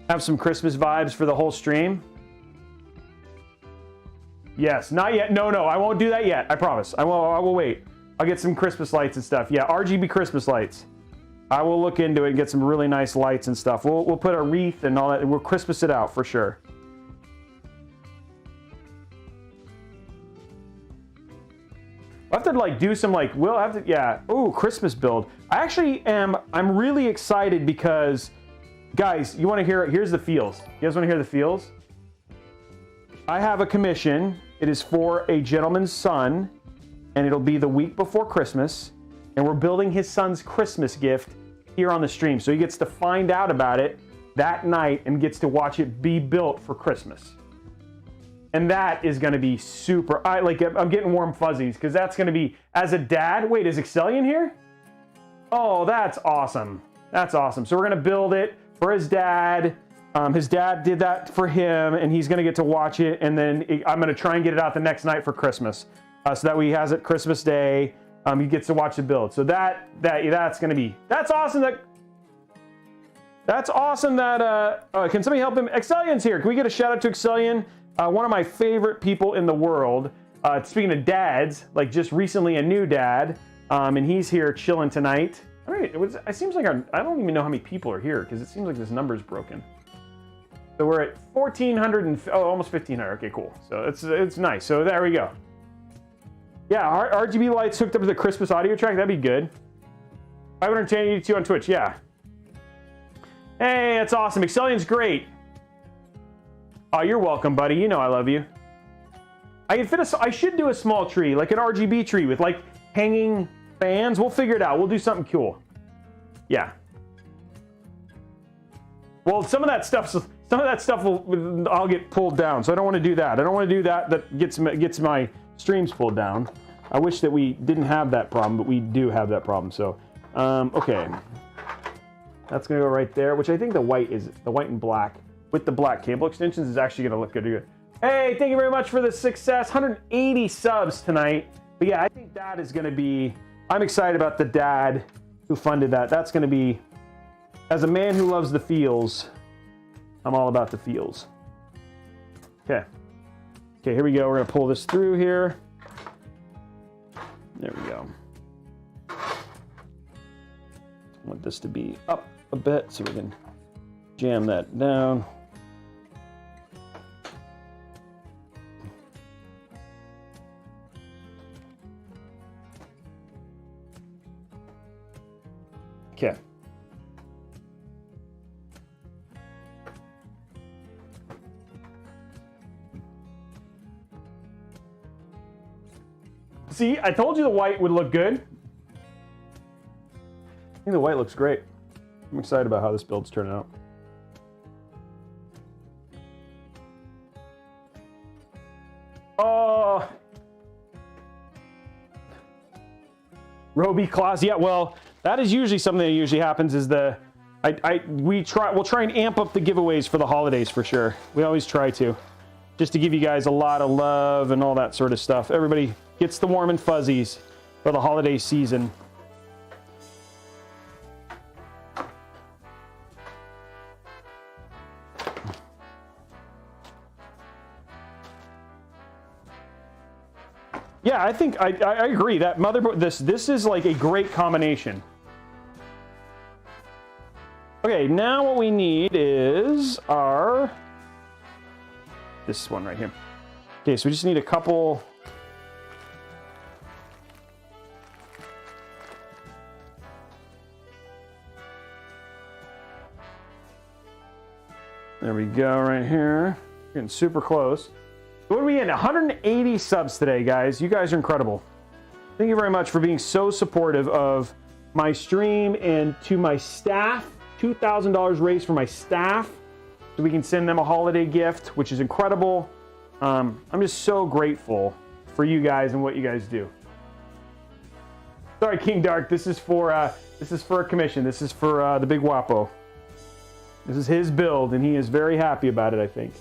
Have some Christmas vibes for the whole stream. Yes, not yet. No, I won't do that yet. I promise. I will wait. I'll get some Christmas lights and stuff. Yeah, RGB Christmas lights. I will look into it and get some really nice lights and stuff. We'll put a wreath and all that. We'll Christmas it out for sure. We'll have to like do some like, we'll have to, yeah. Ooh, Christmas build. I'm really excited because, guys, you want to hear, here's the feels. You guys want to hear the feels? I have a commission. It is for a gentleman's son, and it'll be the week before Christmas, and we're building his son's Christmas gift here on the stream. So he gets to find out about it that night and gets to watch it be built for Christmas. And that is going to be super, I'm getting warm fuzzies because that's going to be, as a dad, wait, is Excellion here? Oh, that's awesome. That's awesome. So we're going to build it for his dad. His dad did that for him, and he's going to get to watch it. And then I'm going to try and get it out the next night for Christmas. So that way he has it Christmas Day. He gets to watch the build. So that's going to be, that's awesome. That's awesome that, can somebody help him? Excellion's here. Can we get a shout out to Excellion? One of my favorite people in the world. Speaking of dads, like just recently a new dad. And he's here chilling tonight. All right, it seems like I don't even know how many people are here because it seems like this number is broken. So we're at 1,400 and almost 1,500. Okay, cool. So it's nice. So there we go. Yeah, RGB lights hooked up to the Christmas audio track. That'd be good. 582 on Twitch. Yeah. Hey, that's awesome. Excellion's great. Oh, you're welcome, buddy. You know I love you. I should do a small tree, like an RGB tree with like hanging fans. We'll figure it out. We'll do something cool. Yeah. Well, some of that stuff I'll get pulled down, so I don't want to do that. I don't want to do that. That gets my streams pulled down. I wish that we didn't have that problem, but we do have that problem. So, okay, that's gonna go right there. Which I think the white and black with the black cable extensions is actually gonna look good. Hey, thank you very much for the success. 180 subs tonight. But yeah, I think that is gonna be. I'm excited about the dad who funded that. That's gonna be. As a man who loves the feels, I'm all about the feels. Okay. Okay, here we go. We're going to pull this through here. There we go. I want this to be up a bit so we can jam that down. Okay. See, I told you the white would look good. I think the white looks great. I'm excited about how this build's turning out. Oh, Robey class. Yeah, well, that is usually something that usually happens. Is we'll try and amp up the giveaways for the holidays for sure. We always try to, just to give you guys a lot of love and all that sort of stuff. Everybody gets the warm and fuzzies for the holiday season. Yeah, I think I agree that motherboard. This is like a great combination. Okay, now what we need is this one right here. Okay, so we just need a couple. There we go, right here. Getting super close. What are we in? 180 subs today, guys. You guys are incredible. Thank you very much for being so supportive of my stream, and to my staff, $2,000 raised for my staff so we can send them a holiday gift, which is incredible. I'm just so grateful for you guys and what you guys do. Sorry, King Dark. This is for a commission. This is for the big Wapo. This is his build, and he is very happy about it, I think.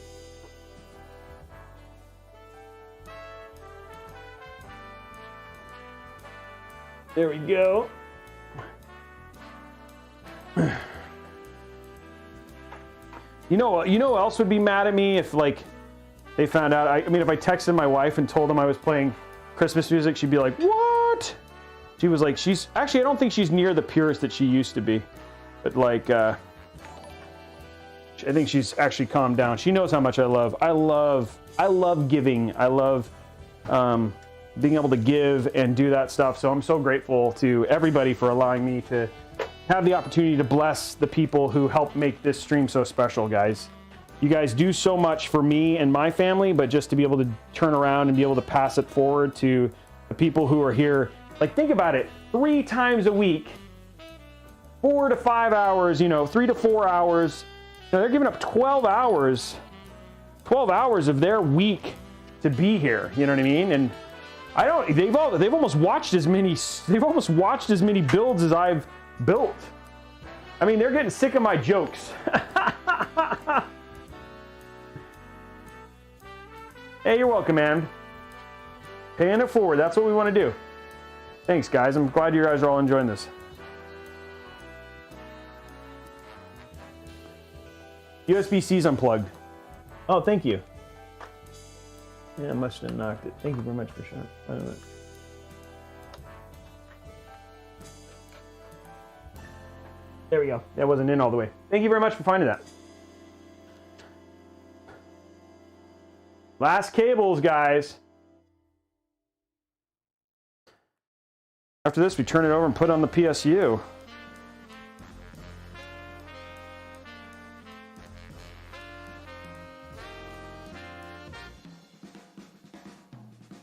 There we go. You know who else would be mad at me if, like, they found out? I mean, if I texted my wife and told them I was playing Christmas music, she'd be like, "What?" She was like, actually, I don't think she's near the purist that she used to be, but like, I think she's actually calmed down. She knows how much I love giving. I love being able to give and do that stuff. So I'm so grateful to everybody for allowing me to have the opportunity to bless the people who help make this stream so special, guys. You guys do so much for me and my family, but just to be able to turn around and be able to pass it forward to the people who are here. Like, think about it, 3 times a week, 4 to 5 hours, 3 to 4 hours. They're giving up 12 hours of their week to be here. You know what I mean? And they've almost watched as many builds as I've built. I mean, they're getting sick of my jokes. Hey, you're welcome, man. Paying it forward. That's what we want to do. Thanks, guys. I'm glad you guys are all enjoying this. USB-C's unplugged. Oh, thank you. Yeah, I must have knocked it. Thank you very much for showing it. There we go. That wasn't in all the way. Thank you very much for finding that. Last cables, guys. After this, we turn it over and put on the PSU.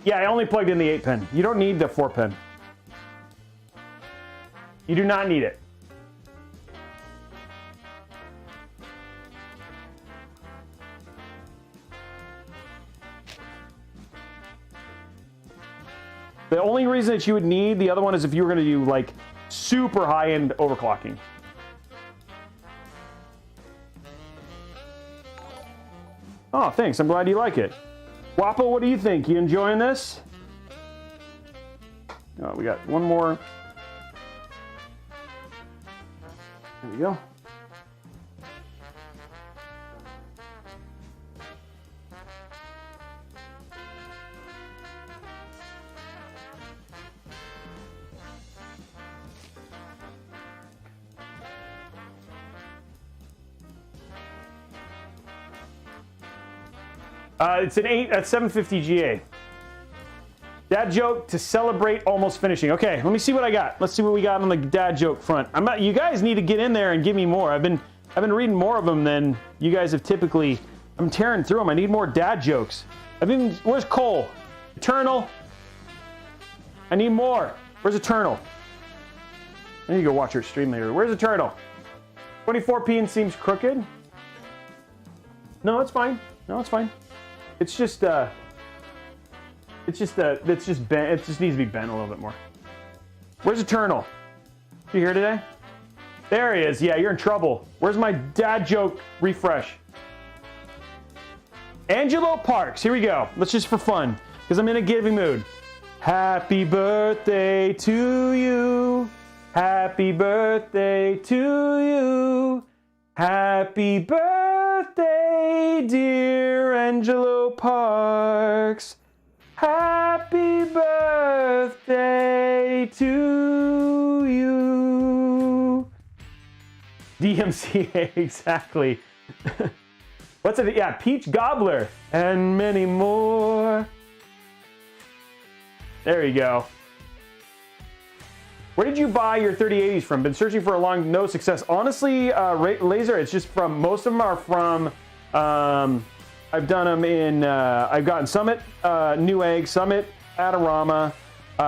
Yeah, I only plugged in the 8-pin. You don't need the 4-pin. You do not need it. The only reason that you would need the other one is if you were going to do like super high-end overclocking. Oh, thanks. I'm glad you like it. Wapo, what do you think? You enjoying this? Oh, we got one more. There we go. It's an 750 GA. Dad joke to celebrate almost finishing. Okay, let me see what I got. Let's see what we got on the dad joke front. You guys need to get in there and give me more. I've been reading more of them than you guys have typically. I'm tearing through them. I need more dad jokes. Where's Cole? Eternal. I need more. Where's Eternal? I need to go watch her stream later. Where's Eternal? 24p and seems crooked. No, it's fine. No, it's fine. It's just bent. It just needs to be bent a little bit more. Where's Eternal? You here today? There he is. Yeah, you're in trouble. Where's my dad joke refresh? Angelo Parks. Here we go. Let's just for fun, because I'm in a giving mood. Happy birthday to you. Happy birthday to you. Happy birthday, dear Angelo Parks. Happy birthday. birthday to you. DMCA, exactly. What's it? Yeah, Peach Gobbler and many more. There you go. Where did you buy your 3080s from? Been searching for a long, no success. Honestly, Laser, it's just from, most of them are from, I've done them in, I've gotten Summit, Newegg, Summit, Adorama,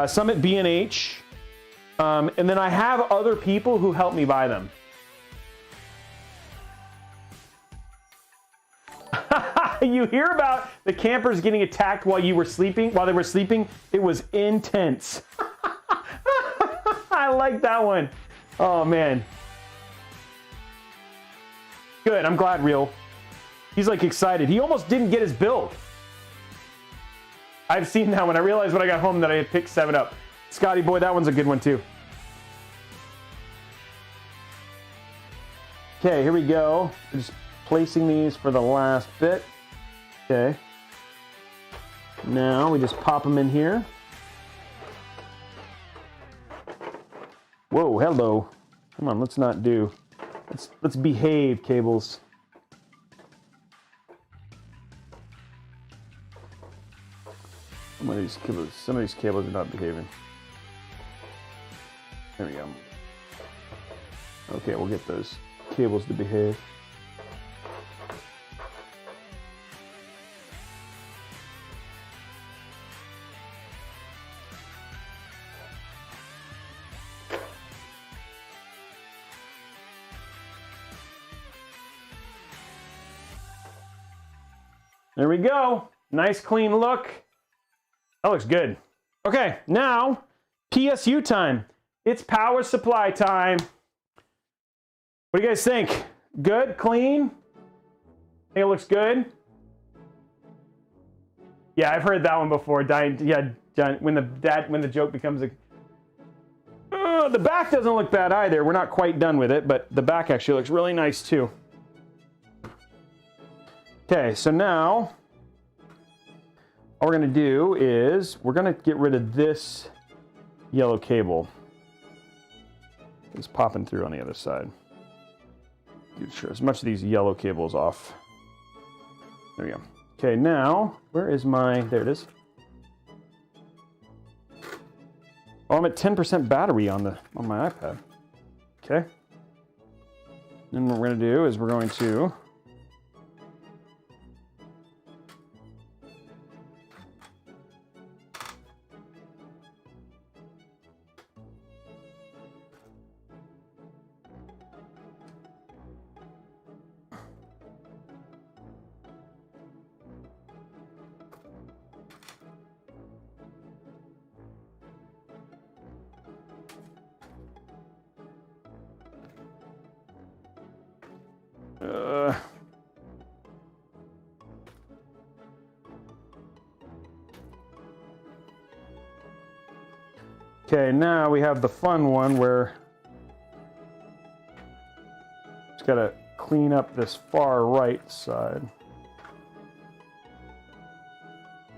Summit B&H, and then I have other people who help me buy them. You hear about the campers getting attacked while you were sleeping, while they were sleeping? It was intense. I like that one. Oh man. Good, I'm glad, Real. He's like excited. He almost didn't get his build. I've seen that one. I realized when I got home that I had picked 7 up. Scotty boy, that one's a good one too. Okay, here we go. Just placing these for the last bit. Okay. Now we just pop them in here. Whoa, hello. Come on, let's not do. Let's behave, cables. Some of these cables are not behaving. There we go. Okay, we'll get those cables to behave. There we go. Nice clean look. That looks good. Okay, now PSU time. It's power supply time. What do you guys think? Good? Clean? Think it looks good? Yeah, I've heard that one before. Yeah, when the joke becomes a... the back doesn't look bad either. We're not quite done with it, but the back actually looks really nice too. Okay, so now all we're going to do is we're going to get rid of this yellow cable. It's popping through on the other side. Get sure as much of these yellow cables off. There we go. Okay, now where is my? There it is. Oh, I'm at 10% battery on my iPad. Okay. Then what we're going to do is we're going to okay, now we have the fun one where just gotta clean up this far right side.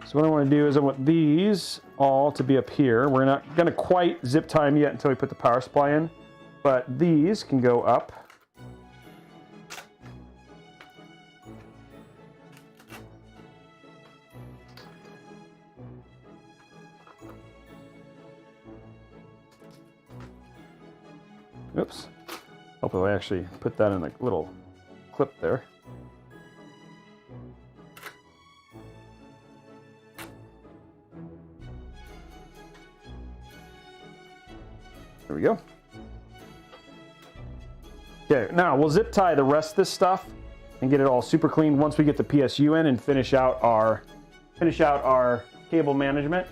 So what I want to do is I want these all to be up here. We're not gonna quite zip tie them yet until we put the power supply in, but these can go up. Oops. Hopefully I actually put that in a little clip there. There we go. Okay, now we'll zip tie the rest of this stuff and get it all super clean once we get the PSU in and finish out our cable management.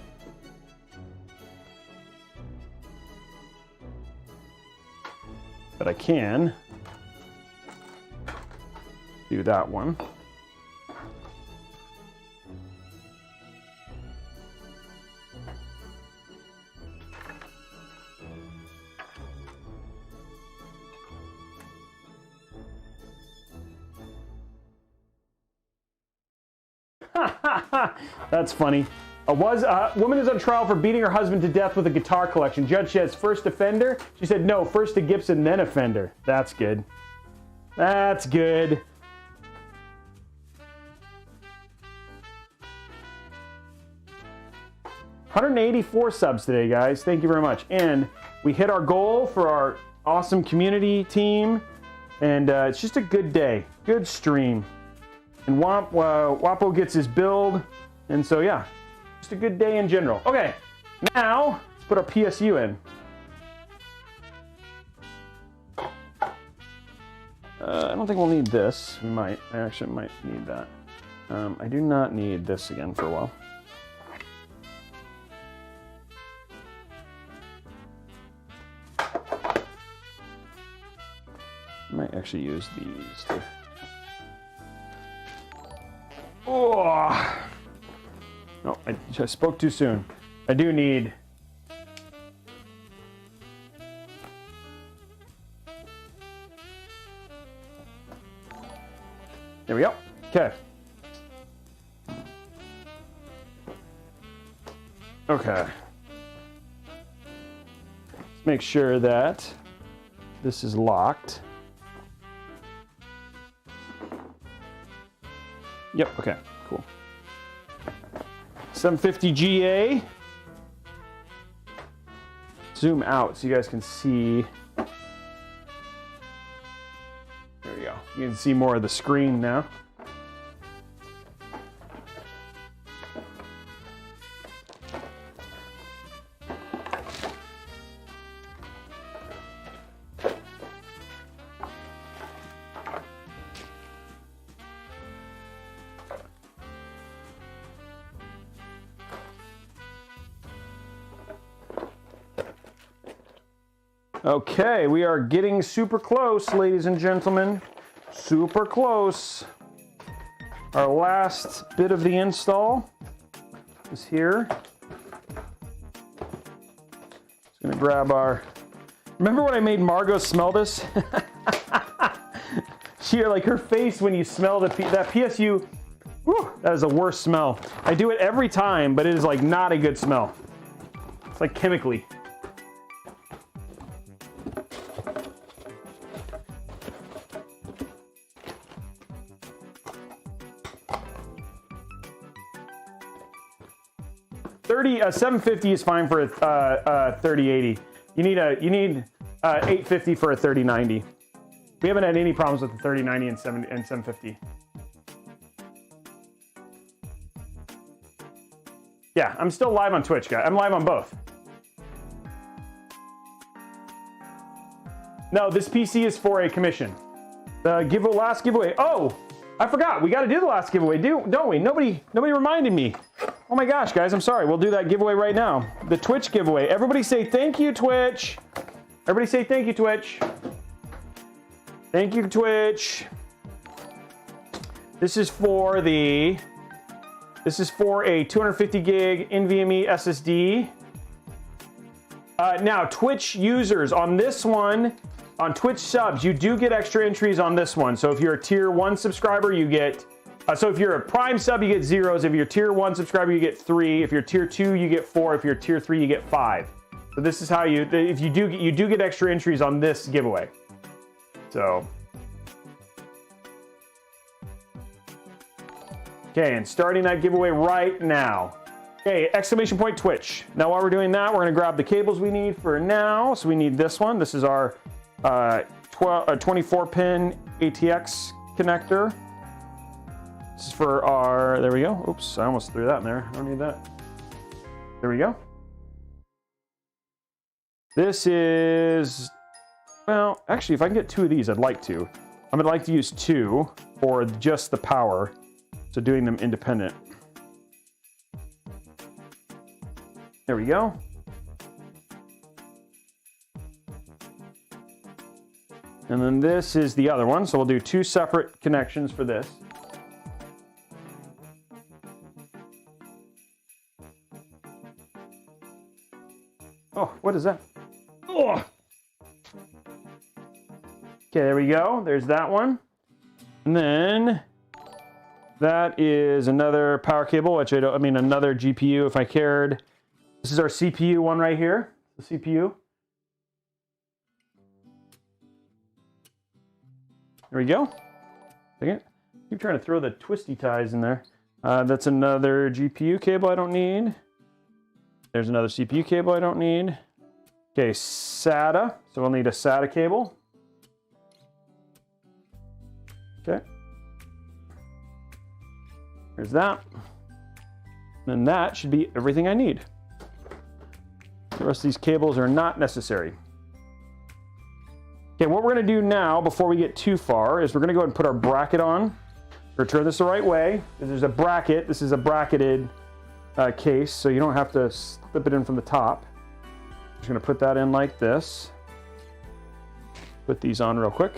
But I can do that one. That's funny. A woman is on trial for beating her husband to death with a guitar collection. Judge says first offender. She said no, first to Gibson, then offender. That's good. That's good. $184 subs today, guys. Thank you very much. And we hit our goal for our awesome community team. And it's just a good day. Good stream. And Wapo gets his build. And so, yeah, just a good day in general. Okay, now let's put our PSU in. I don't think we'll need this. We might. I actually might need that. I do not need this again for a while. I might actually use these too. Oh! No, I spoke too soon. I do need... There we go. Okay. Okay. Let's make sure that this is locked. Yep, okay, cool. 750 GA. Zoom out so you guys can see. There we go. You can see more of the screen now. Okay, we are getting super close, ladies and gentlemen. Super close. Our last bit of the install is here. Just gonna grab our... Remember when I made Margot smell this? She, like, her face when you smell that PSU, whew, that is the worst smell. I do it every time, but it is like not a good smell. It's like chemically. A 750 is fine for a 3080. You need 850 for a 3090. We haven't had any problems with the 3090 and 750. Yeah, I'm still live on Twitch, guys. I'm live on both. No, this PC is for a commission. The last giveaway. Oh, I forgot. We got to do the last giveaway, don't we? Nobody reminded me. Oh my gosh, guys, I'm sorry. We'll do that giveaway right now. The Twitch giveaway. Everybody say thank you, Twitch. Everybody say thank you, Twitch. Thank you, Twitch. This is for a 250 gig NVMe SSD. Now, Twitch users on this one, on Twitch subs, you do get extra entries on this one. So if you're a tier 1 subscriber, you get... so if you're a Prime sub, you get 0s. If you're a tier 1 subscriber, you get 3. If you're tier 2, you get 4. If you're tier 3, you get 5. So this is how you do get extra entries on this giveaway. So. Okay, and starting that giveaway right now. Okay, exclamation point Twitch. Now while we're doing that, we're gonna grab the cables we need for now. So we need this one. This is our 24-pin ATX connector. This is for our, there we go. Oops, I almost threw that in there. I don't need that. There we go. This is, well, actually, if I can get 2 of these, I'd like to. I'm gonna like to use 2 for just the power. So doing them independent. There we go. And then this is the other one. So we'll do 2 separate connections for this. Oh, what is that? Oh. Okay, there we go. There's that one. And then That is another power cable, which I mean another GPU if I cared. This is our CPU one right here, the CPU. There we go. Second. Keep trying to throw the twisty ties in there. That's another GPU cable I don't need. There's another CPU cable I don't need. Okay, SATA. So we'll need a SATA cable. Okay. There's that. And that should be everything I need. The rest of these cables are not necessary. Okay, what we're going to do now, before we get too far, is we're going to go ahead and put our bracket on. We're going to turn this the right way. There's a bracket. This is a bracketed case, so you don't have to slip it in from the top. Just going to put that in like this. Put these on real quick.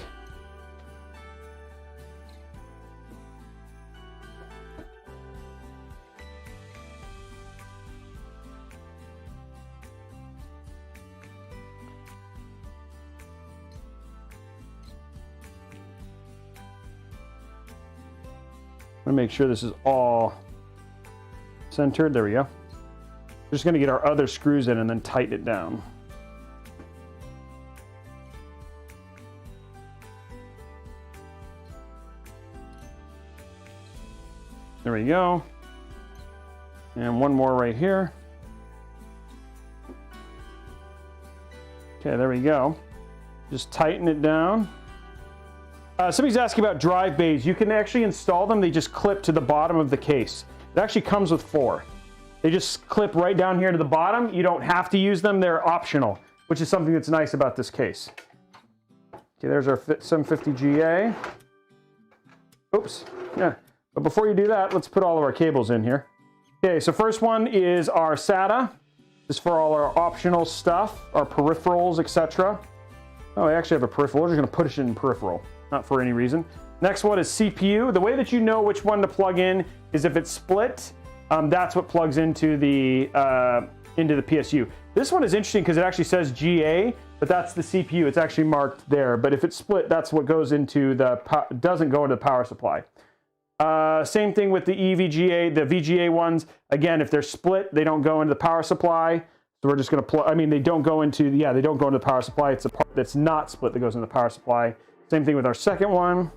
I'm gonna make sure this is all centered. There we go. We're just gonna get our other screws in and then tighten it down. There we go. And one more right here. Okay, there we go. Just tighten it down. Somebody's asking about drive bays. You can actually install them. They just clip to the bottom of the case. It actually comes with 4. They just clip right down here to the bottom. You don't have to use them. They're optional, which is something that's nice about this case. Okay, there's our 750GA. Oops. Yeah. But before you do that, let's put all of our cables in here. Okay, so first one is our SATA. This is for all our optional stuff, our peripherals, etc. Oh, I actually have a peripheral. We're just going to put it in peripheral. Not for any reason. Next one is CPU. The way that you know which one to plug in is if it's split, that's what plugs into the PSU. This one is interesting because it actually says GA, but that's the CPU. It's actually marked there. But if it's split, that's what goes into doesn't go into the power supply. Same thing with the EVGA, the VGA ones. Again, if they're split, they don't go into the power supply. So we're just going to plug. I mean, they don't go into the power supply. It's a part that's not split that goes into the power supply. Same thing with our second one.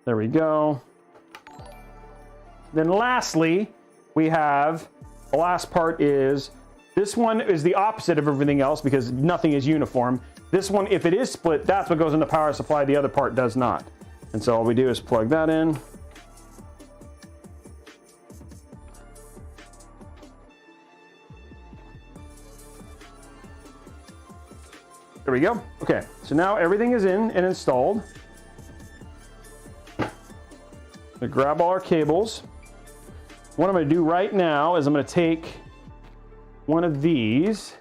There we go. Then lastly, we have, the last part is, this one is the opposite of everything else because nothing is uniform. This one, if it is split, that's what goes in the power supply. The other part does not. And so all we do is plug that in. There we go. Okay, so now everything is in and installed. We grab all our cables. What I'm going to do right now is I'm going to take one of these,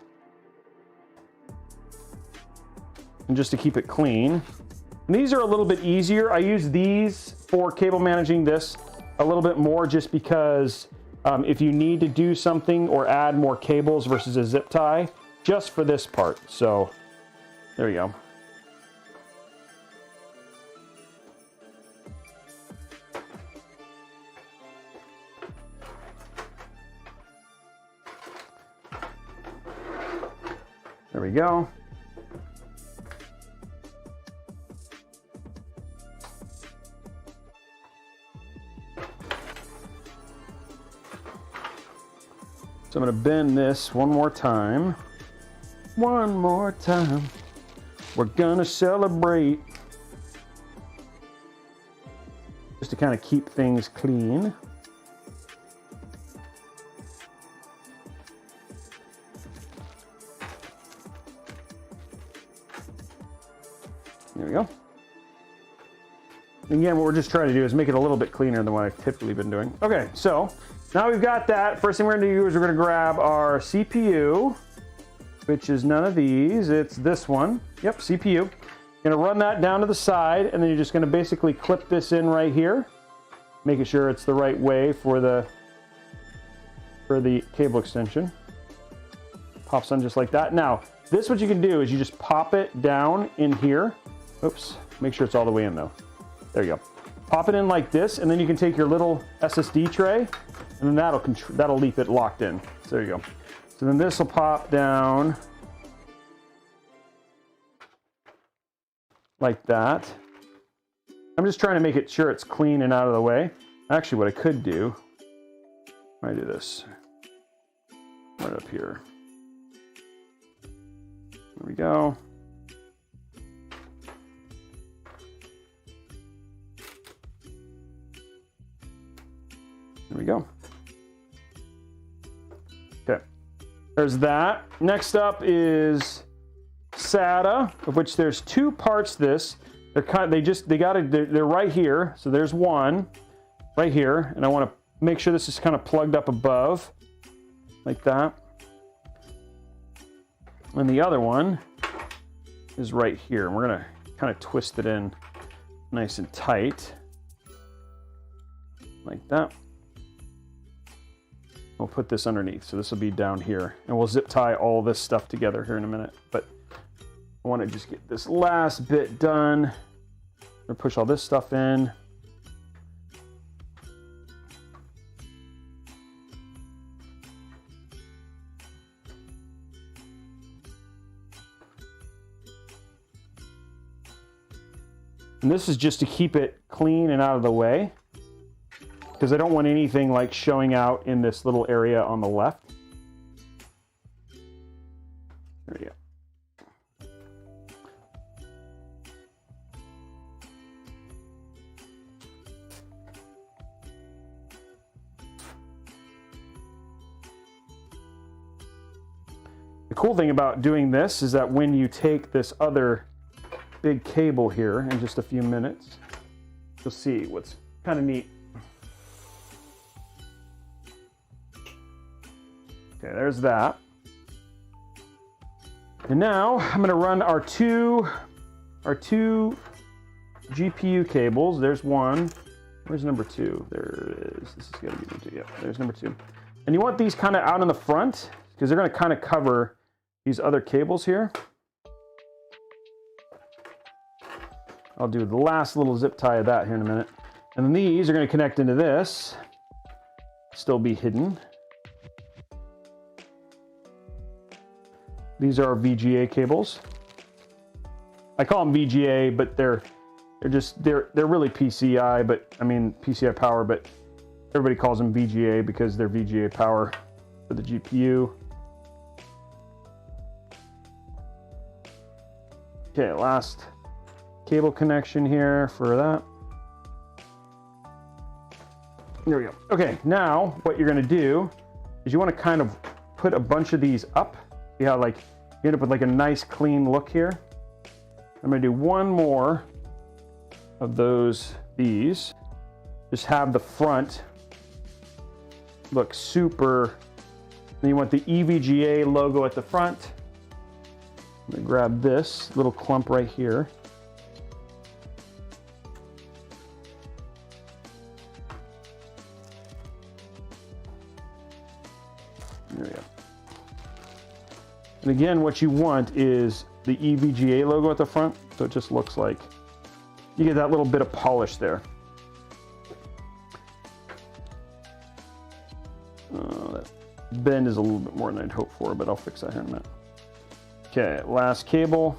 and just to keep it clean. And these are a little bit easier. I use these for cable managing this a little bit more just because if you need to do something or add more cables versus a zip tie, just for this part. So there we go. There we go. So I'm going to bend this one more time. One more time. We're going to celebrate. Just to kind of keep things clean. There we go. Again, what we're just trying to do is make it a little bit cleaner than what I've typically been doing. Okay, so now we've got that. First thing we're going to do is we're going to grab our CPU, which is none of these. It's this one. Yep, CPU. Going to run that down to the side, and then you're just going to basically clip this in right here, making sure it's the right way for the cable extension. Pops on just like that. Now, this what you can do is you just pop it down in here. Oops, make sure it's all the way in though. There you go. pop it in like this, and then you can take your little SSD tray, and then that'll leave it locked in. So there you go. So then this will pop down like that. I'm just trying to make it sure it's clean and out of the way. Actually, what I could do, I do this right up here. There we go. There we go. Okay, there's that. Next up is SATA, of which there's two parts to this. They're right here. So there's one right here, and I want to make sure this is kind of plugged up above, like that. And the other one is right here. And we're gonna kind of twist it in nice and tight, like that. We'll put this underneath, so this will be down here, and we'll zip tie all this stuff together here in a minute. But I want to just get this last bit done. We'll push all this stuff in. And this is just to keep it clean and out of the way, because I don't want anything like showing out in this little area on the left. There you go. The cool thing about doing this is that when you take this other big cable here in just a few minutes, you'll see what's kind of neat. Okay, there's that. And now I'm going to run our two GPU cables. There's one. Where's number two? There it is. This is got to be number two. Yeah, there's number two. And you want these kind of out in the front, because they're going to kind of cover these other cables here. I'll do the last little zip tie of that here in a minute. And then these are going to connect into this, still be hidden. These are VGA cables. I call them VGA, but they're really PCI, but I mean PCI power, but everybody calls them VGA because they're VGA power for the GPU. Okay, last cable connection here for that. There we go. Okay, now what you're gonna do is you want to kind of put a bunch of these up. See how like you end up with like a nice clean look here. I'm gonna do one more of these. Just have the front look super. Then you want the EVGA logo at the front. I'm gonna grab this little clump right here. There we go. And again, what you want is the EVGA logo at the front, so it just looks like you get that little bit of polish there. That bend is a little bit more than I'd hoped for, but I'll fix that here in a minute. Okay, last cable.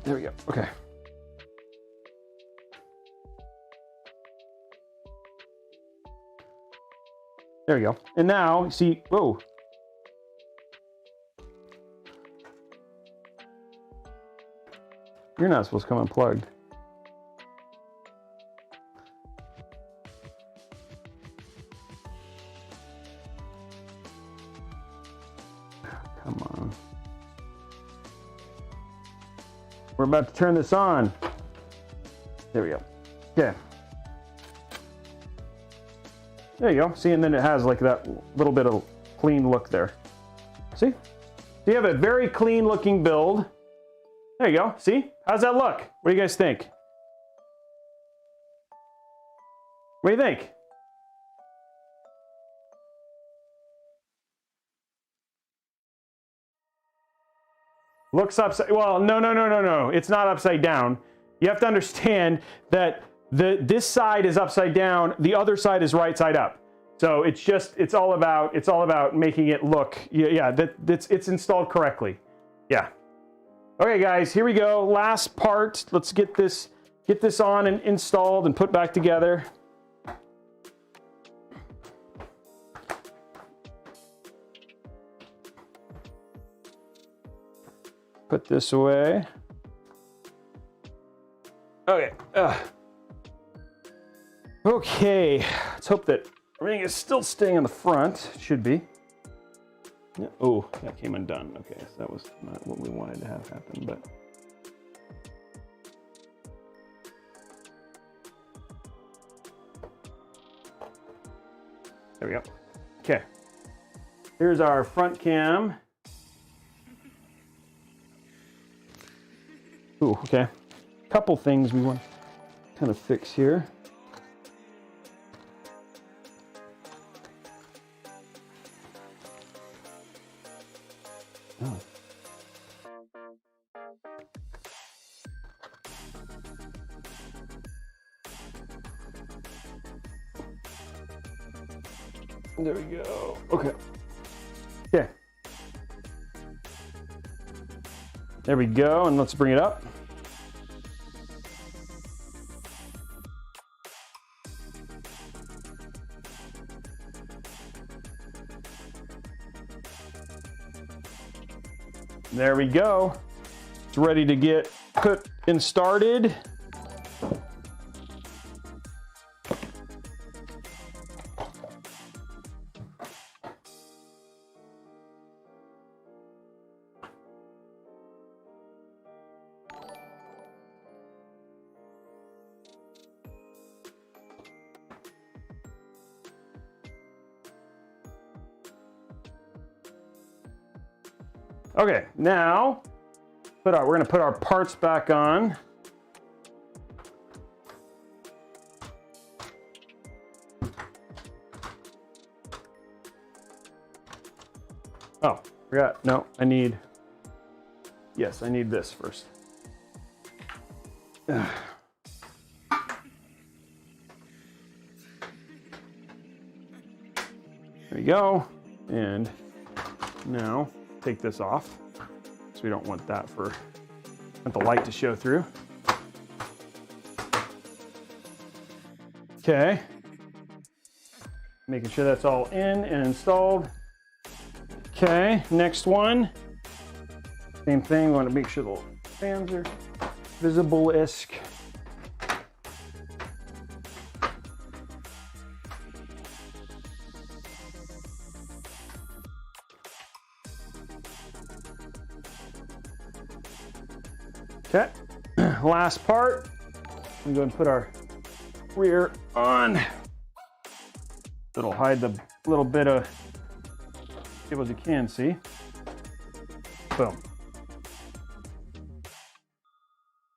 There we go. Okay. There we go. And now, see, whoa. You're not supposed to come unplugged. Come on. We're about to turn this on. There we go. Okay. There you go. See, and then it has like that little bit of clean look there. See? So you have a very clean looking build. There you go. See? How's that look? What do you guys think? What do you think? Looks upside, well, no. It's not upside down. You have to understand that this side is upside down, the other side is right side up. So it's all about making it look, it's installed correctly. Yeah. Okay guys, here we go. Last part. Let's get this on and installed and put back together. Put this away. Okay. Okay. Let's hope that everything is still staying on the front. It should be. Yeah. Oh, that came undone. Okay, so that was not what we wanted to have happen, but. There we go. Okay. Here's our front cam. Ooh, okay. Couple things we want to kind of fix here. Oh. There we go. Okay. Okay. There we go, and let's bring it up. There we go. It's ready to get put and started. Okay, now we're gonna put our parts back on. Oh, forgot. No, I need this first. There we go. And now take this off, so we don't want that want the light to show through. Okay. Making sure that's all in and installed. Okay, next one. Same thing, we want to make sure the fans are visible-esque. Okay, last part. I'm going to put our rear on. It'll hide the little bit of cables you can see. Boom.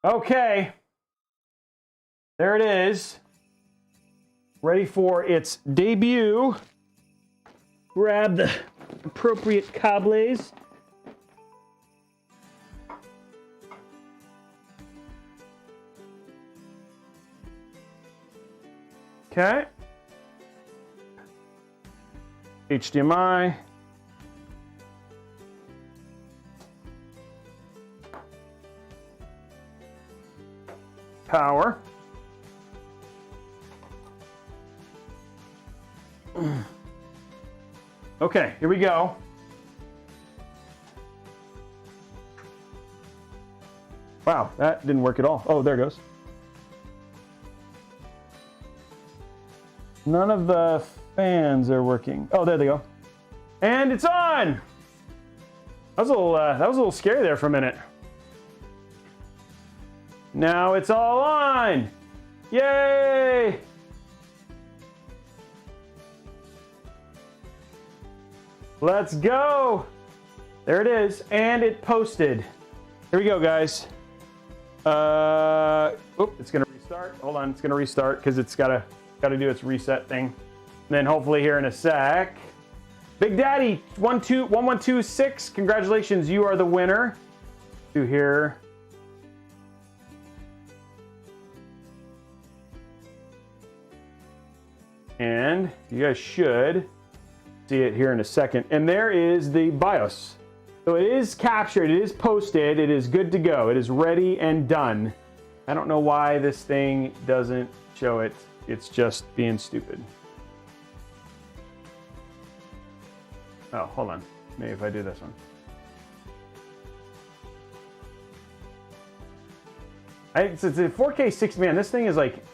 Okay, there it is. Ready for its debut. Grab the appropriate cables. Okay. HDMI. Power. Okay, here we go. Wow, that didn't work at all. Oh, there it goes. None of the fans are working. Oh, there they go. And it's on! That was a little scary there for a minute. Now it's all on! Yay! Let's go! There it is, and it posted. Here we go, guys. It's gonna restart. Hold on, it's gonna restart because it's gotta do its reset thing. And then hopefully here in a sec. Big Daddy 1126, congratulations, you are the winner. do here. And you guys should see it here in a second. And there is the BIOS. So it is captured, it is posted, it is good to go. It is ready and done. I don't know why this thing doesn't show it. It's just being stupid. Oh, hold on. Maybe if I do this one. It's a 4K 60, man. This thing is like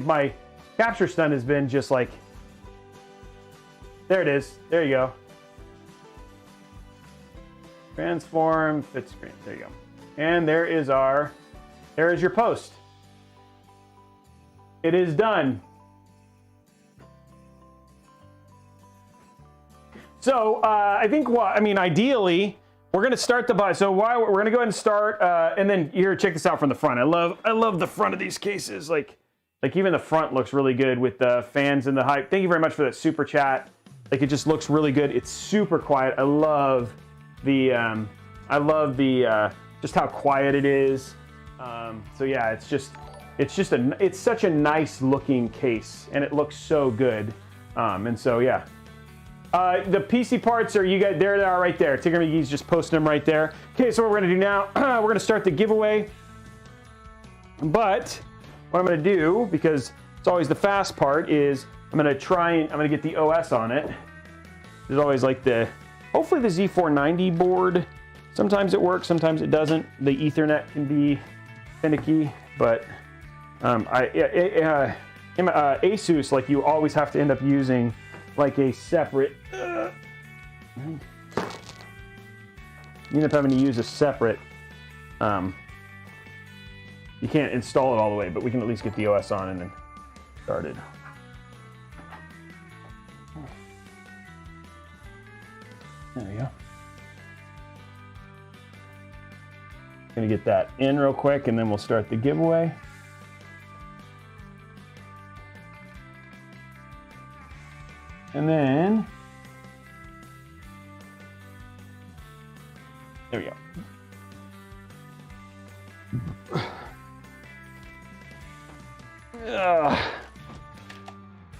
my capture stun has been just like, there it is. There you go. Transform, fit screen. There you go. And there is your post. It is done. So I think ideally we're going to start the buy. So we're going to go ahead and start, and then here, check this out from the front. I love the front of these cases. Like even the front looks really good with the fans and the hype. Thank you very much for that super chat. Like it just looks really good. It's super quiet. I love the just how quiet it is. So yeah, it's such a nice looking case, and it looks so good. And so yeah. The PC parts are, you guys, there they are right there. Tigger McGee's just posting them right there. Okay, so what we're gonna do now, we're gonna start the giveaway. But what I'm gonna do, because it's always the fast part, is I'm gonna get the OS on it. There's always like hopefully the Z490 board. Sometimes it works, sometimes it doesn't. The Ethernet can be finicky, but Asus, like you always have to end up using like a separate, you end up having to use a separate, you can't install it all the way, but we can at least get the OS on and then started. There we go. Gonna get that in real quick and then we'll start the giveaway. And then, there we go.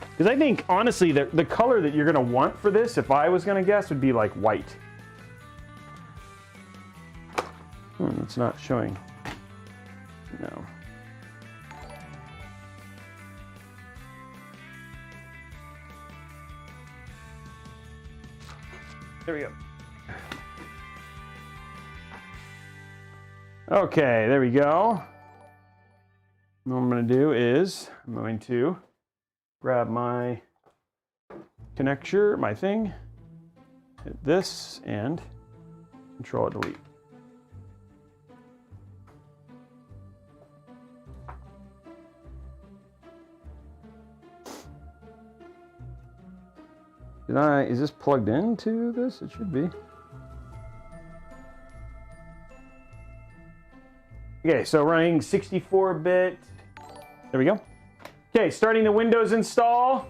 Because I think, honestly, the color that you're going to want for this, if I was going to guess, would be like white. It's not showing. No. There we go. Okay, there we go. What I'm going to do is I'm going to grab my connector, my thing, hit this, and Control Delete. Is this plugged into this? It should be. Okay, so running 64-bit. There we go. Okay, starting the Windows install.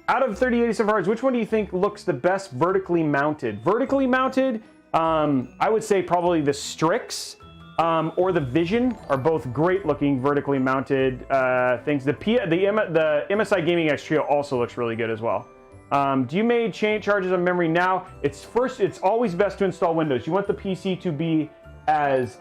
Out of 3087 cards, which one do you think looks the best vertically mounted? Vertically mounted, I would say probably the Strix or the Vision are both great looking vertically mounted things. The MSI Gaming X Trio also looks really good as well. Do you make charges on memory now? It's always best to install Windows. You want the PC to be as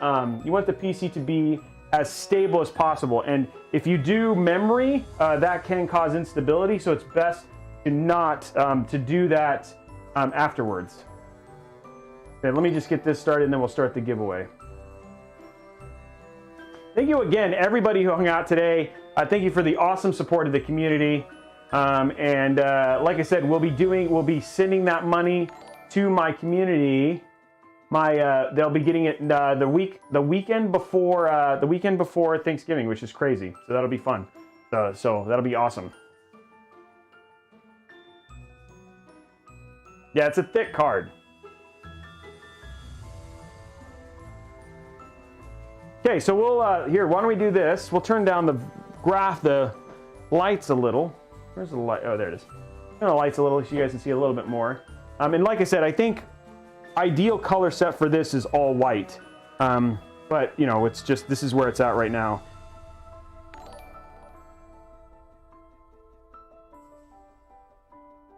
stable as possible. And if you do memory, that can cause instability. So it's best to not to do that afterwards. Okay, let me just get this started and then we'll start the giveaway. Thank you again, everybody who hung out today. Thank you for the awesome support of the community. Like I said, we'll be sending that money to my community. They'll be getting it the weekend before Thanksgiving, which is crazy. So that'll be fun. So that'll be awesome. Yeah, it's a thick card. Okay, so we'll here. Why don't we do this? We'll turn down the lights a little. Where's the light? Oh, there it is. Turn the lights a little so you guys can see a little bit more. And like I said, I think ideal color set for this is all white. But, you know, it's just, this is where it's at right now.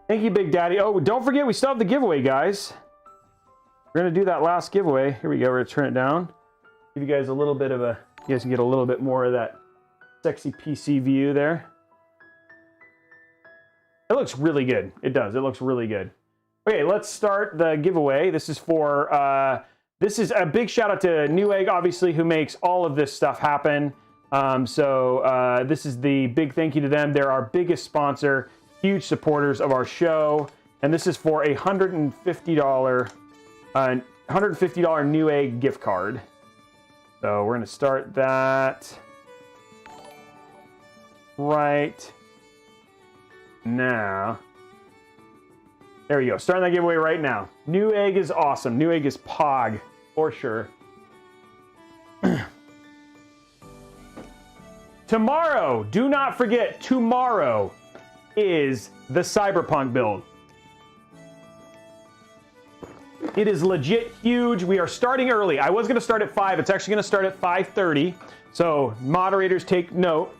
Thank you, Big Daddy. Oh, don't forget, we still have the giveaway, guys. We're going to do that last giveaway. Here we go. We're going to turn it down. Give you guys a little bit of a, you guys can get a little bit more of that sexy PC view there. It looks really good. It does. It looks really good. Okay, let's start the giveaway. This is for, this is a big shout out to Newegg, obviously, who makes all of this stuff happen. This is the big thank you to them. They're our biggest sponsor, huge supporters of our show. And this is for a $150 Newegg gift card. So we're going to start that right now. There we go. Starting that giveaway right now. Newegg is awesome. Newegg is pog for sure. Tomorrow, do not forget, tomorrow is the Cyberpunk build. It is legit huge. We are starting early. I was going to start at 5. It's actually going to start at 5:30. So moderators take note.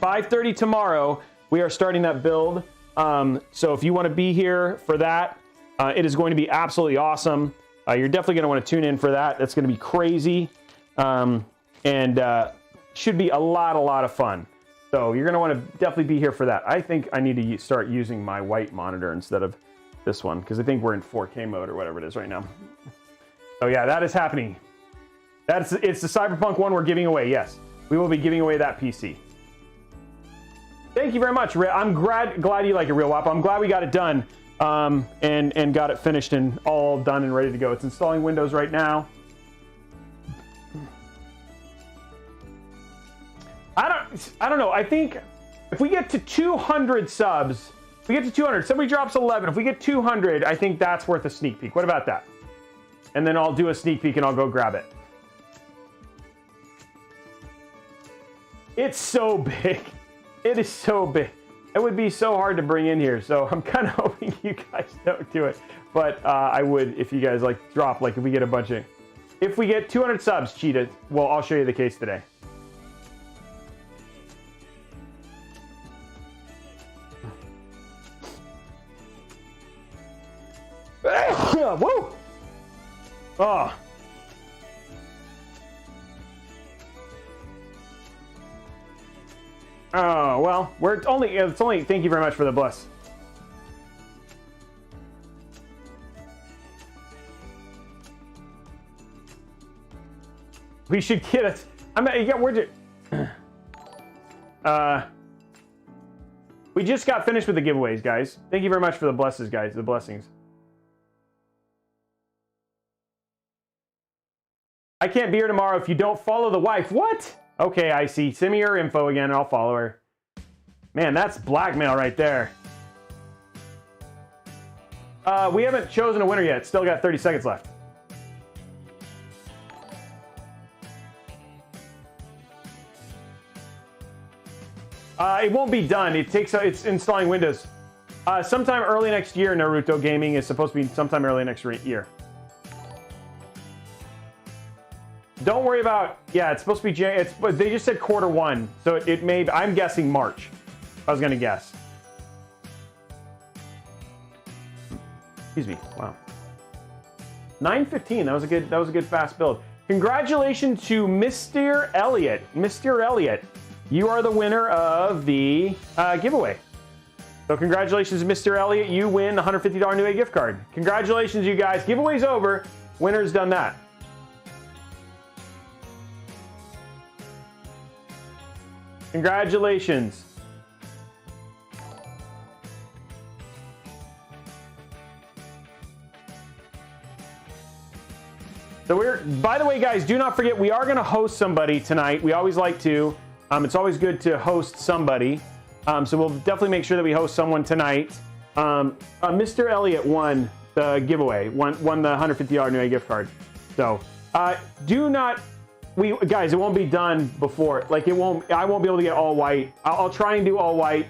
5:30 tomorrow, we are starting that build. So if you want to be here for that, it is going to be absolutely awesome. You're definitely going to want to tune in for that. That's going to be crazy. Should be a lot of fun. So you're going to want to definitely be here for that. I think I need to start using my white monitor instead of this one, because I think we're in 4K mode or whatever it is right now. So yeah, that is happening. It's the Cyberpunk one we're giving away. Yes, we will be giving away that PC. Thank you very much. I'm glad you like it, Real Wap. I'm glad we got it done and got it finished and all done and ready to go. It's installing Windows right now. I don't know. I think if we get to 200 subs, if we get to 200, somebody drops 11. If we get 200, I think that's worth a sneak peek. What about that? And then I'll do a sneak peek and I'll go grab it. It's so big. It is so big. It would be so hard to bring in here. So I'm kind of hoping you guys don't do it. But I would if you guys like drop, like if we get a bunch of, if we get 200 subs, Cheetah, well, I'll show you the case today. Whoa! Oh. Oh, well, it's only, thank you very much for the bless. We should get it. We just got finished with the giveaways, guys. Thank you very much for the blesses, guys, the blessings. I can't be here tomorrow if you don't follow the wife. What? Okay, I see. Send me your info again and I'll follow her. Man, that's blackmail right there. We haven't chosen a winner yet. Still got 30 seconds left. It won't be done. It's installing Windows. Sometime early next year, Naruto Gaming is supposed to be sometime early next year. Don't worry about, yeah, it's supposed to be, but they just said Q1, so it may, I'm guessing March. I was gonna guess. Excuse me, wow. 9:15, that was a good fast build. Congratulations to Mr. Elliott. Mr. Elliott, you are the winner of the giveaway. So congratulations, Mr. Elliott, you win the $150 Newegg gift card. Congratulations, you guys. Giveaway's over. Winner's done that. Congratulations. So by the way, guys, do not forget, we are going to host somebody tonight. We always like to. It's always good to host somebody. So we'll definitely make sure that we host someone tonight. Mr. Elliott won the giveaway, won the $150 Newegg gift card. So do not, guys, it won't be done before. Like I won't be able to get all white. I'll try and do all white.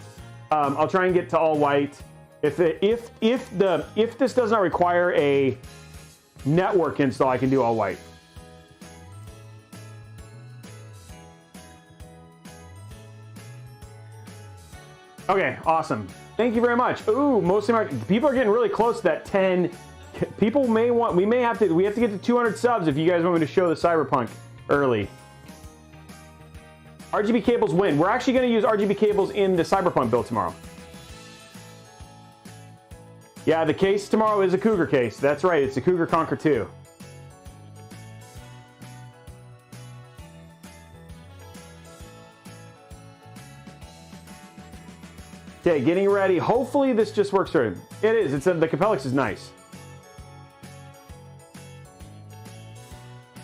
I'll try and get to all white. If this does not require a network install, I can do all white. Okay, awesome. Thank you very much. Ooh, most of my people are getting really close to that 10. People may want, we have to get to 200 subs if you guys want me to show the Cyberpunk early. RGB cables win. We're actually going to use RGB cables in the Cyberpunk build tomorrow. Yeah, the case tomorrow is a Cougar case. That's right, it's a Cougar Conquer 2. Okay, getting ready. Hopefully this just works through. It is. It's the Capellix is nice.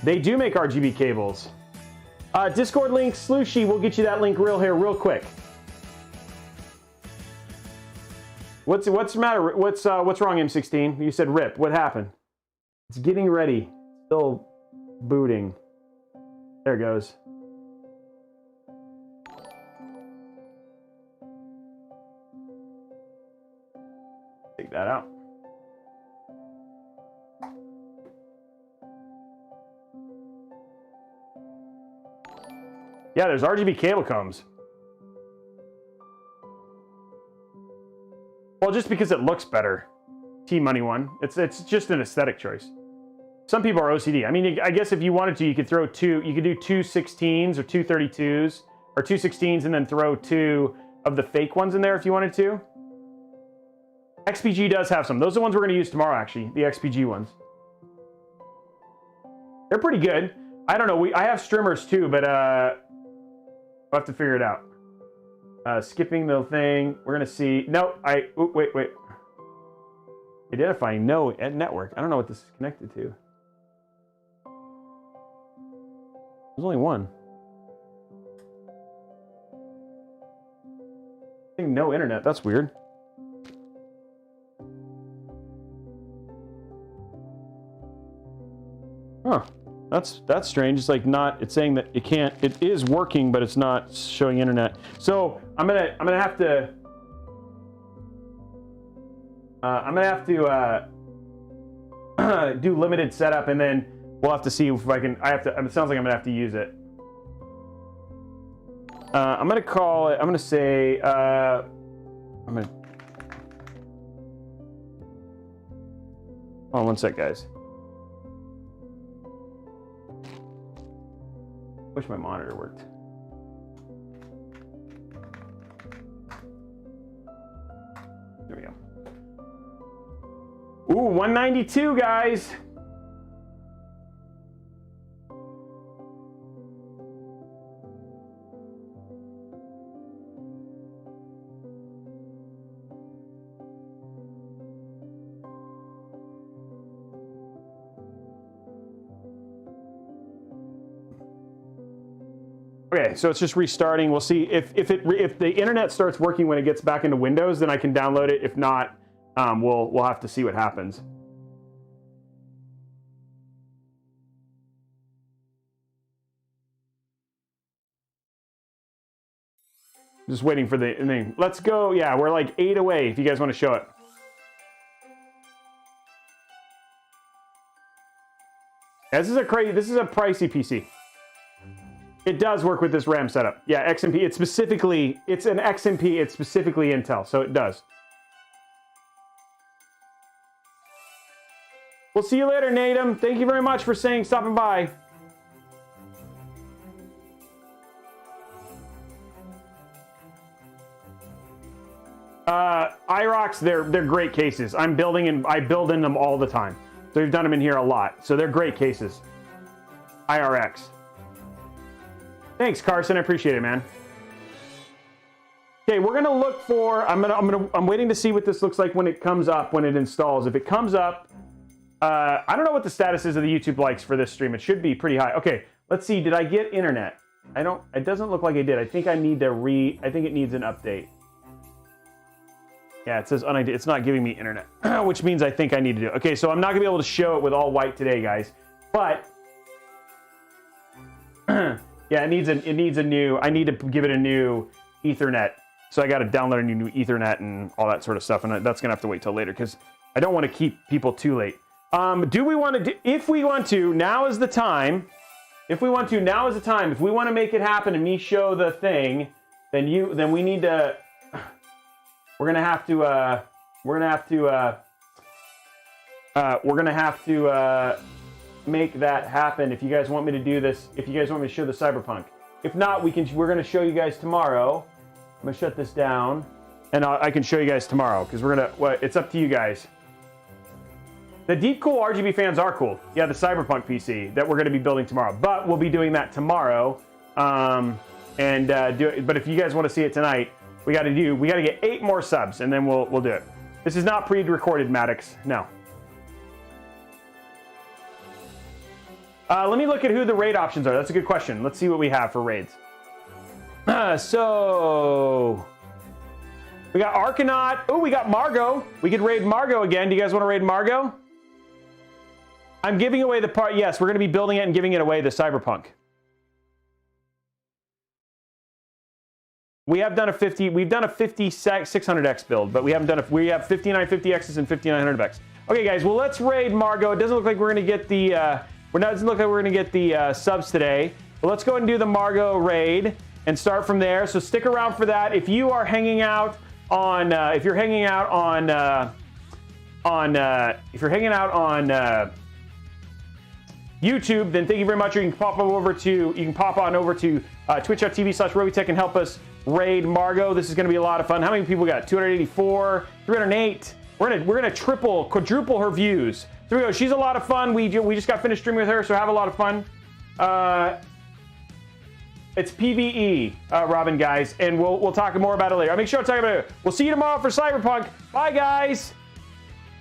They do make RGB cables. Discord link, Slooshy, we'll get you that link real quick. What's the matter? What's wrong, M16? You said rip. What happened? It's getting ready. Still booting. There it goes. Take that out. Yeah, there's RGB cable combs. Well, just because it looks better. T-Money one. It's just an aesthetic choice. Some people are OCD. I mean, I guess if you wanted to, you could throw you could do 2 16s or 2 32s or 2 16s and then throw 2 of the fake ones in there if you wanted to. XPG does have some. Those are the ones we're going to use tomorrow, actually. The XPG ones. They're pretty good. I don't know. I have streamers too, but we'll have to figure it out. Skipping the thing. We're going to see. No, wait. Identifying no at network. I don't know what this is connected to. There's only one. I think no internet. That's weird. Huh. That's strange. It's like not. It's saying that it can't. It is working, but it's not showing internet. So I'm gonna have to. Do limited setup, and then we'll have to see if I can. It sounds like I'm gonna have to use it. I'm gonna call it. I'm gonna say. I'm gonna. Hold on one sec, guys. Wish my monitor worked. There we go. Ooh, 192, guys. Okay, so it's just restarting. We'll see if the internet starts working when it gets back into Windows, then I can download it. If not, we'll have to see what happens. Just waiting for the thing. Let's go. Yeah, we're like 8 away. If you guys want to show it. Yeah, this is a pricey PC. It does work with this RAM setup. Yeah, XMP, it's an XMP, it's specifically Intel, so it does. We'll see you later, Natum. Thank you very much for stopping by. IROX, they're great cases. I build in them all the time. So we've done them in here a lot. So they're great cases. IRX. Thanks, Carson. I appreciate it, man. Okay, we're gonna look for. I'm waiting to see what this looks like when it comes up, when it installs. If it comes up, I don't know what the status is of the YouTube likes for this stream. It should be pretty high. Okay, let's see. Did I get internet? It doesn't look like I did. I think I need to I think it needs an update. Yeah, it says it's not giving me internet, which means I think I need to do it. Okay, so I'm not gonna be able to show it with all white today, guys. But yeah, it needs a new. I need to give it a new Ethernet. So I got to download a new Ethernet and all that sort of stuff, and that's gonna have to wait till later because I don't want to keep people too late. Do we want to? If we want to, now is the time. If we want to, now is the time. If we want to make it happen and me show the thing, then we need to. we're gonna have to make that happen. If you guys want me to do this, if you guys want me to show the Cyberpunk. If not, we're gonna show you guys tomorrow. I'm gonna shut this down, and I can show you guys tomorrow because it's up to you guys. The deep cool RGB fans are cool. Yeah, the Cyberpunk PC that we're gonna be building tomorrow, but we'll be doing that tomorrow. But if you guys want to see it tonight, we got to get 8 more subs, and then we'll do it. This is not pre-recorded, Maddox. No. Let me look at who the raid options are. That's a good question. Let's see what we have for raids. So we got Arcanaut. Oh, we got Margot. We could raid Margot again. Do you guys want to raid Margot? I'm giving away the part. Yes, we're going to be building it and giving it away, the Cyberpunk. We have done a 5600X build, but we haven't done we have 5950Xs and 5900X. Okay, guys, well, let's raid Margot. It doesn't look like we're going to get the doesn't look like we're going to get the subs today. But let's go ahead and do the Margot raid and start from there. So stick around for that. If you are hanging out on YouTube, then thank you very much. Or you can pop on over to twitch.tv/Robeytech and help us raid Margot. This is going to be a lot of fun. How many people we got? 284, 308. We're gonna quadruple her views. There we go. She's a lot of fun. We just got finished streaming with her, so have a lot of fun. It's PvE, Robin, guys, and we'll talk more about it later. I'll make sure to talk about it. We'll see you tomorrow for Cyberpunk. Bye, guys.